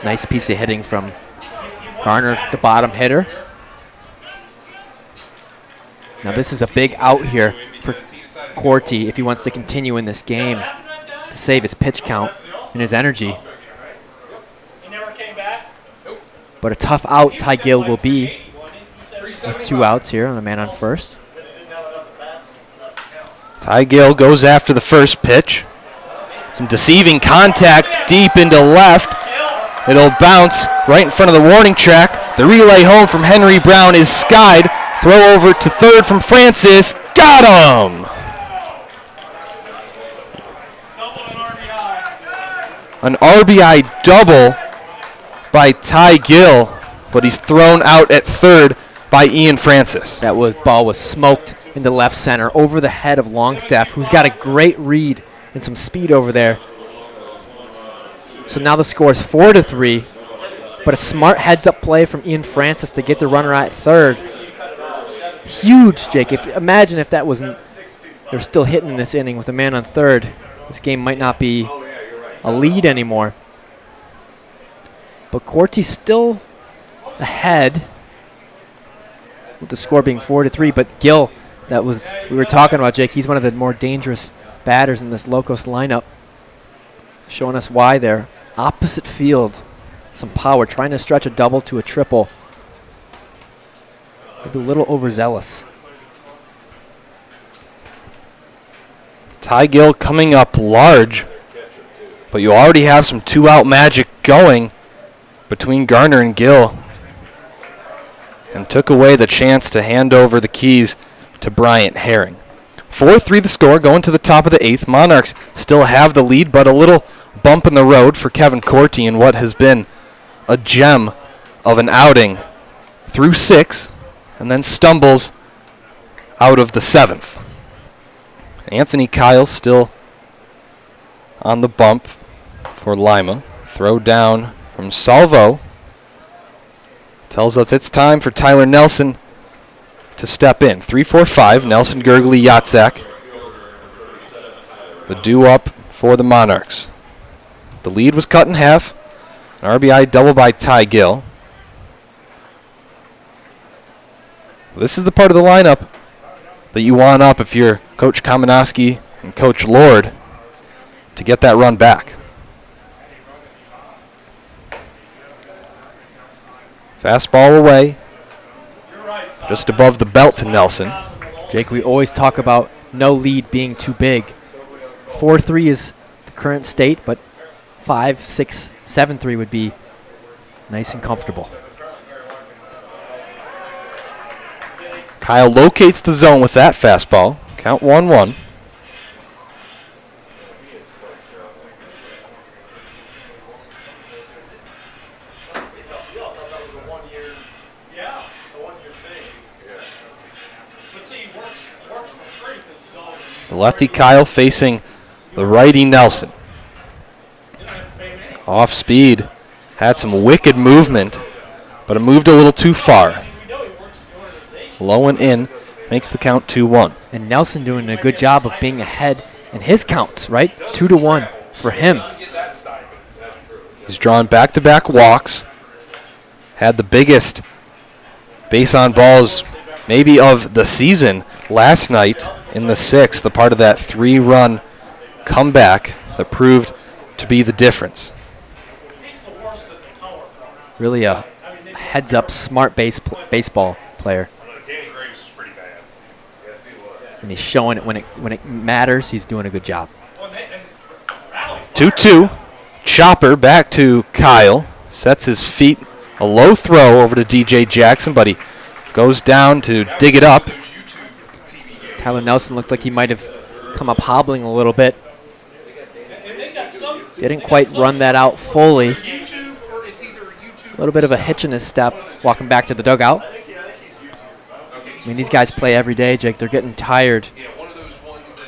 Nice piece of hitting from Garner, the bottom hitter. Now this is a big out here for Corti if he wants to continue in this game to save his pitch count and his energy. But a tough out Ty Gill will be with 2 outs here on a man on first. Ty Gill goes after the first pitch. Some deceiving contact deep into left. It'll bounce right in front of the warning track. The relay home from Henry Brown is skied. Throw over to third from Francis. Got him! An RBI double by Ty Gill, but he's thrown out at third by Ian Francis. That ball was smoked into left center over the head of Longstaff, who's got a great read and some speed over there. So now the score is 4-3, but a smart heads-up play from Ian Francis to get the runner at third. Huge, Jake. Imagine if that wasn't, they're still hitting this inning with a man on third. This game might not be a lead anymore. But Corti's still ahead with the score being 4-3. But Gill, we were talking about, Jake, he's one of the more dangerous batters in this Locos lineup. Showing us why there. Opposite field, some power, trying to stretch a double to a triple. Maybe a little overzealous. Ty Gill coming up large, but you already have some 2-out magic going between Garner and Gill, and took away the chance to hand over the keys to Bryant Herring. 4-3 the score, going to the top of the 8th. Monarchs still have the lead, but a little bump in the road for Kevin Corti in what has been a gem of an outing through 6, and then stumbles out of the 7th. Anthony Kyle still on the bump for Lima. Throw down from Salvo. Tells us it's time for Tyler Nelson to step in. 3-4-5, Nelson, Gurgley, Yatzak. The due-up for the Monarchs. The lead was cut in half. An RBI double by Ty Gill. This is the part of the lineup that you want up if you're Coach Kamenowski and Coach Lord to get that run back. Fastball away, just above the belt to Nelson. Jake, we always talk about no lead being too big. 4-3 is the current state, but 5-6, 7-3 would be nice and comfortable. Kyle locates the zone with that fastball. Count 1-1. The lefty Kyle facing the righty Nelson. Off speed. Had some wicked movement, but it moved a little too far. Low and in makes the count 2-1. And Nelson doing a good job of being ahead in his counts, right? 2-1 for him. He's drawn back-to-back walks. Had the biggest base on balls maybe of the season last night in the 6th, the part of that 3-run comeback that proved to be the difference. Really a heads-up, smart baseball player. Danny Graves was pretty bad. And he's showing it when it matters. He's doing a good job. 2-2. Chopper back to Kyle. Sets his feet. A low throw over to DJ Jackson, but he goes down to dig it up. Tyler Nelson looked like he might have come up hobbling a little bit. Didn't quite run that out fully. A little bit of a hitch in his step walking back to the dugout. I mean, these guys play every day, Jake. They're getting tired.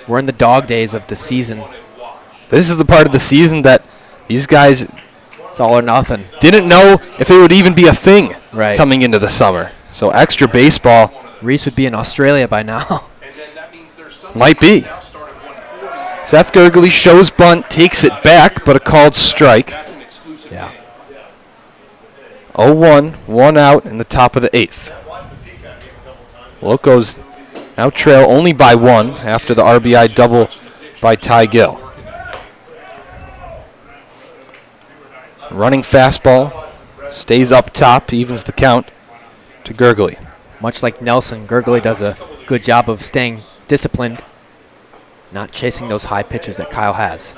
We're in the dog days of the season. This is the part of the season that these guys It's all or nothing. didn't know if it would even be a thing Right. coming into the summer. So extra baseball Reese would be in Australia by now. might be. Seth Gurgley shows bunt, takes it back, but a called strike. Yeah. 0-1, 1 out in the top of the 8th. Locos now trail only by 1 after the RBI double by Ty Gill. Running fastball, stays up top, evens the count to Gurgley. Much like Nelson, Gurgley does a good job of staying disciplined, not chasing those high pitches that Kyle has.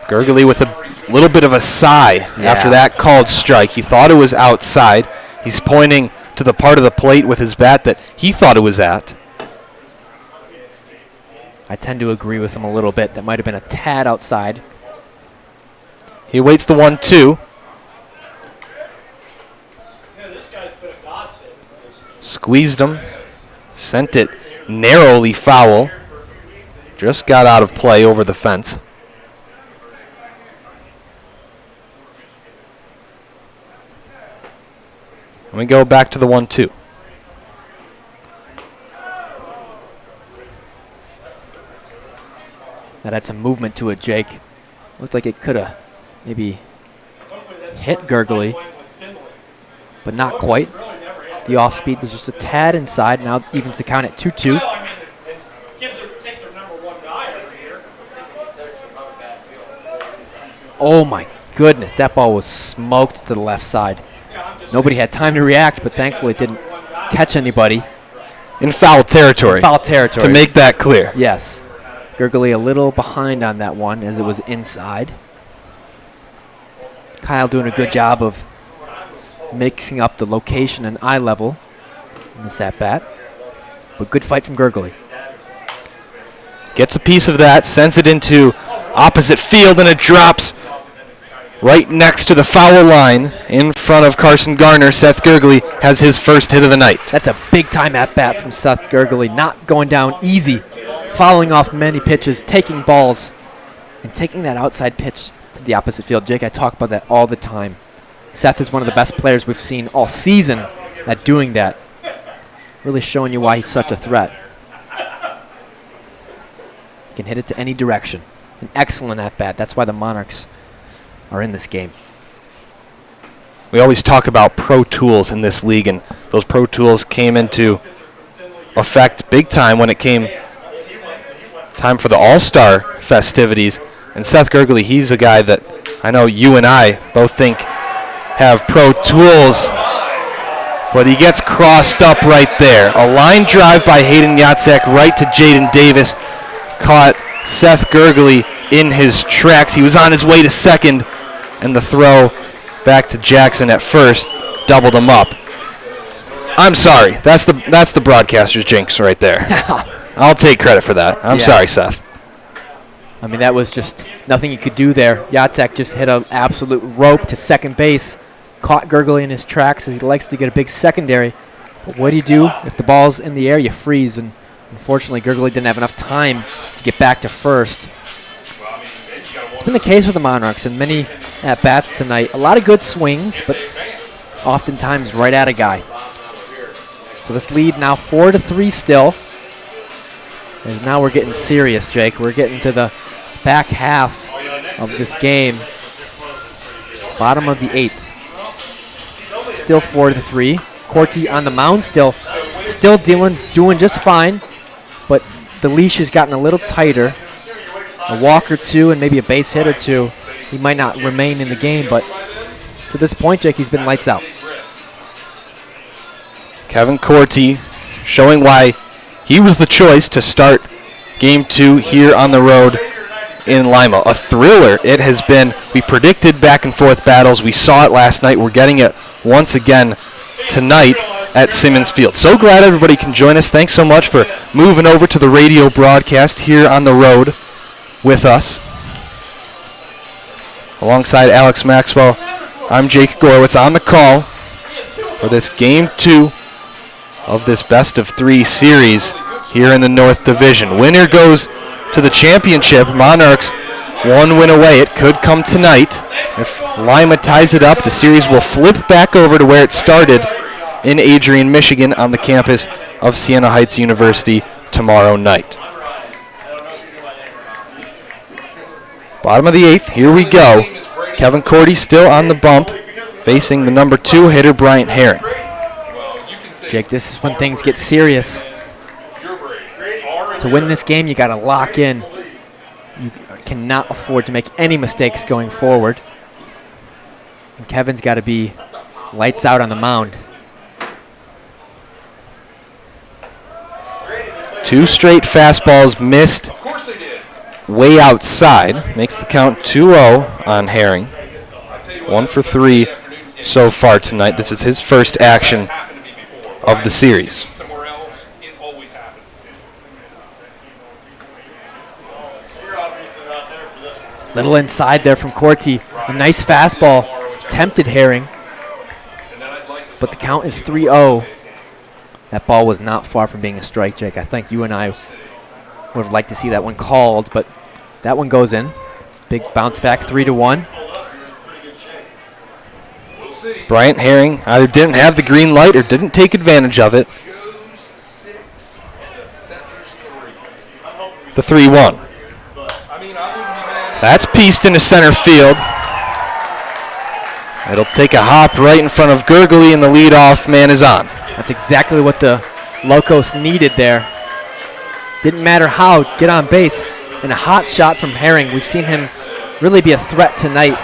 Gurgley with a little bit of a sigh after that called strike. He thought it was outside. He's pointing to the part of the plate with his bat that he thought it was at. I tend to agree with him a little bit. That might have been a tad outside. He awaits the 1-2. Squeezed him. Sent it narrowly foul. Just got out of play over the fence. And we go back to the 1-2. That had some movement to it, Jake. Looked like it could have maybe hit Gurgley, but not quite. The off speed was just a tad inside. Now evens the count at 2-2. Oh my goodness, that ball was smoked to the left side. Nobody had time to react, but thankfully it didn't catch anybody. In foul territory. Foul territory. To make that clear. Yes. Gurgley a little behind on that one as it was inside. Kyle doing a good job of mixing up the location and eye level in this at-bat. But good fight from Gurgley. Gets a piece of that, sends it into opposite field, and it drops right next to the foul line in front of Carson Garner. Seth Gurgley has his first hit of the night. That's a big-time at-bat from Seth Gurgley. Not going down easy, fouling off many pitches, taking balls, and taking that outside pitch to the opposite field. Jake, I talk about that all the time. Seth is one of the best players we've seen all season at doing that. Really showing you why he's such a threat. He can hit it to any direction. An excellent at-bat. That's why the Monarchs are in this game. We always talk about pro tools in this league, and those pro tools came into effect big time when it came time for the All-Star festivities. And Seth Gurgley, he's a guy that I know you and I both think have pro tools, but he gets crossed up right there. A line drive by Hayden Yatsek right to Jaden Davis caught Seth Gurgley in his tracks. He was on his way to second, and the throw back to Jackson at first doubled him up. I'm sorry. That's the broadcaster's jinx right there. I'll take credit for that. I'm sorry, Seth. I mean, that was just nothing you could do there. Yatsek just hit an absolute rope to second base, caught Gurgley in his tracks as he likes to get a big secondary. But what do you do if the ball's in the air? You freeze, and unfortunately, Gurgley didn't have enough time to get back to first. It's been the case with the Monarchs in many at-bats tonight. A lot of good swings, but oftentimes right at a guy. So this lead now 4-3 still. As now we're getting serious, Jake. We're getting to the back half of this game. Bottom of the 8th. Still 4-3. Corti on the mound, still doing just fine, but the leash has gotten a little tighter, a walk or two and maybe a base hit or two, he might not remain in the game, but to this point, Jake, he's been lights out. Kevin Corti showing why he was the choice to start Game 2 here on the road in Lima. A thriller it has been. We predicted back and forth battles. We saw it last night. We're getting it once again tonight at Simmons Field. So glad everybody can join us. Thanks so much for moving over to the radio broadcast here on the road with us. Alongside Alex Maxwell, I'm Jake Gorwitz on the call for this Game 2 of this best-of-3 series here in the North Division. Winner goes to the championship. Monarchs 1 win away. It could come tonight. If Lima ties it up, the series will flip back over to where it started in Adrian, Michigan, on the campus of Siena Heights University tomorrow night. Bottom of the 8th, here we go. Kevin Corti still on the bump, facing the number 2 hitter, Bryant Herring. Jake, this is when things get serious. To win this game, you got to lock in. You cannot afford to make any mistakes going forward. And Kevin's got to be lights out on the mound. 2 straight fastballs missed way outside. Makes the count 2-0 on Herring. 1 for 3 so far tonight. This is his first action of the series. Little inside there from Corti. A nice fastball tempted Herring, but the count is 3-0. That ball was not far from being a strike, Jake. I think you and I would have liked to see that one called, but that one goes in. Big bounce back, 3-1. Bryant Herring either didn't have the green light or didn't take advantage of it. The 3-1. That's pieced into center field. It'll take a hop right in front of Gurgley, and the leadoff man is on. That's exactly what the Locos needed there. Didn't matter how, get on base. And a hot shot from Herring. We've seen him really be a threat tonight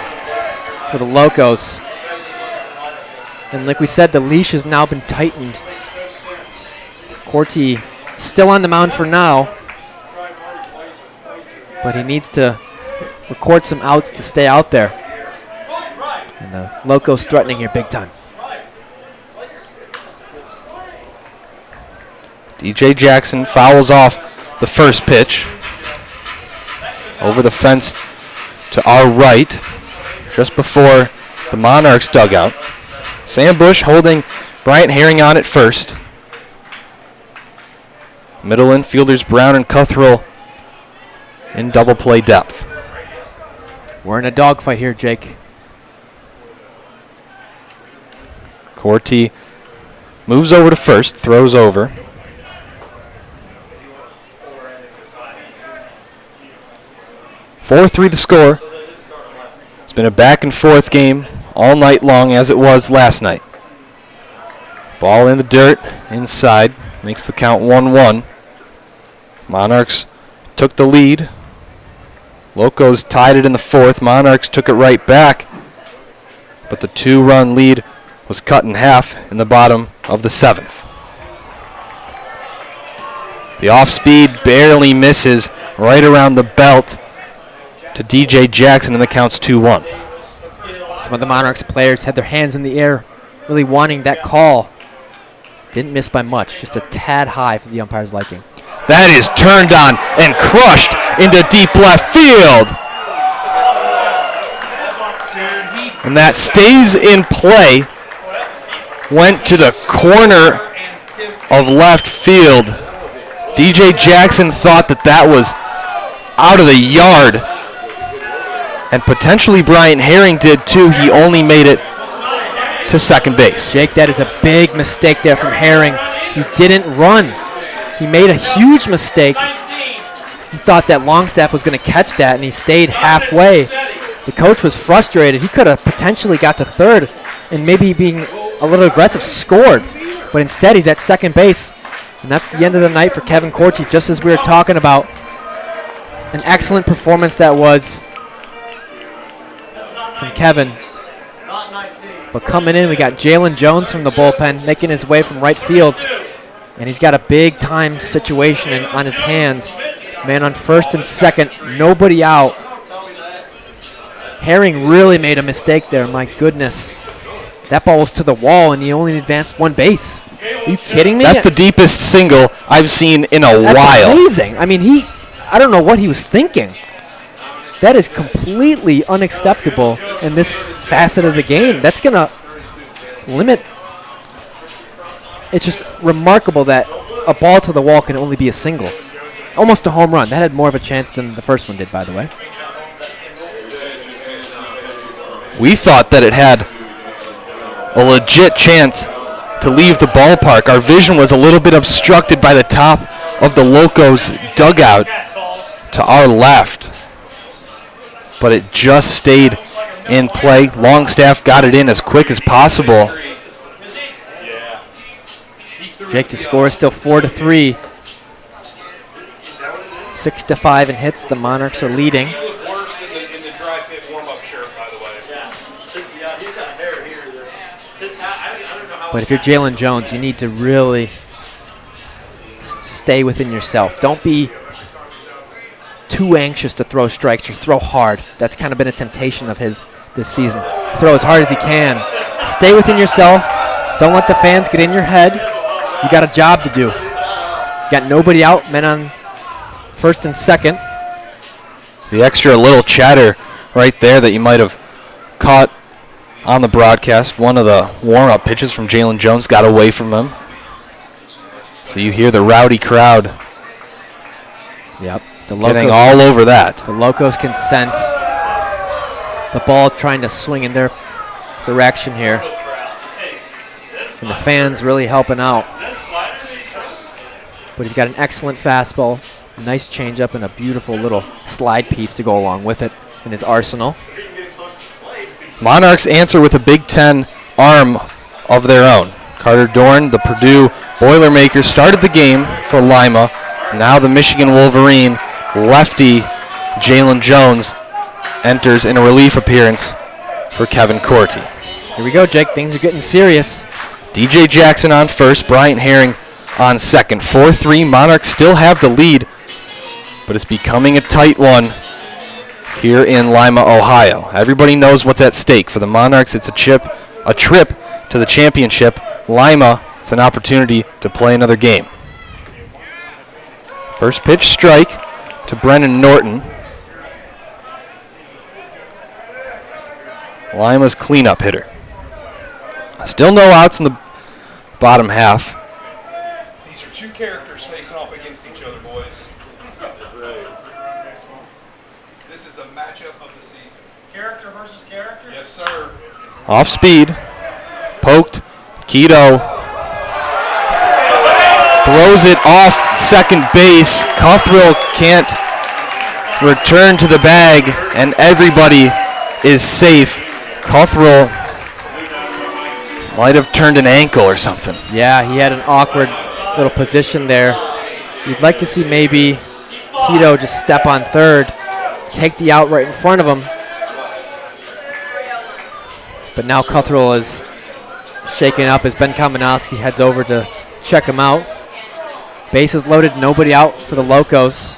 for the Locos. And like we said, the leash has now been tightened. Corti still on the mound for now, but he needs to record some outs to stay out there. And the Locos threatening here big time. DJ Jackson fouls off the first pitch. Over the fence to our right, just before the Monarchs dugout. Sam Bush holding Bryant Herring on at first. Middle infielders Brown and Cuthrell in double play depth. We're in a dogfight here, Jake. Corti moves over to first, throws over. (4-3) the score. It's been a back and forth game all night long, as it was last night. Ball in the dirt, inside, makes the count 1-1. Monarchs took the lead. Locos tied it in the 4th. Monarchs took it right back, but the 2-run lead was cut in half in the bottom of the 7th. The off-speed barely misses right around the belt to DJ Jackson, and the count's 2-1. Some of the Monarchs players had their hands in the air, really wanting that call. Didn't miss by much, just a tad high for the umpire's liking. That is turned on and crushed into deep left field. And that stays in play. Went to the corner of left field. DJ Jackson thought that was out of the yard. And potentially Bryant Herring did too. He only made it to second base. Jake, that is a big mistake there from Herring. He didn't run. He made a huge mistake. He thought that Longstaff was going to catch that, and he stayed halfway. The coach was frustrated. He could have potentially got to third and maybe being a little aggressive scored. But instead, he's at second base, And that's the end of the night for Kevin Corti, just as we were talking about. An excellent performance that was from Kevin. But coming in, we got Jalen Jones from the bullpen making his way from right field. And he's got a big-time situation on his hands. Man on first and second, nobody out. Herring really made a mistake there, my goodness. That ball was to the wall, and he only advanced one base. Are you kidding me? That's the deepest single I've seen in a That's while. amazing. I mean, I don't know what he was thinking. That is completely unacceptable in this facet of the game. That's going to limit. It's just remarkable that a ball to the wall can only be a single. Almost a home run. That had more of a chance than the first one did, by the way. We thought that it had a legit chance to leave the ballpark. Our vision was a little bit obstructed by the top of the Locos dugout to our left. But it just stayed in play. Longstaff got it in as quick as possible. Jake, the score is still 4-3. 6-5 in hits. The Monarchs are leading. Worse in the dry fit warm-up shirt, by the way. But if you're Jalen Jones, you need to really stay within yourself. Don't be too anxious to throw strikes or throw hard. That's kind of been a temptation of his this season. Throw as hard as he can. Stay within yourself. Don't let the fans get in your head. You got a job to do. You got nobody out, men on first and second. The extra little chatter right there that you might have caught on the broadcast. One of the warm-up pitches from Jalen Jones got away from him. So you hear the rowdy crowd Yep. The getting all over that. The Locos can sense the ball trying to swing in their direction here. And the fans really helping out. But he's got an excellent fastball, a nice changeup, and a beautiful little slide piece to go along with it in his arsenal. Monarchs answer with a Big Ten arm of their own. Carter Dorn, the Purdue Boilermakers, started the game for Lima. Now the Michigan Wolverine lefty Jalen Jones enters in a relief appearance for Kevin Corti. Here we go, Jake. Things are getting serious. DJ Jackson on first, Bryant Herring on second. 4-3, Monarchs still have the lead, but it's becoming a tight one here in Lima, Ohio. Everybody knows what's at stake. For the Monarchs, it's a trip to the championship. Lima, it's an opportunity to play another game. First pitch strike to Brennan Norton. Lima's cleanup hitter. Still no outs in the bottom half. These are two characters facing off against each other, boys. This is the matchup of the season. Character versus character? Yes, sir. Off speed. Poked. Keto throws it off second base. Cuthrell can't return to the bag, and everybody is safe. Cuthrell might have turned an ankle or something. Yeah, he had an awkward little position there. You'd like to see maybe Keto just step on third, take the out right in front of him. But now Cuthrell is shaken up as Ben Kamenowski heads over to check him out. Bases loaded, nobody out for the Locos.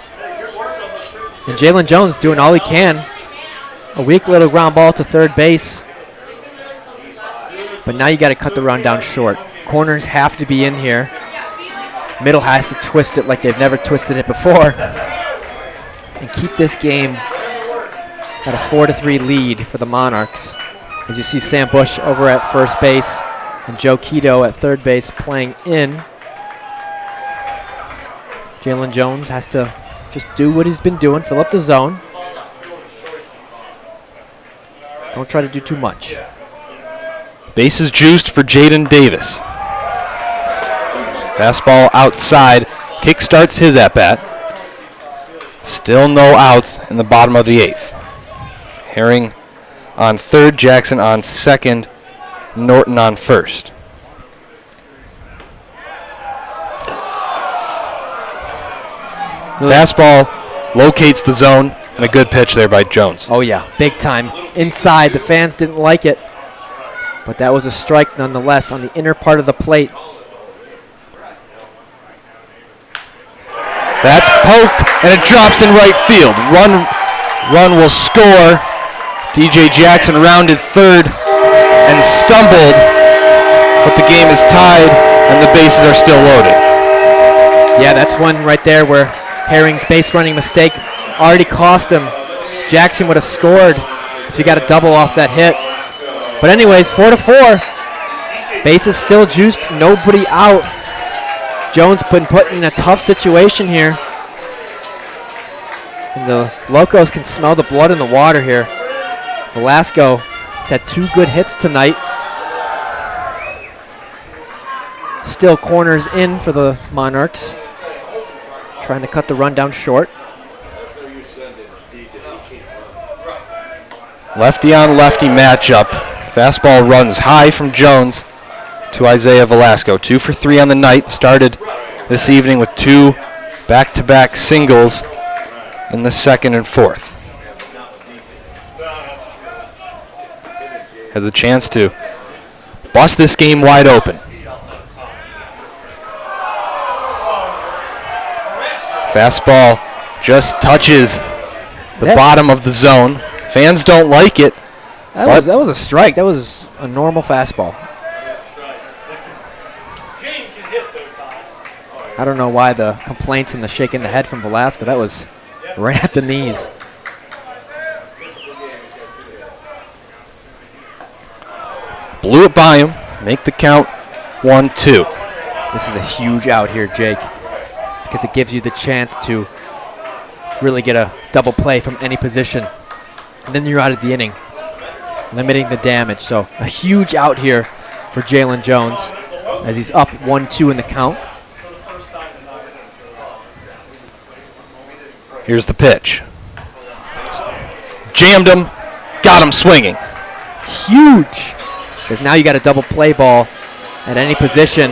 And Jalen Jones doing all he can. A weak little ground ball to third base. But now you got to cut the run down short. Corners have to be in here. Middle has to twist it like they've never twisted it before. And keep this game at a 4-3 lead for the Monarchs. As you see Sam Bush over at first base and Joe Keto at third base playing in. Jalen Jones has to just do what he's been doing, fill up the zone. Don't try to do too much. Bases juiced for Jaden Davis. Fastball outside. Kick starts his at-bat. Still no outs in the bottom of the eighth. Herring on third, Jackson on second, Norton on first. Fastball locates the zone, and a good pitch there by Jones. Oh, yeah, big time. Inside, the fans didn't like it, but that was a strike nonetheless on the inner part of the plate. That's poked, and it drops in right field. Run will score. DJ Jackson rounded third and stumbled, but the game is tied, and the bases are still loaded. Yeah, that's one right there where Herring's base running mistake already cost him. Jackson would have scored if he got a double off that hit. But anyways, 4-4. Bases still juiced, nobody out. Jones been put in a tough situation here. And the Locos can smell the blood in the water here. Velasco has had 2 good hits tonight. Still corners in for the Monarchs. Trying to cut the run down short. Lefty on lefty matchup. Fastball runs high from Jones to Isaiah Velasco. 2 for 3 on the night. Started this evening with 2 back-to-back singles in the second and fourth. Has a chance to bust this game wide open. Fastball just touches the bottom of the zone. Fans don't like it. That was a strike. That was a normal fastball. I don't know why the complaints and the shaking the head from Velasco. That was right at the knees. Blew it by him. Make the count 1-2. This is a huge out here, Jake, because it gives you the chance to really get a double play from any position. And then you're out of the inning, limiting the damage. So a huge out here for Jalen Jones as he's up 1-2 in the count. Here's the pitch. Jammed him, got him swinging. Huge, because now you got a double play ball at any position.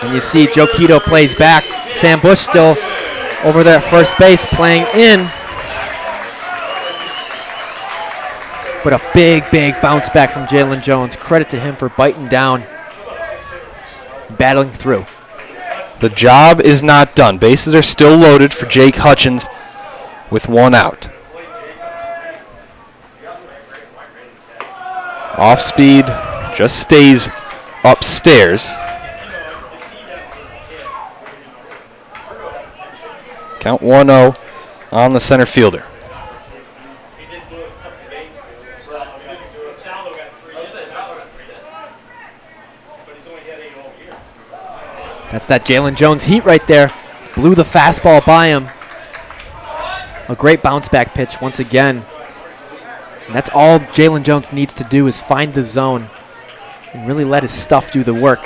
And you see Joe Quito plays back. Sam Bush still over there at first base playing in. But a big, big bounce back from Jalen Jones. Credit to him for biting down, battling through. The job is not done. Bases are still loaded for Jake Hutchins with 1 out. Off speed, just stays upstairs. Count 1-0 on the center fielder. That's that Jalen Jones heat right there. Blew the fastball by him. A great bounce back pitch once again. And that's all Jalen Jones needs to do is find the zone and really let his stuff do the work.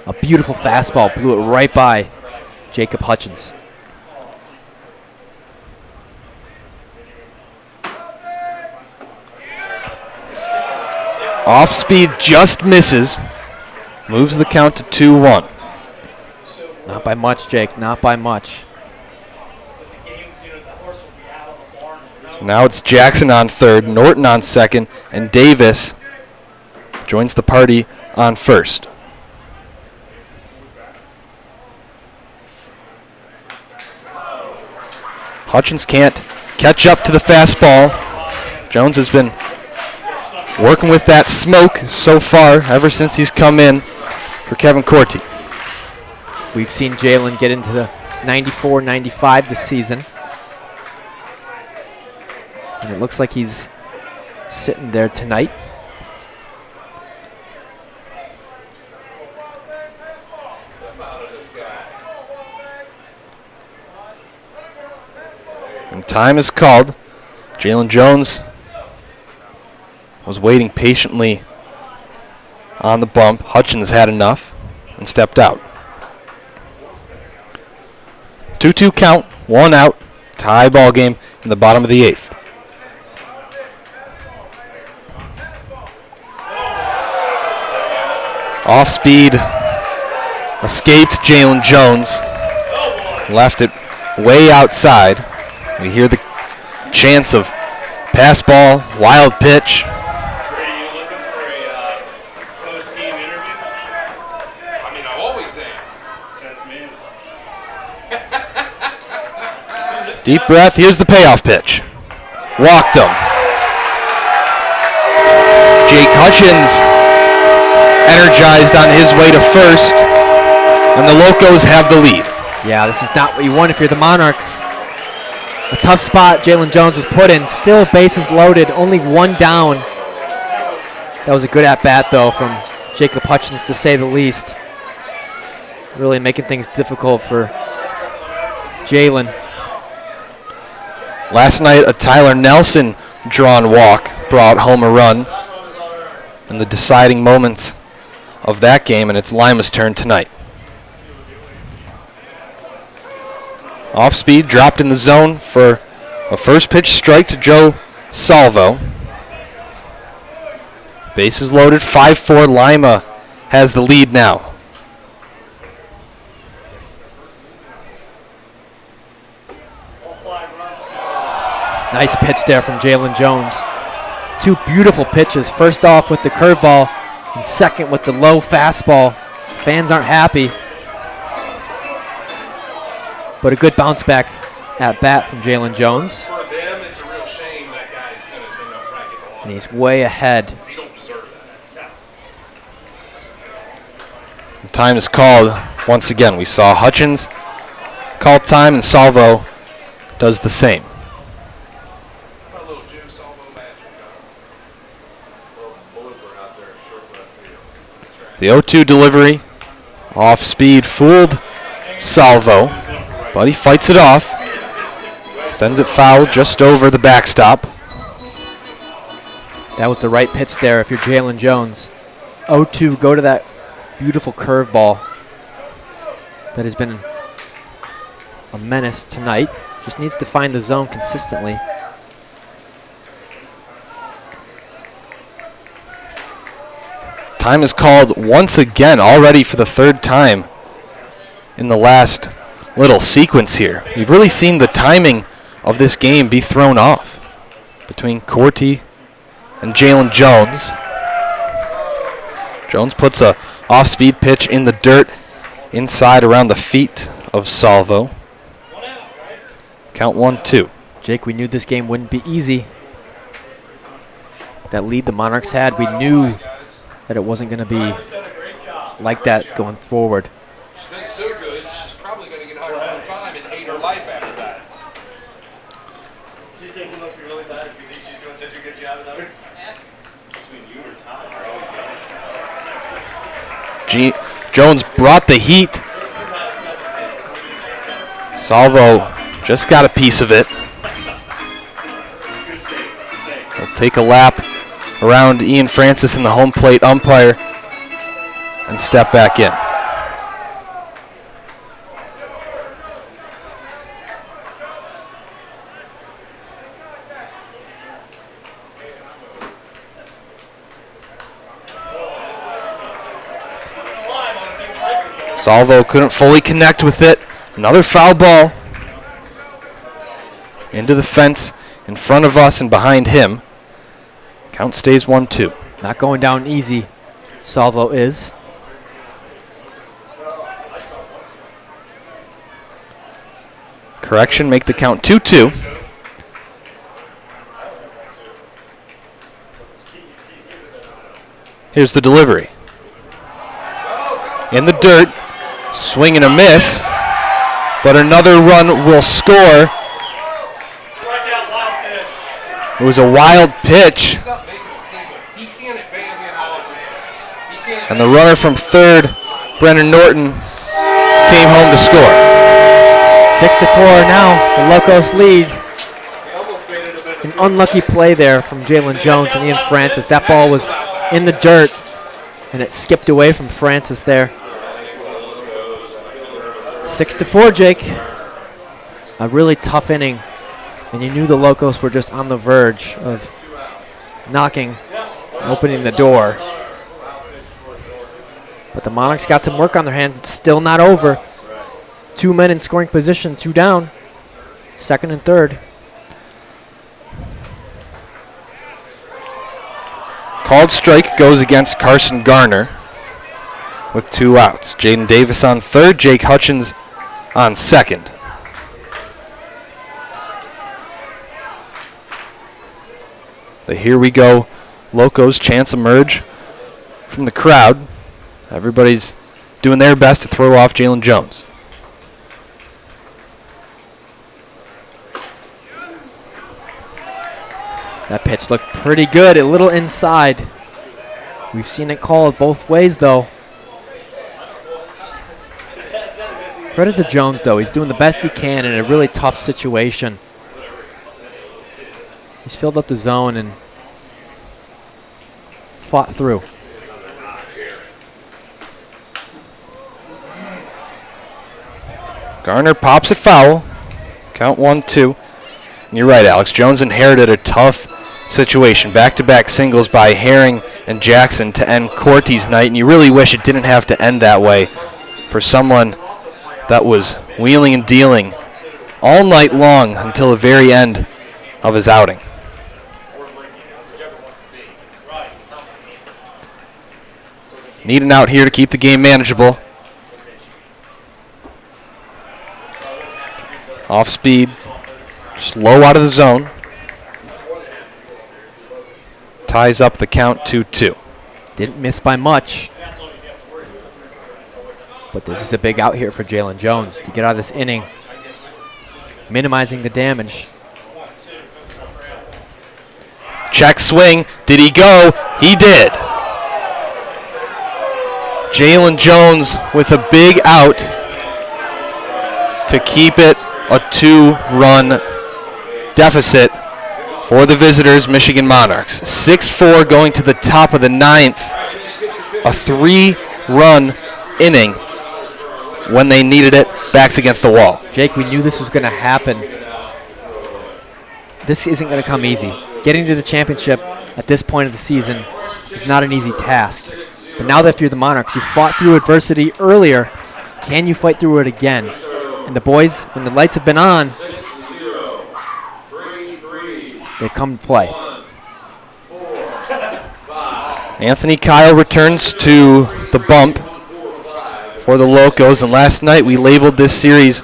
A beautiful fastball blew it right by Jacob Hutchins. Off speed just misses. Moves the count to 2-1. Not by much, Jake. Not by much. So now it's Jackson on third, Norton on second, and Davis joins the party on first. Hutchins can't catch up to the fastball. Jones has been working with that smoke so far ever since he's come in for Kevin Corti. We've seen Jalen get into the 94, 95 this season. And it looks like he's sitting there tonight. And time is called. Jalen Jones was waiting patiently on the bump. Hutchins had enough and stepped out. 2-2 count, 1 out, tie ball game in the bottom of the 8th. Off speed, escaped Jalen Jones. left it way outside. We hear the chants of pass ball, wild pitch. Brady, you looking for a post-game interview? I mean, I always am. That's me. Deep breath. Here's the payoff pitch. Walked him. Jake Hutchins energized on his way to first, and the Locos have the lead. Yeah, this is not what you want if you're the Monarchs. A tough spot Jalen Jones was put in. Still bases loaded, only one down. That was a good at-bat, though, from Jacob Hutchins, to say the least. Really making things difficult for Jalen. Last night, a Tyler Nelson drawn walk brought home a run in the deciding moments of that game, and it's Lima's turn tonight. Off speed, dropped in the zone for a first pitch strike to Joe Salvo. Bases loaded, 5-4. Lima has the lead now. Nice pitch there from Jalen Jones. Two beautiful pitches. First off with the curveball, and second with the low fastball. Fans aren't happy. But a good bounce back at bat from Jalen Jones. For them, it's a real shame that guy's going to probably get the loss. And he's way ahead. He don't deserve that. The time is called once again. We saw Hutchins call time, and Salvo does the same. A little Joe Salvo magic, The 0-2 delivery, off speed, fooled Salvo, but he fights it off. Sends it foul just over the backstop. That was the right pitch there if you're Jalen Jones. 0-2, go to that beautiful curveball that has been a menace tonight. Just needs to find the zone consistently. Time is called once again, already for the third time in the last little sequence here. We've really seen the timing of this game be thrown off between Corti and Jalen Jones. Jones puts a off-speed pitch in the dirt inside around the feet of Salvo. Count 1-2. Jake, we knew this game wouldn't be easy. That lead the Monarchs had, we knew that it wasn't going to be like that going forward. She thinks so good, she's probably going to get hired full time and hate her life after that. Do you think it must be really bad if you think she's doing such a good job without her? Between you or Tom, Jones brought the heat. Salvo just got a piece of it. He'll take a lap around Ian Francis and the home plate umpire and step back in. Salvo couldn't fully connect with it. Another foul ball into the fence in front of us and behind him. Count stays 1-2. Not going down easy, Salvo is. Correction, make the count 2-2. Here's the delivery. In the dirt, swing and a miss, but another run will score. It was a wild pitch, and the runner from third, Brennan Norton, came home to score. 6-4 now, the Locos lead. An unlucky play there from Jalen Jones and Ian Francis. That ball was in the dirt, and it skipped away from Francis there. 6-4, Jake. A really tough inning, and you knew the Locos were just on the verge of opening the door. But the Monarchs got some work on their hands. It's still not over. 2 men in scoring position, 2 down. Second and third. Called strike goes against Carson Garner with 2 outs. Jaden Davis on third, Jake Hutchins on second. The Here We Go Locos chants emerge from the crowd. Everybody's doing their best to throw off Jalen Jones. That pitch looked pretty good, a little inside. We've seen it called both ways, though. Credit to Jones, though. He's doing the best he can in a really tough situation. He's filled up the zone and fought through. Garner pops it foul. Count 1-2. And you're right, Alex. Jones inherited a tough situation. Back-to-back singles by Herring and Jackson to end Corty's night, and you really wish it didn't have to end that way for someone that was wheeling and dealing all night long until the very end of his outing. Need an out here to keep the game manageable. Off speed, slow out of the zone. Ties up the count 2-2. Didn't miss by much. But this is a big out here for Jalen Jones to get out of this inning, minimizing the damage. Check swing. Did he go? He did. Jalen Jones with a big out to keep it a 2-run deficit for the visitors, Michigan Monarchs. 6-4 going to the top of the 9th. A 3-run inning when they needed it. Backs against the wall. Jake, we knew this was going to happen. This isn't going to come easy. Getting to the championship at this point of the season is not an easy task. But now that you're the Monarchs, you fought through adversity earlier. Can you fight through it again? And the boys, when the lights have been on, they've come to play. Anthony Kyle returns to the bump for the Locos. And last night we labeled this series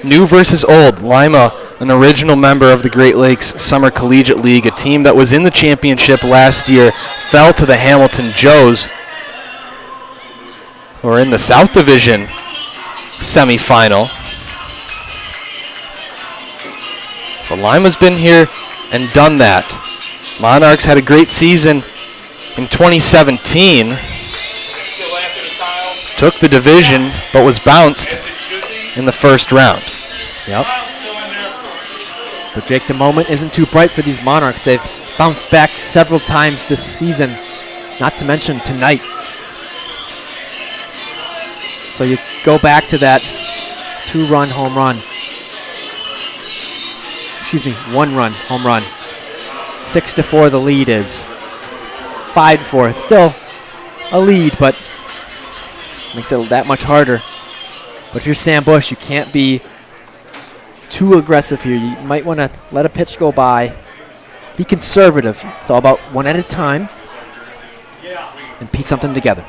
New versus Old. Lima, an original member of the Great Lakes Summer Collegiate League, a team that was in the championship last year, fell to the Hamilton Joes, who are in the South Division semifinal. But Lima's been here and done that. Monarchs had a great season in 2017. Took the division, but was bounced in the first round. Yep. But Jake, the moment isn't too bright for these Monarchs. They've bounced back several times this season, not to mention tonight. So you go back to that 2-run home run. Excuse me, 1-run home run. 6-4 the lead is. 5-4. It's still a lead, but makes it that much harder. But if you're Sam Bush, you can't be too aggressive here. You might want to let a pitch go by. Be conservative. It's all about one at a time. And piece something together.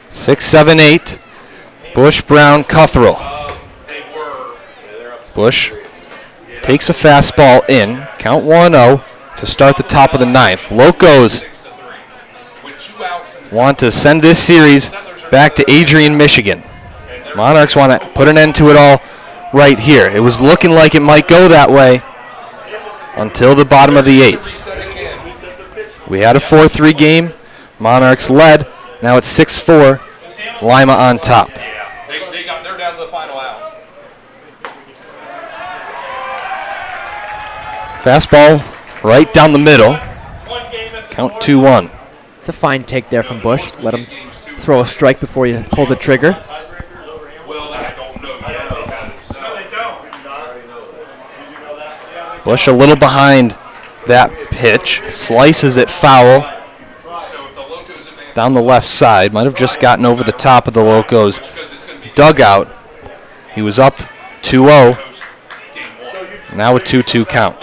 6, 7, 8. Bush, Brown, Cuthrell. Bush takes a fastball in. Count 1-0 to start the top of the 9th. Locos want to send this series back to Adrian, Michigan. Monarchs want to put an end to it all right here. It was looking like it might go that way until the bottom of the 8th. We had a 4-3 game. Monarchs led. Now it's 6-4. Lima on top. They're down to the final out. Fastball right down the middle. Count 2-1. It's a fine take there from Bush. Let him throw a strike before you pull the trigger. Bush a little behind that pitch. Slices it foul down the left side. Might have just gotten over the top of the Locos dugout. He was up 2-0. Host game one. Now a 2-2 count.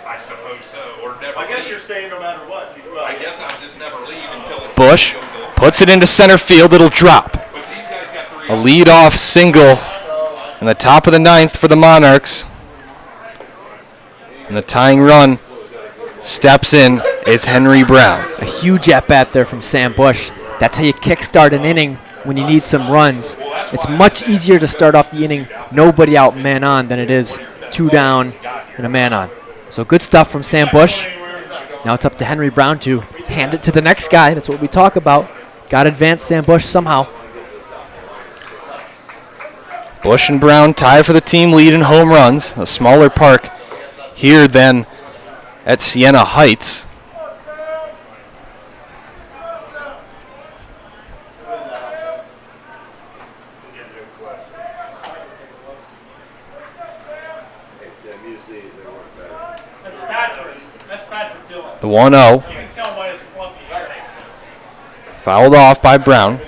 I suppose so, or never. I guess leave. you're staying no matter what. I guess I'll just never leave until it's Bush a field goal. puts it into center field. It'll drop. But these guys got three. A lead-off single in the top of the ninth for the Monarchs. And the tying run steps in. It's Henry Brown. A huge at-bat there from Sam Bush. That's how you kickstart an inning when you need some runs. It's much easier to start off the inning nobody out, man on, than it is 2 down and a man on. So good stuff from Sam Bush. Now it's up to Henry Brown to hand it to the next guy. That's what we talk about. Got to advance Sam Bush somehow. Bush and Brown tie for the team lead in home runs. A smaller park here than at Siena Heights. That's Patrick. That's Patrick Dillon. The 1-0 You can tell by his fluffy hair. fouled off by Brown.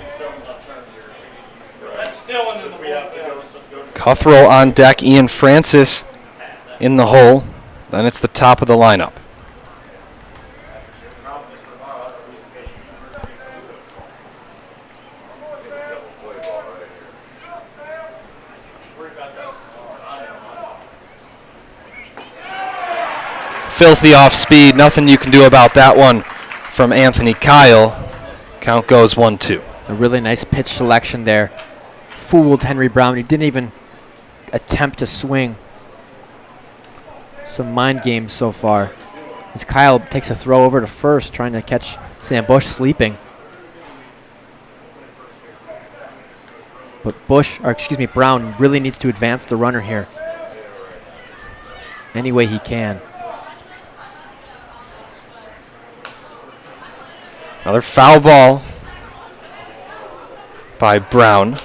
That's Dillon in the bullpen. Cuthrell on deck. Ian Francis in the hole. Then it's the top of the lineup. Filthy off speed. Nothing you can do about that one from Anthony Kyle. Count goes 1-2. A really nice pitch selection there. Fooled Henry Brown. He didn't even attempt to swing. Some mind games so far. As Kyle takes a throw over to first, trying to catch Sam Bush sleeping. But Brown really needs to advance the runner here. Any way he can. Another foul ball by Brown.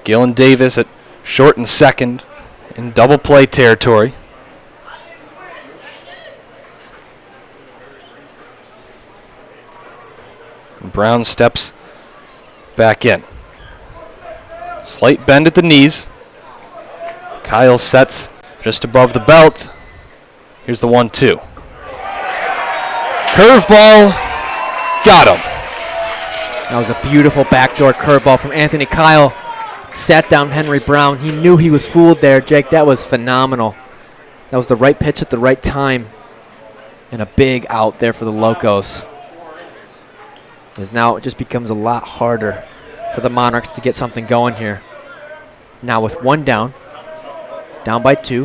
Gillen Davis at short and second in double play territory. Brown steps back in. Slight bend at the knees. Kyle sets just above the belt. Here's the 1-2. Curveball, got him. That was a beautiful backdoor curveball from Anthony Kyle. Sat down Henry Brown. He knew he was fooled there, Jake. That was phenomenal. That was the right pitch at the right time. And a big out there for the Locos. As now it just becomes a lot harder for the Monarchs to get something going here. Now with 1 down by 2.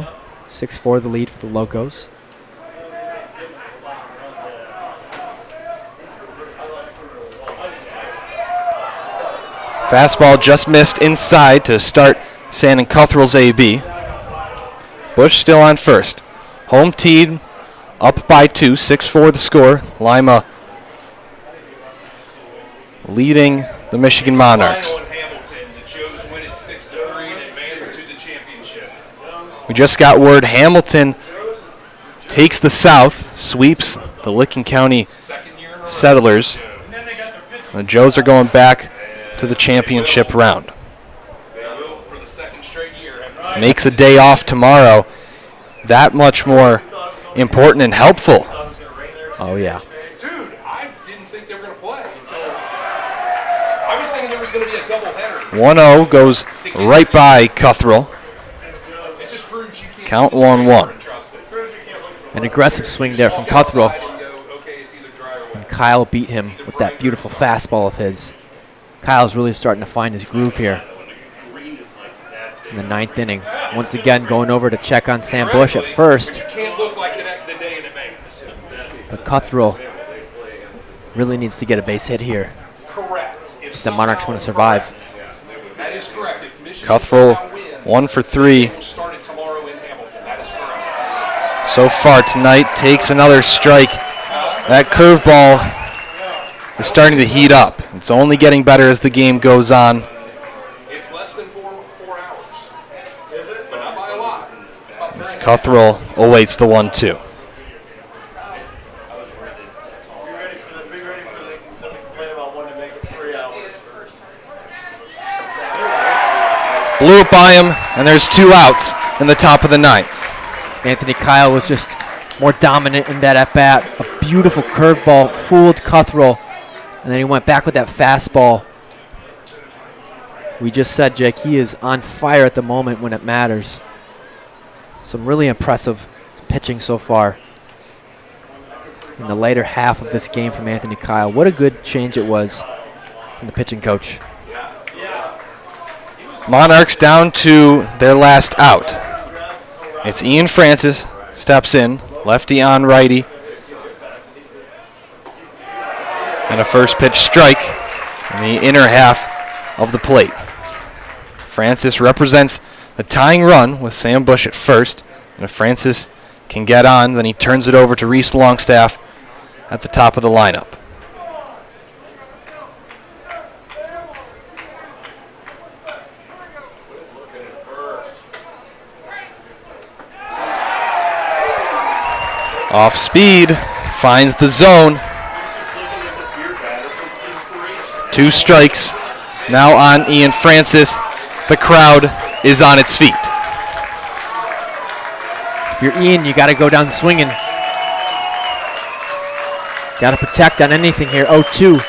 6-4 the lead for the Locos. Fastball just missed inside to start Sandon Cuthrell's AB. Bush still on first. Home team up by 2, 6-4 the score. Lima leading the Michigan Monarchs. Final in Hamilton, the Joes win it 6-3 and advance to the championship. We just got word Hamilton takes the South, sweeps the Licking County Second year in a row. Settlers. And then they got their pitcher. The Joes are going back to the championship round. They will for the second straight year. Have Makes a day off tomorrow that much more important and helpful. Oh, yeah. Dude, I didn't think they were going to play until I was thinking there was going to be a doubleheader. 1-0 goes right by Cuthrell. It just proves you can't Count look at 1-1. and trust it. An aggressive swing there from Walk outside Cuthrell. and go, okay, it's either dry or wet. Kyle beat him with that beautiful fastball of his. Kyle's really starting to find his groove here in the 9th inning. Once again, going over to check on Sam Bush at first. You can't look like the day in advance. But Cuthrell really needs to get a base hit here Correct. if the Monarchs want to survive. That is correct. If Michigan Cuthrell somehow wins, 1 for 3 they will start it tomorrow in Hamilton. That is correct. so far tonight. Takes another strike. That curveball is starting to heat up. It's only getting better as the game goes on. It's less than four hours. But not by a lot. As Cuthrell awaits the 1-2. Be ready for them to complain about wanting to make it 3 hours. blew it by him, and there's 2 outs in the top of the 9th. Anthony Kyle was just more dominant in that at-bat. A beautiful curveball, fooled Cuthrell, and then he went back with that fastball. We just said, Jake, he is on fire at the moment when it matters. Some really impressive pitching so far in the later half of this game from Anthony Kyle. What a good change it was from the pitching coach. Monarchs down to their last out. It's Ian Francis, steps in, lefty on righty. And a first pitch strike in the inner half of the plate. Francis represents the tying run with Sam Bush at first. And if Francis can get on, then he turns it over to Reese Longstaff at the top of the lineup. Off speed, finds the zone. 2 strikes now on Ian Francis. The crowd is on its feet. If you're Ian, you got to go down swinging. Got to protect on anything here. 0-2.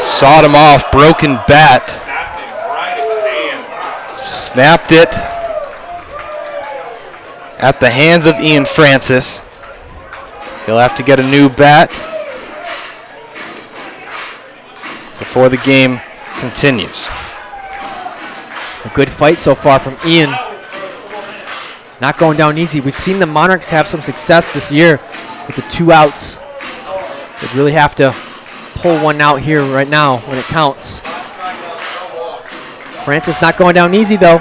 Sawed him off, broken bat. Snapped it at the hands of Ian Francis. He'll have to get a new bat before the game continues. A good fight so far from Ian. Not going down easy. We've seen the Monarchs have some success this year with the 2 outs. They really have to pull one out here right now when it counts. Francis not going down easy though.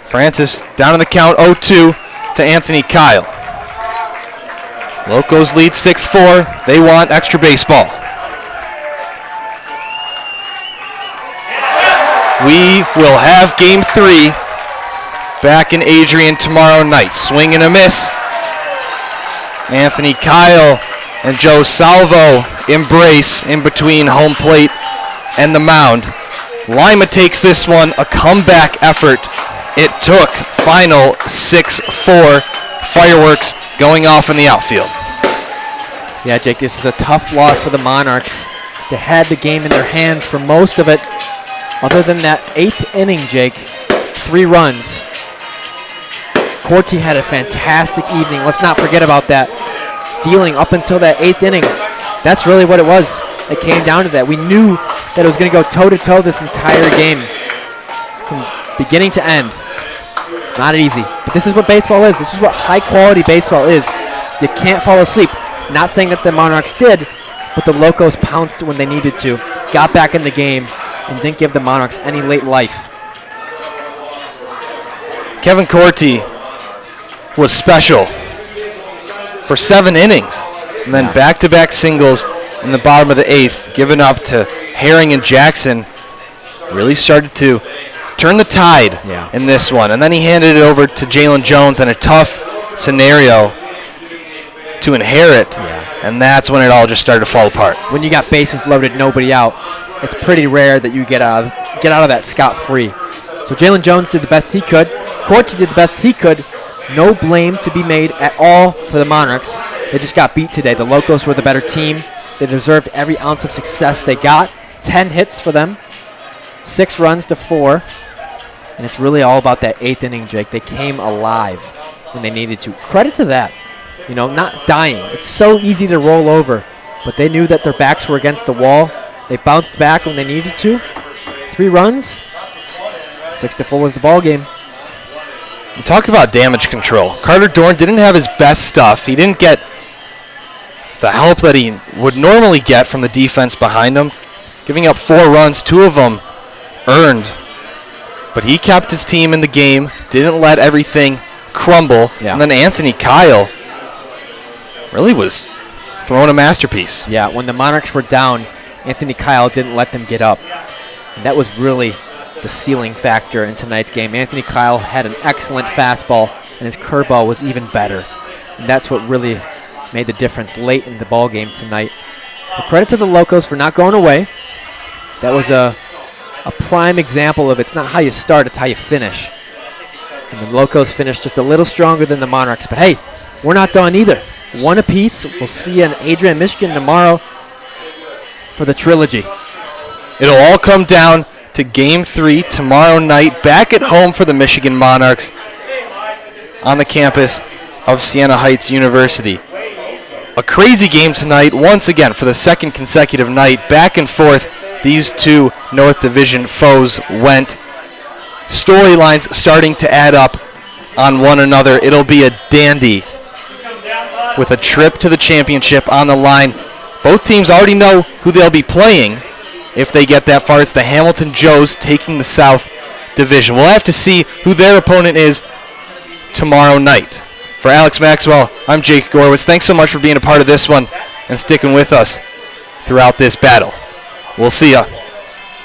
Francis down in the count, 0-2 to Anthony Kyle. Locos lead 6-4. They want extra baseball. We will have game 3 back in Adrian tomorrow night. Swing and a miss. Anthony Kyle and Joe Salvo embrace in between home plate and the mound. Lima takes this one, a comeback effort. It took final 6-4. Fireworks going off in the outfield. Yeah, Jake, this is a tough loss for the Monarchs. They had the game in their hands for most of it. Other than that 8th inning, Jake, 3 runs. Corti had a fantastic evening. Let's not forget about that. Dealing up until that 8th inning. That's really what it was. It came down to that. We knew that it was going to go toe-to-toe this entire game. From beginning to end. Not easy. But this is what baseball is. This is what high-quality baseball is. You can't fall asleep. Not saying that the Monarchs did, but the Locos pounced when they needed to. Got back in the game and didn't give the Monarchs any late life. Kevin Corti was special for 7 innings. And then back-to-back singles in the bottom of the 8th, given up to Herring and Jackson. Really started to turn the tide in this one. And then he handed it over to Jalen Jones in a tough scenario to inherit. And that's when it all just started to fall apart. When you got bases loaded, nobody out, it's pretty rare that you get out of that scot-free. So Jalen Jones did the best he could. Corti did the best he could. No blame to be made at all for the Monarchs. They just got beat today. The Locos were the better team. They deserved every ounce of success they got. 10 hits for them. 6 runs to 4. And it's really all about that 8th inning, Jake. They came alive when they needed to. Credit to that. You know, not dying. It's so easy to roll over. But they knew that their backs were against the wall. They bounced back when they needed to. 3 runs. 6-4 was the ball game. Talk about damage control. Carter Dorn didn't have his best stuff. He didn't get the help that he would normally get from the defense behind him. Giving up 4 runs, 2 of them earned. But he kept his team in the game, didn't let everything crumble. And then Anthony Kyle really was throwing a masterpiece. Yeah, when the Monarchs were down, Anthony Kyle didn't let them get up. And that was really the the ceiling factor in tonight's game. Anthony Kyle had an excellent fastball, and his curveball was even better. And that's what really made the difference late in the ball game tonight. But credit to the Locos for not going away. That was a prime example of it's not how you start, it's how you finish. And the Locos finished just a little stronger than the Monarchs. But hey, we're not done either. One apiece. We'll see you in Adrian, Michigan tomorrow for the trilogy. It'll all come down to Game 3 tomorrow night, back at home for the Michigan Monarchs on the campus of Siena Heights University. A crazy game tonight, once again, for the second consecutive night. Back and forth, these two North Division foes went. Storylines starting to add up on one another. It'll be a dandy with a trip to the championship on the line. Both teams already know who they'll be playing if they get that far. It's the Hamilton Joes taking the South Division. We'll have to see who their opponent is tomorrow night. For Alex Maxwell, I'm Jake Gorwitz. Thanks so much for being a part of this one and sticking with us throughout this battle. We'll see ya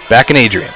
back in Adrian.